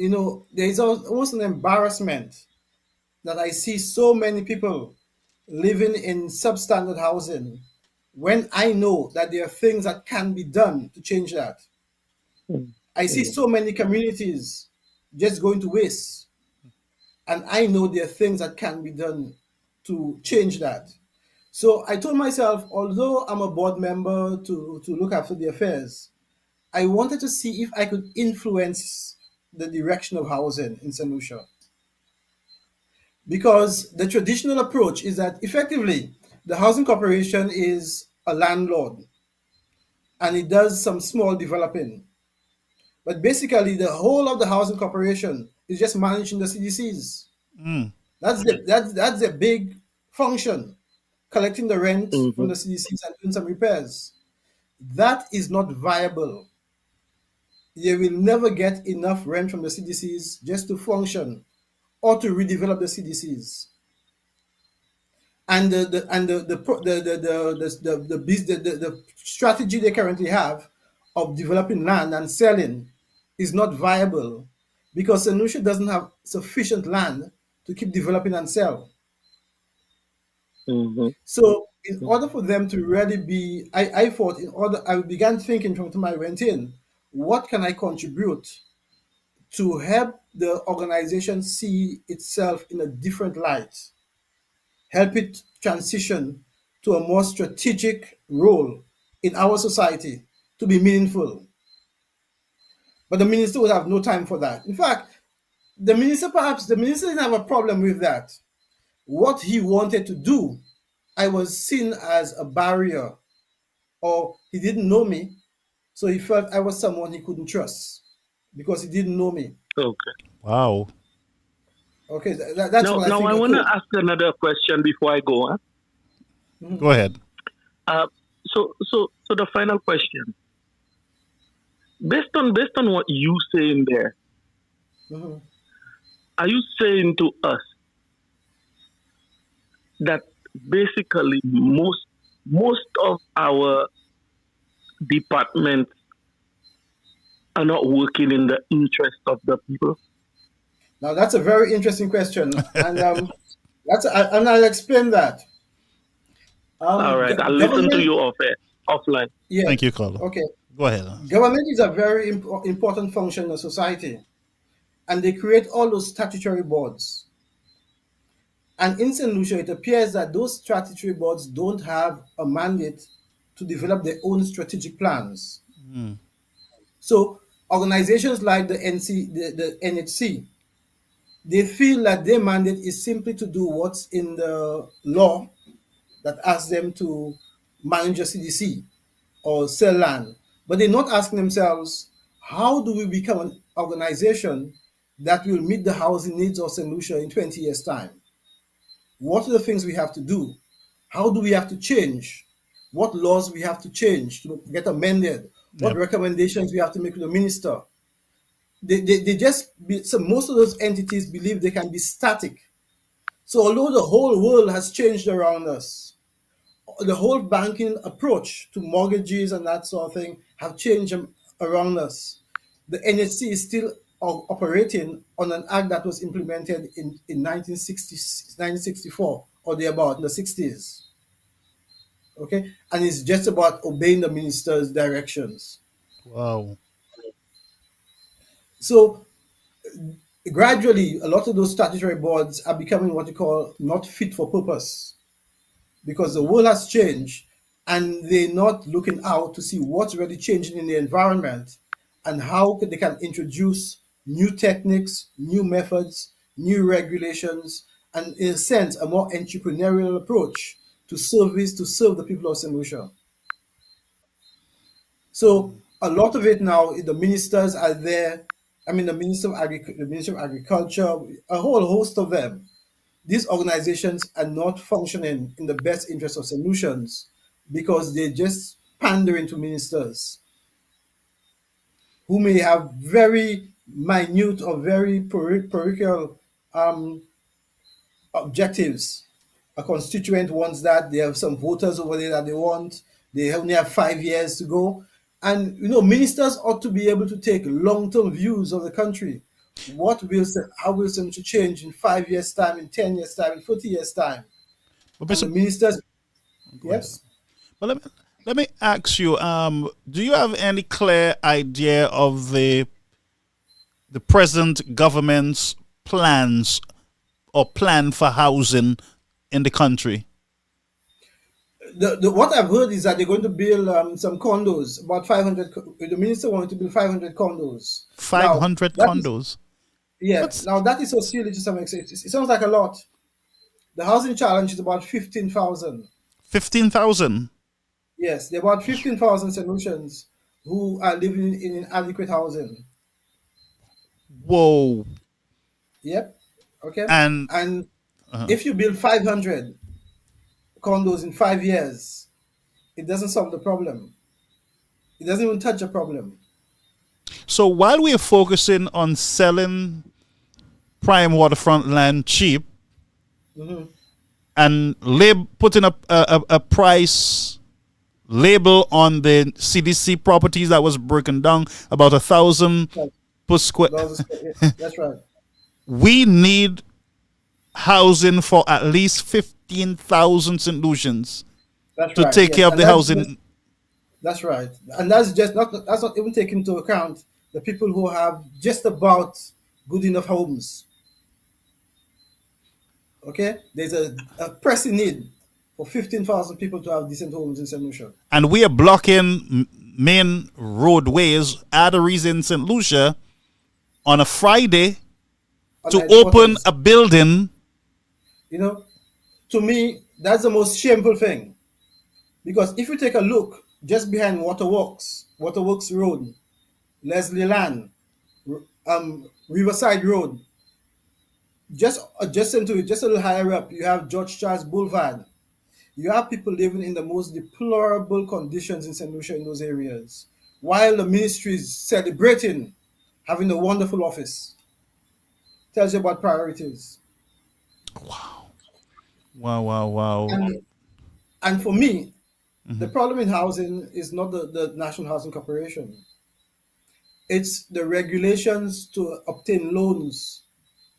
there is almost an embarrassment that I see so many people living in substandard housing when I know that there are things that can be done to change that. I see so many communities just going to waste, and I know there are things that can be done to change that. So I told myself, although I'm a board member to look after the affairs, I wanted to see if I could influence the direction of housing in St. Lucia. Because the traditional approach is that effectively the housing corporation is a landlord and it does some small developing. But basically the whole of the housing corporation is just managing the CDCs. That's the big function, collecting the rent from the CDCs and doing some repairs. That is not viable. You will never get enough rent from the CDCs just to function or to redevelop the CDCs. And the strategy they currently have of developing land and selling is not viable because St. Lucia doesn't have sufficient land to keep developing and sell. So in order for them to really be, I thought I began thinking from the time I went in, what can I contribute to help the organization see itself in a different light, help it transition to a more strategic role in our society to be meaningful. But the minister would have no time for that. In fact, the minister didn't have a problem with that. What he wanted to do, I was seen as a barrier, or he didn't know me, so he felt I was someone he couldn't trust because he didn't know me. Okay. Wow. Okay, that's now, what I think. Now I want to ask another question before I go. Go ahead. So the final question, based on what you say in there, are you saying to us that basically most of our departments are not working in the interest of the people? Now that's a very interesting question, and I'll explain that. All right, I'll listen to you offline. Yeah. Thank you, Carlo. Okay. Go ahead. Government is a very important function of society, and they create all those statutory boards. And in St. Lucia, it appears that those statutory boards don't have a mandate to develop their own strategic plans. So organizations like the NHC, they feel that their mandate is simply to do what's in the law that asks them to manage a CDC. or sell land, but they're not asking themselves, how do we become an organization that will meet the housing needs of St. Lucia in 20 years' time? What are the things we have to do? How do we have to change? What laws we have to change to get amended? What Yep. recommendations we have to make to the minister? They just so most of those entities believe they can be static. So although the whole world has changed around us, the whole banking approach to mortgages and that sort of thing have changed around us. The NHC is still operating on an act that was implemented in 1964 or thereabout, in the 60s. Okay? And it's just about obeying the minister's directions. Wow. So gradually, a lot of those statutory boards are becoming what you call not fit for purpose, because the world has changed and they're not looking out to see what's really changing in the environment and how they can introduce new techniques, new methods, new regulations, and in a sense, a more entrepreneurial approach to serve the people of St. Lucia. So a lot of it now, the ministers are there. I mean, the Minister of Agriculture, a whole host of them. These organizations are not functioning in the best interest of solutions because they just pandering to ministers who may have very minute or very peripheral um, objectives. A constituent wants that. They have some voters over there that they want. They only have 5 years to go. And, ministers ought to be able to take long-term views of the country. How will something change in 5 years' time, in 10 years' time, in 40 years' time? But And the ministers, yes? But let me ask you, do you have any clear idea of the present government's plans or plan for housing in the country? What I've heard is that they're going to build some condos, about 500. The minister wanted to build 500 condos. 500 condos? Yes. Now, that is so silly to some extent. It sounds like a lot. The housing challenge is about 15,000. 15,000? Yes, there are about 15,000 solutions who are living in inadequate housing. Whoa. Yep. Okay. And if you build 500 condos in 5 years, it doesn't solve the problem. It doesn't even touch the problem. So while we are focusing on selling prime waterfront land cheap and putting a price label on the CDC properties that was broken down about 1,000 per square. That's right. We need housing for at least 15,000 St. Lucians to take care of the housing. That's right, and that's not even taking into account the people who have just about good enough homes. Okay, there's a pressing need for 15,000 people to have decent homes in St. Lucia. And we are blocking main roadways, arteries in St. Lucia on a Friday to open a building. To me, that's the most shameful thing. Because if you take a look just behind Waterworks Road, Leslie Land, Riverside Road, just adjacent to it, just a little higher up, you have George Charles Boulevard. You have people living in the most deplorable conditions in St. Lucia in those areas, while the ministry is celebrating having a wonderful office. Tells you about priorities. Wow. And for me, the problem in housing is not the National Housing Corporation. It's the regulations to obtain loans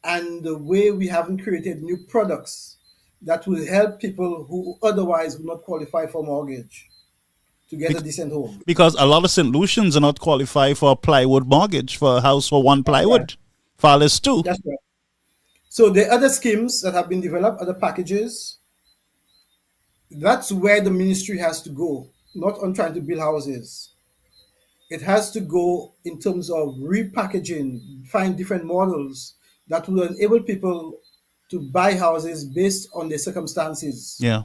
and the way we haven't created new products that will help people who otherwise would not qualify for mortgage to get a decent home. Because a lot of St. Lucians are not qualified for a plywood mortgage, for a house for one plywood. Fathers too. That's right. So the other schemes that have been developed, other packages, that's where the ministry has to go, not on trying to build houses. It has to go in terms of repackaging, find different models that will enable people to buy houses based on their circumstances. Yeah.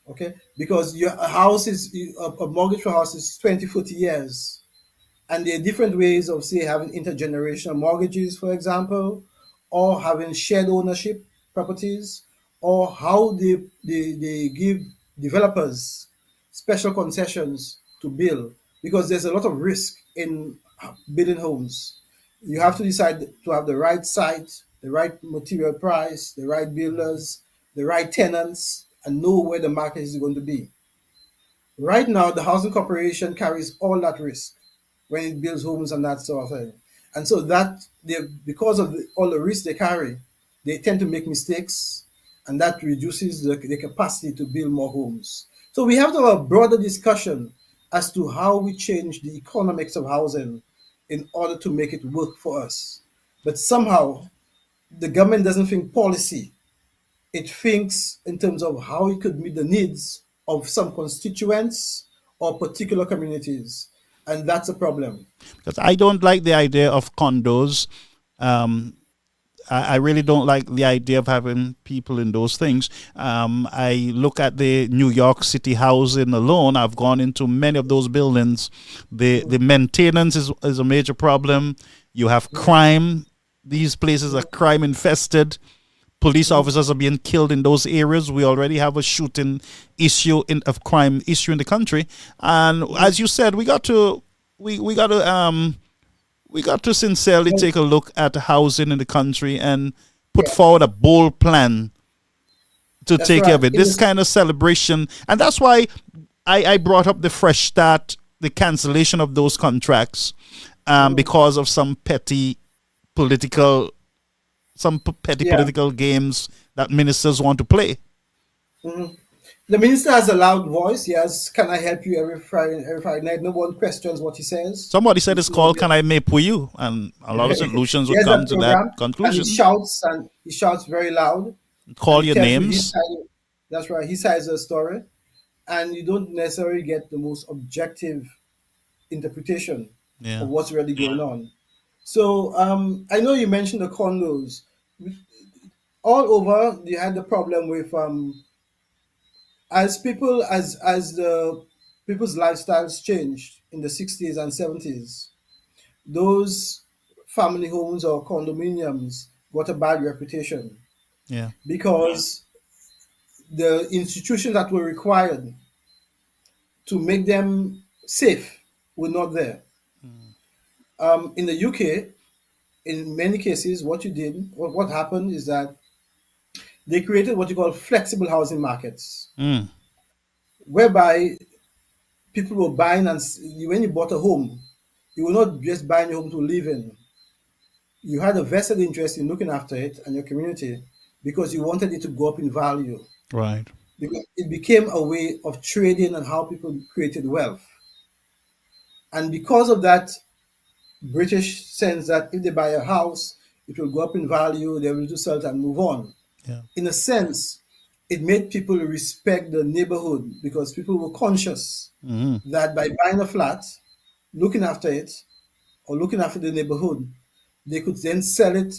Okay, because your house is a mortgage for a house is 20, 40 years, and there are different ways of say having intergenerational mortgages, for example, or having shared ownership properties, or how they give developers special concessions to build, because there's a lot of risk in building homes. You have to decide to have the right site, the right material price, the right builders, the right tenants, and know where the market is going to be. Right now, the housing corporation carries all that risk when it builds homes and that sort of thing. And so that they, because of all the risk they carry, they tend to make mistakes, and that reduces the capacity to build more homes. So we have to have a broader discussion as to how we change the economics of housing in order to make it work for us. But somehow the government doesn't think policy. It thinks in terms of how it could meet the needs of some constituents or particular communities. And that's a problem. Because I don't like the idea of condos. I really don't like the idea of having people in those things. I look at the New York City housing alone. I've gone into many of those buildings. The maintenance is a major problem. You have crime. These places are crime infested. Police officers are being killed in those areas. We already have a shooting issue of crime issue in the country. And as you said, we got to sincerely take a look at housing in the country and put forward a bold plan to take care of it. This kind of celebration. And that's why I brought up the Fresh Start, the cancellation of those contracts because of some petty political games that ministers want to play. Mm-hmm. The minister has a loud voice. He has, "Can I help you?" every Friday night. No one questions what he says. Somebody said it's called "Can I Make For You?" and a lot of solutions would come to that conclusion. And he shouts very loud. Call your names. That's right. He says a story, and you don't necessarily get the most objective interpretation of what's really going on. So I know you mentioned the condos. All over, you had the problem with as the people's lifestyles changed in the 60s and 70s. Those family homes or condominiums got a bad reputation. Yeah. Because the institutions that were required to make them safe were not there. In the UK, in many cases, what happened is that they created what you call flexible housing markets, whereby people were buying, and when you bought a home, you were not just buying a home to live in. You had a vested interest in looking after it and your community because you wanted it to go up in value. Right. Because it became a way of trading and how people created wealth. And because of that British sense that if they buy a house, it will go up in value, they will just sell it and move on. Yeah. In a sense, it made people respect the neighborhood because people were conscious that by buying a flat, looking after it, or looking after the neighborhood, they could then sell it,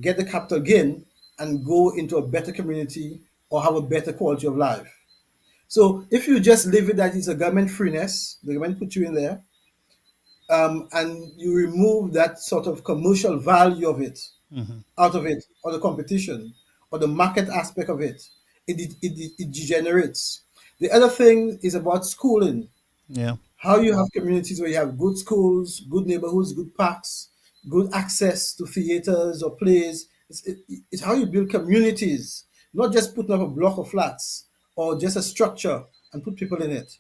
get the capital gain, and go into a better community or have a better quality of life. So if you just leave it that it's a government freeness, the government put you in there, and you remove that sort of commercial value of it out of it, or the competition, or the market aspect of it, it degenerates. The other thing is about schooling. Yeah. How you have communities where you have good schools, good neighborhoods, good parks, good access to theaters or plays. It's how you build communities, not just putting up a block of flats or just a structure and put people in it.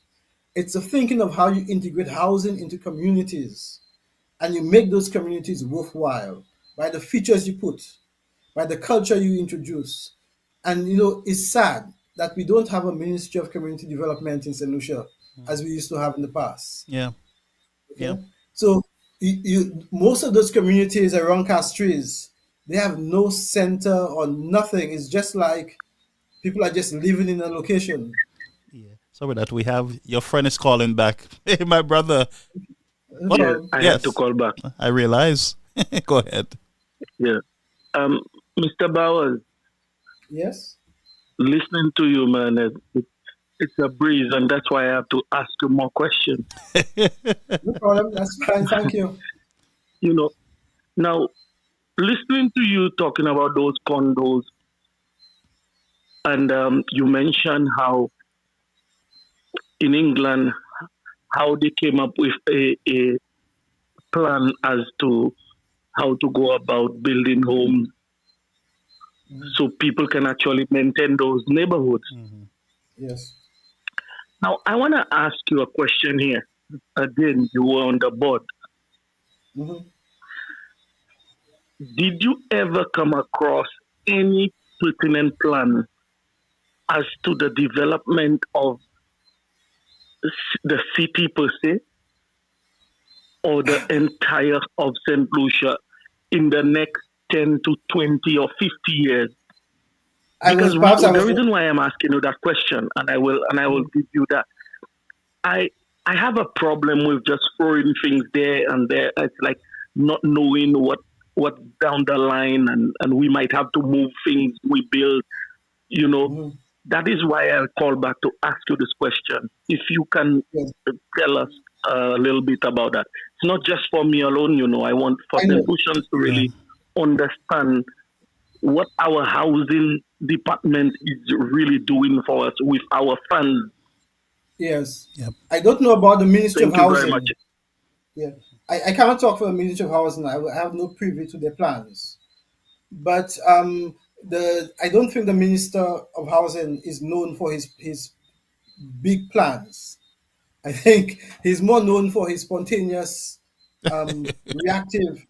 It's a thinking of how you integrate housing into communities, and you make those communities worthwhile by the features you put, by the culture you introduce. And it's sad that we don't have a Ministry of Community Development in St. Lucia as we used to have in the past. Yeah. Okay? Yeah. So most of those communities around Castries, they have no center or nothing. It's just like people are just living in a location. Sorry that we have your friend is calling back. Hey, my brother. Yeah, I have to call back. I realize. Go ahead. Yeah. Mr. Bowers. Yes. Listening to you, man, it's a breeze, and that's why I have to ask you more questions. No problem. That's fine. Thank you. You know, now listening to you talking about those condos, and you mentioned how in England, how they came up with a plan as to how to go about building homes so people can actually maintain those neighborhoods. Yes. Now, I want to ask you a question here. Again, you were on the board. Did you ever come across any pertinent plan as to the development of the city per se, or the entire of St. Lucia in the next 10 to 20 or 50 years? Because the reason why I'm asking you that question, and I will give you that, I have a problem with just throwing things there and there. It's like not knowing what down the line, and we might have to move things we build, you know. That is why I call back to ask you this question. If you can tell us a little bit about that. It's not just for me alone, you know. I want for St. Lucians to really understand what our housing department is really doing for us with our funds. Yes. I don't know about the Ministry of Thank you Housing. very much. Yeah. I cannot talk for the Ministry of Housing. I have no privy to their plans. But I don't think the Minister of Housing is known for his big plans. I think he's more known for his spontaneous, reactive.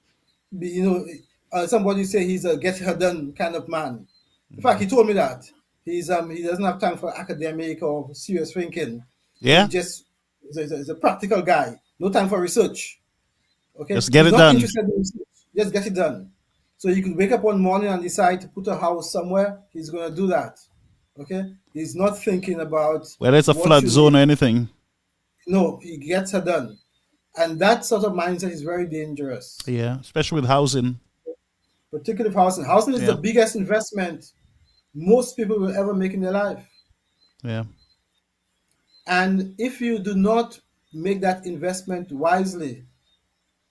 Somebody say he's a get her done kind of man. In fact, he told me that he doesn't have time for academic or serious thinking. Yeah, he just is a practical guy. No time for research. Okay, just get he's it not done. interested in research. Just get it done. So you could wake up one morning and decide to put a house somewhere. He's going to do that. Okay, he's not thinking about whether it's a flood zone or anything. No, he gets her done. And that sort of mindset is very dangerous. Yeah, especially with housing. Particularly housing. Housing is the biggest investment most people will ever make in their life. Yeah. And if you do not make that investment wisely,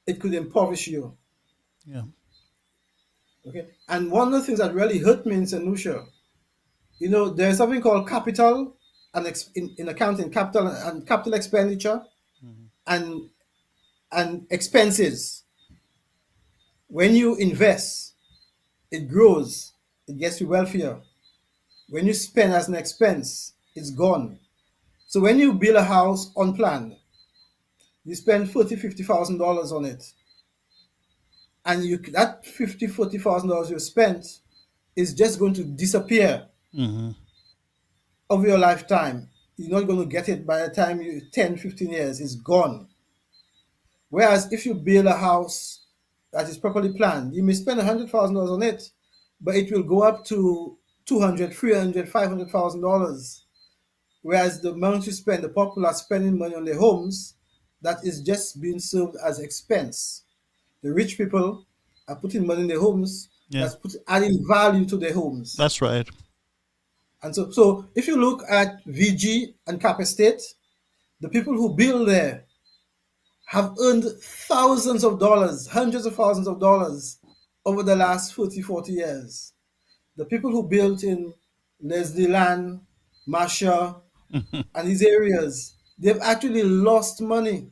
it could impoverish you. Yeah. Okay. And one of the things that really hurt me in St. Lucia, there's something called capital and in accounting, capital expenditure and expenses. When you invest, it grows, it gets you wealthier. When you spend as an expense, it's gone. So when you build a house unplanned, you spend $40,000-$50,000 on it, and that $40,000 you spent is just going to disappear over your lifetime. You're not going to get it by the time 10, 15 years, it's gone. Whereas if you build a house that is properly planned, you may spend $100,000 on it, but it will go up to $200,000, $300,000, $500,000. Whereas the amount you spend, the people are spending money on their homes that is just being served as expense. The rich people are putting money in their homes that's adding value to their homes. That's right. And so if you look at VG and Cap Estate, the people who build there have earned thousands of dollars, hundreds of thousands of dollars over the last 40 years. The people who built in Leslie Land, Masha, and these areas, they've actually lost money.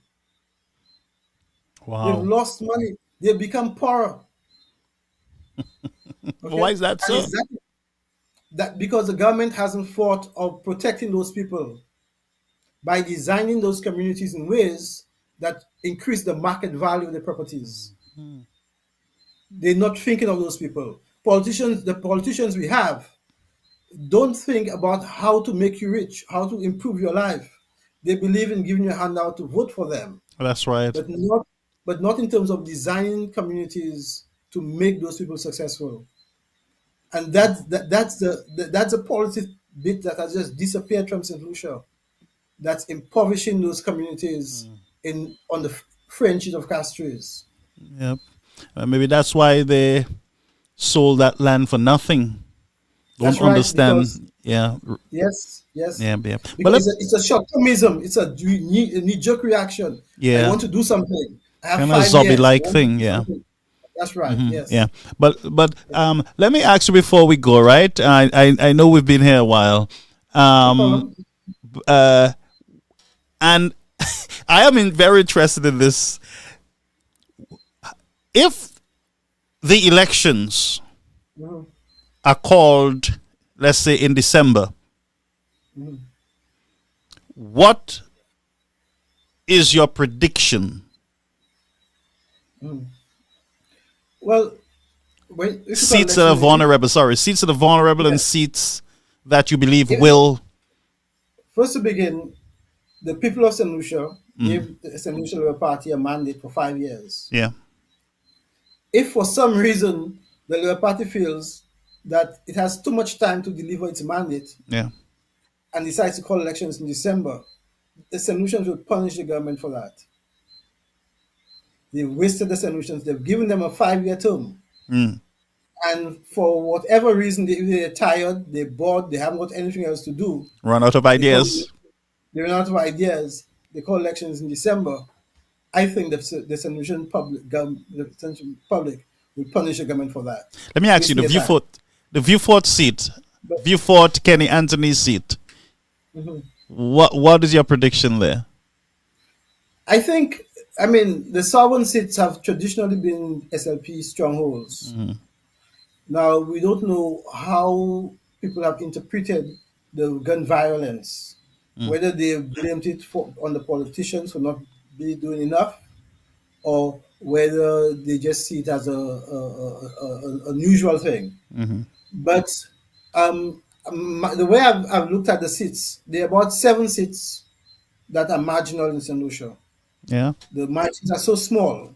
Wow. They've lost money. They've become poorer. Okay? Why is that so? That because the government hasn't thought of protecting those people by designing those communities in ways that increase the market value of the properties. They're not thinking of those people. The politicians we have don't think about how to make you rich, how to improve your life. They believe in giving you a handout to vote for them. That's right. But not in terms of designing communities to make those people successful. And that's a policy bit that has just disappeared from St. Lucia. That's impoverishing those communities on the fringes of Castries. Yep. Maybe that's why they sold that land for nothing. Don't understand Yeah. Yes, yes. Yeah, yeah. But Because it's a short-termism. It's a knee-jerk reaction. I yeah, want to do something. I have kind of 5 years. I zombie-like want to thing. do Yeah. something. That's right. Yeah, Yes. but let me ask you before we go. Right, I know we've been here a while, No um, problem. uh, and I am very interested in this. If the elections Mhm. are called, let's say in December, Mhm. what is your prediction? Mhm. Well, if you call Seats that are election, vulnerable. Sorry, seats that are vulnerable and yes. seats that you believe If, will. first to begin, the people of St. Lucia Mm, gave the St. Lucia Labour Party a mandate for 5 years. yeah, If for some reason the Labour Party feels that it has too much time to deliver its mandate yeah, and decides to call elections in December, the St. Lucians will punish the government for that. They've wasted the St. Lucians. They've given them a 5-year term. mm, And for whatever reason, they're tired, they're bored, they haven't got anything else to do. run out of They call, ideas. they run out of ideas. They call elections in December. I think the St. Lucian public will punish the government for that. Let me ask you Wasting their time. The Viewfort seat, But, Viewfort Kenny Anthony's seat. mhm. What is your prediction there? I think, I mean, the sovereign seats have traditionally been SLP strongholds. Mhm. Now, we don't know how people have interpreted the gun violence, Mm. whether they blamed it on the politicians for not be doing enough, or whether they just see it as a unusual thing. Mhm. But the way I've looked at the seats, there are about 7 seats that are marginal in St. Lucia. Yeah. The margins are so small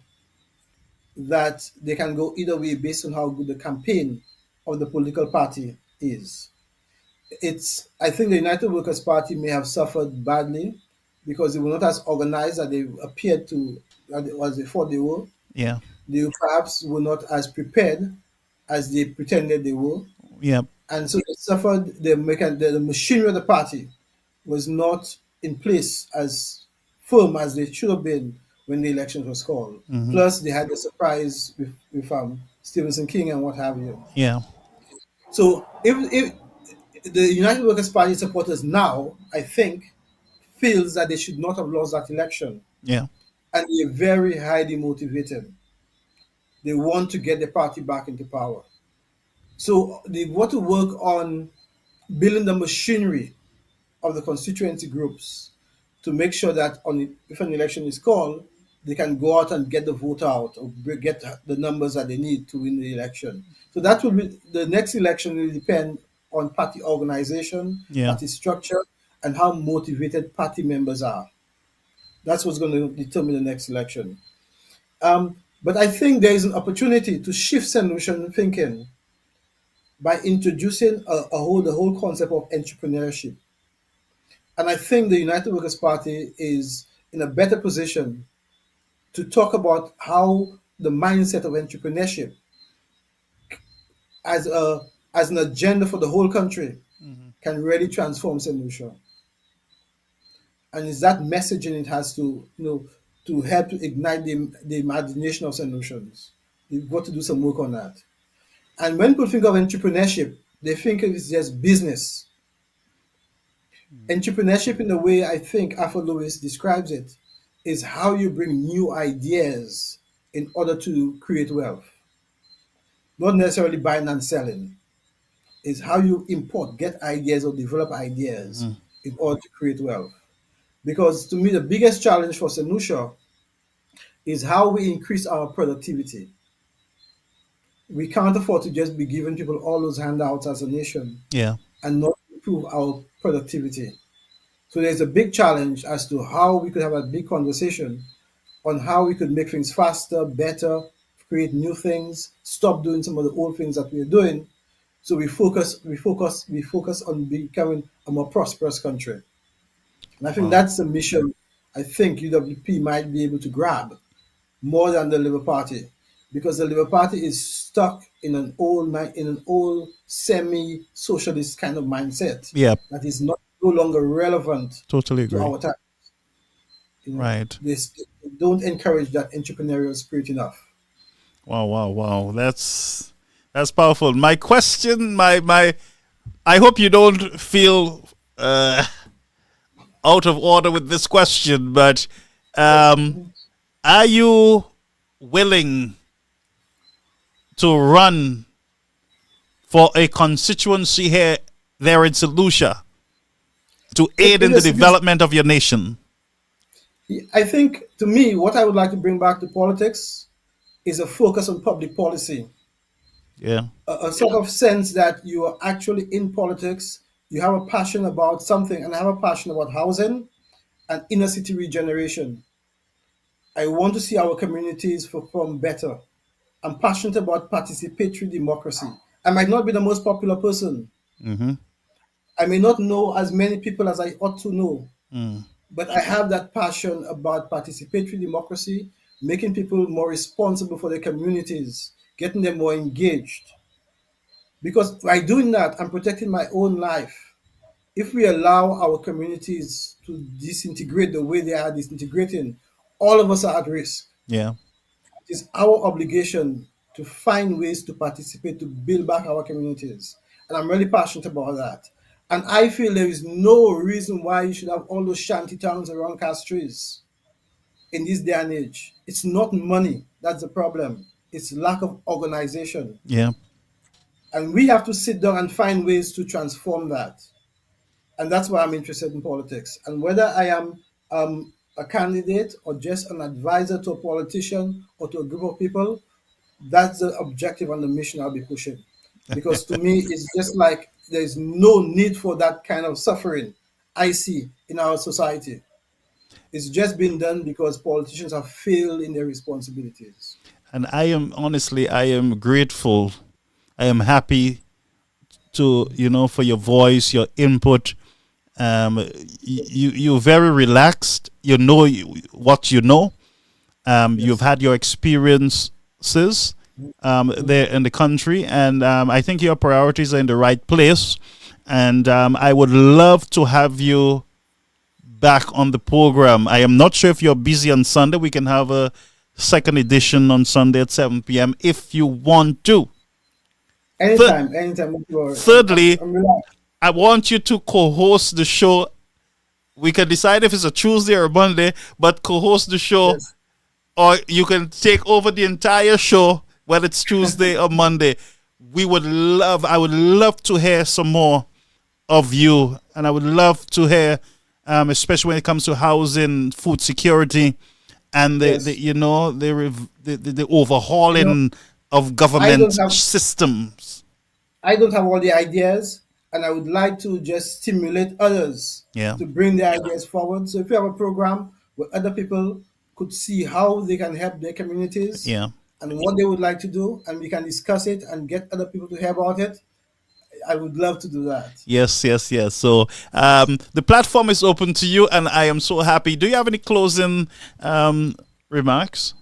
that they can go either way based on how good the campaign of the political party is. I think the United Workers' Party may have suffered badly because they were not as organized as they appeared to, as they thought they were. Yeah. They perhaps were not as prepared as they pretended they were. Yeah. And so they suffered. The machinery of the party was not in place as firm as they should have been when the election was called. Mhm. Plus, they had the surprise with Stevenson King and what have you. Yeah. So, if the United Workers' Party supporters now, I think, feels that they should not have lost that election, Yeah. and they're very highly motivated. They want to get the party back into power. So they want to work on building the machinery of the constituency groups to make sure that if an election is called, they can go out and get the vote out or get the numbers that they need to win the election. So that will be the next election will depend on party organization, Yeah. party structure, and how motivated party members are. That's what's going to determine the next election. But I think there is an opportunity to shift St. Lucian thinking by introducing the whole concept of entrepreneurship. And I think the United Workers' Party is in a better position to talk about how the mindset of entrepreneurship as an agenda for the whole country can really transform St. Lucia. And it's that messaging it has to help to ignite the imagination of St. Lucians. We've got to do some work on that. And when people think of entrepreneurship, they think it's just business. Entrepreneurship, in the way I think Arthur Lewis describes it, is how you bring new ideas in order to create wealth. Not necessarily buying and selling. It's how you get ideas or develop ideas in order to create wealth. Because to me, the biggest challenge for St. Lucia is how we increase our productivity. We can't afford to just be giving people all those handouts as a nation Yeah. and not improve our productivity. So there's a big challenge as to how we could have a big conversation on how we could make things faster, better, create new things, stop doing some of the old things that we're doing. So we focus on becoming a more prosperous country. And I think that's the mission I think UWP might be able to grab more than the Labour Party. because the Labour Party is stuck in an old semi-socialist kind of mindset Yeah. that is no longer relevant Totally to agree. our time. Right. They don't encourage that entrepreneurial spirit enough. Wow. That's powerful. My question, my I hope you don't feel out of order with this question, but are you willing to run for a constituency there in St. Lucia to aid in the development of your nation? I think, to me, what I would like to bring back to politics is a focus on public policy. Yeah. A sort of sense that you are actually in politics, you have a passion about something, and I have a passion about housing and inner city regeneration. I want to see our communities perform better. I'm passionate about participatory democracy. I might not be the most popular person. Mm-hmm. I may not know as many people as I ought to know. Mm. But I have that passion about participatory democracy, making people more responsible for their communities, getting them more engaged. Because by doing that, I'm protecting my own life. If we allow our communities to disintegrate the way they are disintegrating, all of us are at risk. Yeah. It is our obligation to find ways to participate, to build back our communities. And I'm really passionate about that. And I feel there is no reason why you should have all those shanty towns around Castries in this day and age. It's not money that's the problem. It's lack of organization. Yeah. And we have to sit down and find ways to transform that. And that's why I'm interested in politics. And whether I am a candidate or just an advisor to a politician or to a group of people, that's the objective and the mission I'll be pushing. Because to me, it's just like there's no need for that kind of suffering I see in our society. It's just been done because politicians have failed in their responsibilities. And I am grateful. I am happy to, for your voice, your input. You're very relaxed. You know what you know. You've had your experiences there in the country, and I think your priorities are in the right place. And I would love to have you back on the program. I am not sure if you're busy on Sunday. We can have a second edition on Sunday at 7 p.m. if you want to. Anytime. Thirdly, I want you to co-host the show. We can decide if it's a Tuesday or a Monday, but co-host the show, yes. Or you can take over the entire show, whether it's Tuesday or Monday. I would love to hear some more of you, and I would love to hear, especially when it comes to housing, food security, and the overhauling of government systems. I don't have all the ideas, and I would like to just stimulate others to bring their ideas forward. So if you have a program where other people could see how they can help their communities and what they would like to do, and we can discuss it and get other people to hear about it, I would love to do that. Yes. So the platform is open to you, and I am so happy. Do you have any closing remarks?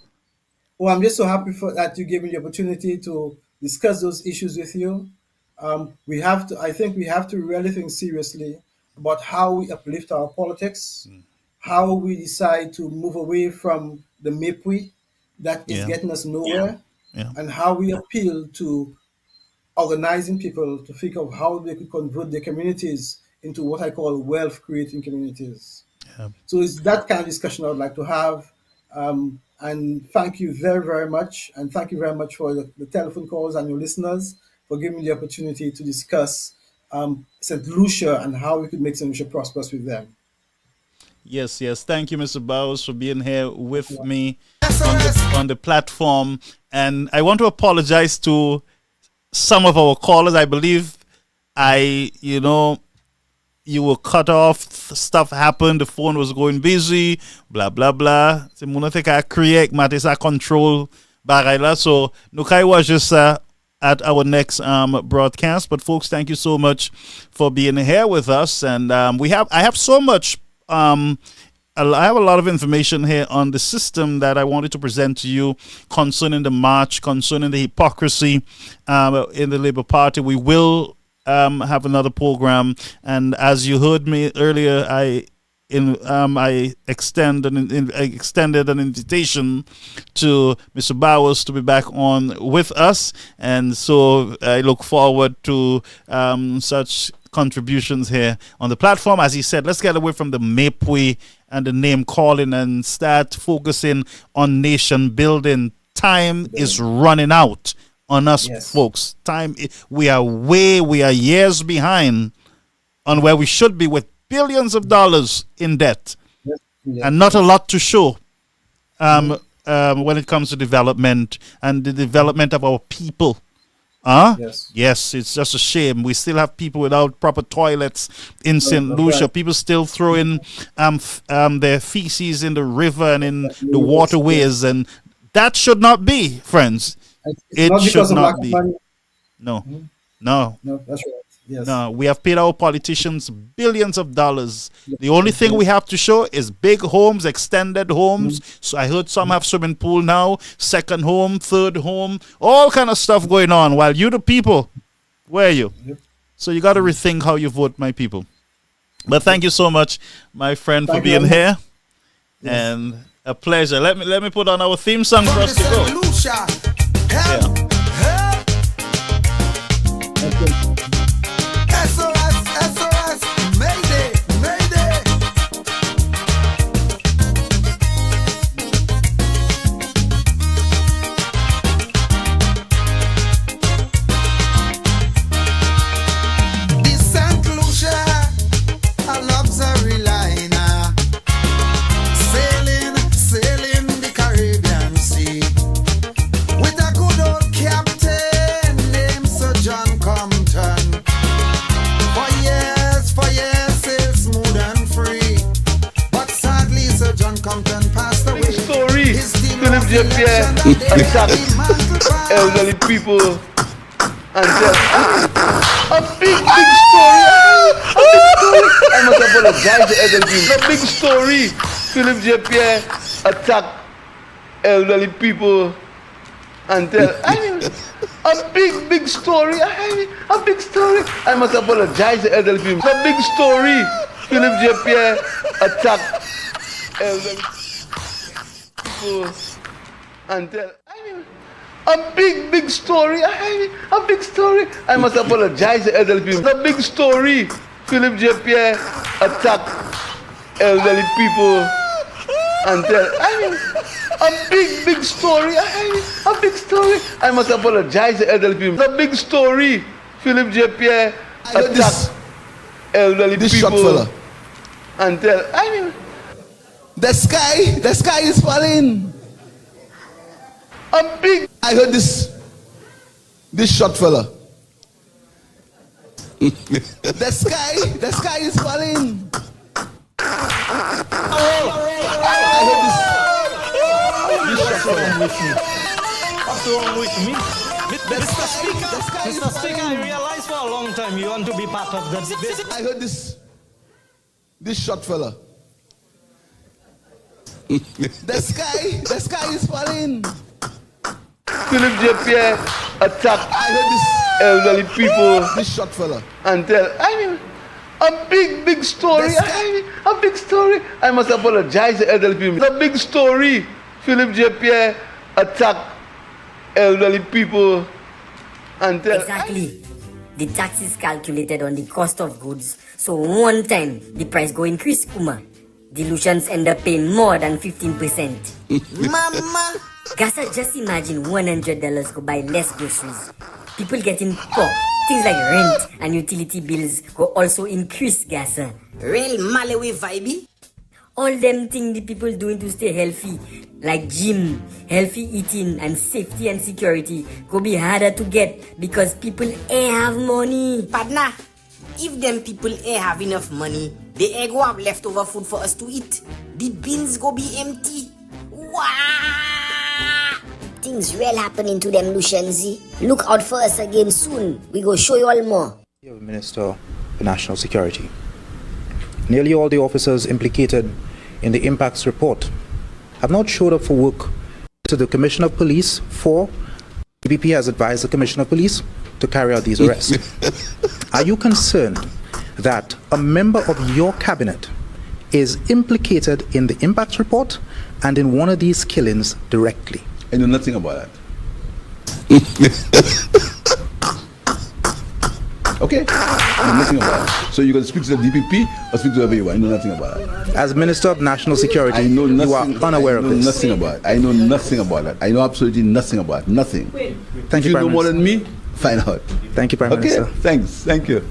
Well, I'm just so happy that you gave me the opportunity to discuss those issues with you. I think we have to really think seriously about how we uplift our politics, how we decide to move away from the MEPWI that is getting us nowhere, and how we appeal to organizing people to think of how they could convert their communities into what I call wealth-creating communities. Yeah. So it's that kind of discussion I would like to have. And thank you very, very much. And thank you very much for the telephone calls and your listeners for giving me the opportunity to discuss St. Lucia and how we could make St. Lucia prosperous with them. Yes. Thank you, Mr. Bowers, for being here with me on the platform. And I want to apologize to some of our callers. I believe you were cut off. Stuff happened. The phone was going busy. Blah blah blah. So I think I create matters control barrier. So Nukai was just at our next broadcast. But folks, thank you so much for being here with us. And I have so much I have a lot of information here on the system that I wanted to present to you concerning the march, concerning the hypocrisy in the Labour Party. We will have another program, and as you heard me earlier, I extended an invitation to Mr. Bowers to be back on with us, and so I look forward to such contributions here on the platform. As he said, let's get away from the Mapwe and the name calling and start focusing on nation building. Time is running out on us, folks. We are years behind on where we should be, with billions of dollars in debt and not a lot to show when it comes to development and the development of our people. Yes, it's just a shame. We still have people without proper toilets in St. Lucia. People still throwing their feces in the river and in the waterways, and that should not be, friends. It should not be. No, that's right. Yes. No, we have paid our politicians billions of dollars. The only thing we have to show is big homes, extended homes. So I heard some have swimming pool now, second home, third home, all kind of stuff going on. While you, the people, where are you? So you got to rethink how you vote, my people. But thank you so much, my friend, for being here, and a pleasure. Let me put on our theme song for us to go. Lucia. Yeah. SOS, Mayday, Mayday. The St. Lucia, a luxury liner, sailing the Caribbean Sea, with a good old captain named Sir John Compton. For years, sailed smooth and free. But sadly, Sir John Compton passed away. Story. His team Philip lost J. the Pierre election that they attacked dismantled by elderly people and said, a big story. I must apologize to elderly people. A big story. Philip J. Pierre attacked elderly people and tell, a big story. A big story. I must apologize to elderly people. A big story. Philip J. Pierre attacked elderly people and tell, a big story. A big story. I must apologize to elderly people. A big story. Philip J. Pierre attacked elderly people and tell, a big story. A big story. I must apologize to elderly people. A big story. Philip J. Pierre attacked elderly people and tell, the sky is falling. I heard this short fella. The sky is falling. I heard this short fella. What's wrong with me? Mr. Speaker, I realized for a long time you want to be part of the... I heard this short fella. The sky is falling. Philip J. Pierre attacked elderly people. This short fella. And tell, a big story. A big story. I must apologize to elderly people. A big story. Philip J. Pierre attacked elderly people and tell. Exactly. The tax is calculated on the cost of goods. So one time the price go increase, Uma. The Lucians end up paying more than 15%. Mama! Gasa, just imagine $100 could buy less groceries. People getting poor. Things like rent and utility bills go also increase, Gasa. Real Malawi vibe? All them things the people doing to stay healthy, like gym, healthy eating, and safety and security, go be harder to get because people ain't have money. Partner, if them people ain't have enough money, they ain't go have leftover food for us to eat. The bins go be empty. Wow! Things real happening to them, Lucians. Look out for us again soon. We go show you all more. Minister for National Security. Nearly all the officers implicated in the impacts report have not showed up for work to the Commissioner of Police. For DPP has advised the Commissioner of Police to carry out these arrests. Are you concerned that a member of your cabinet is implicated in the impacts report and in one of these killings directly? I know nothing about that. Okay? I know nothing about it. So you're going to speak to the DPP or speak to whoever you want. I know nothing about it. As Minister of National Security, I know nothing, you are unaware of this. I know nothing about it. I know nothing about it. I know absolutely nothing about it. Nothing. Thank you, If you Prime know more Minister. than me, find out. Thank you, Prime Minister. Okay, thanks. Thank you.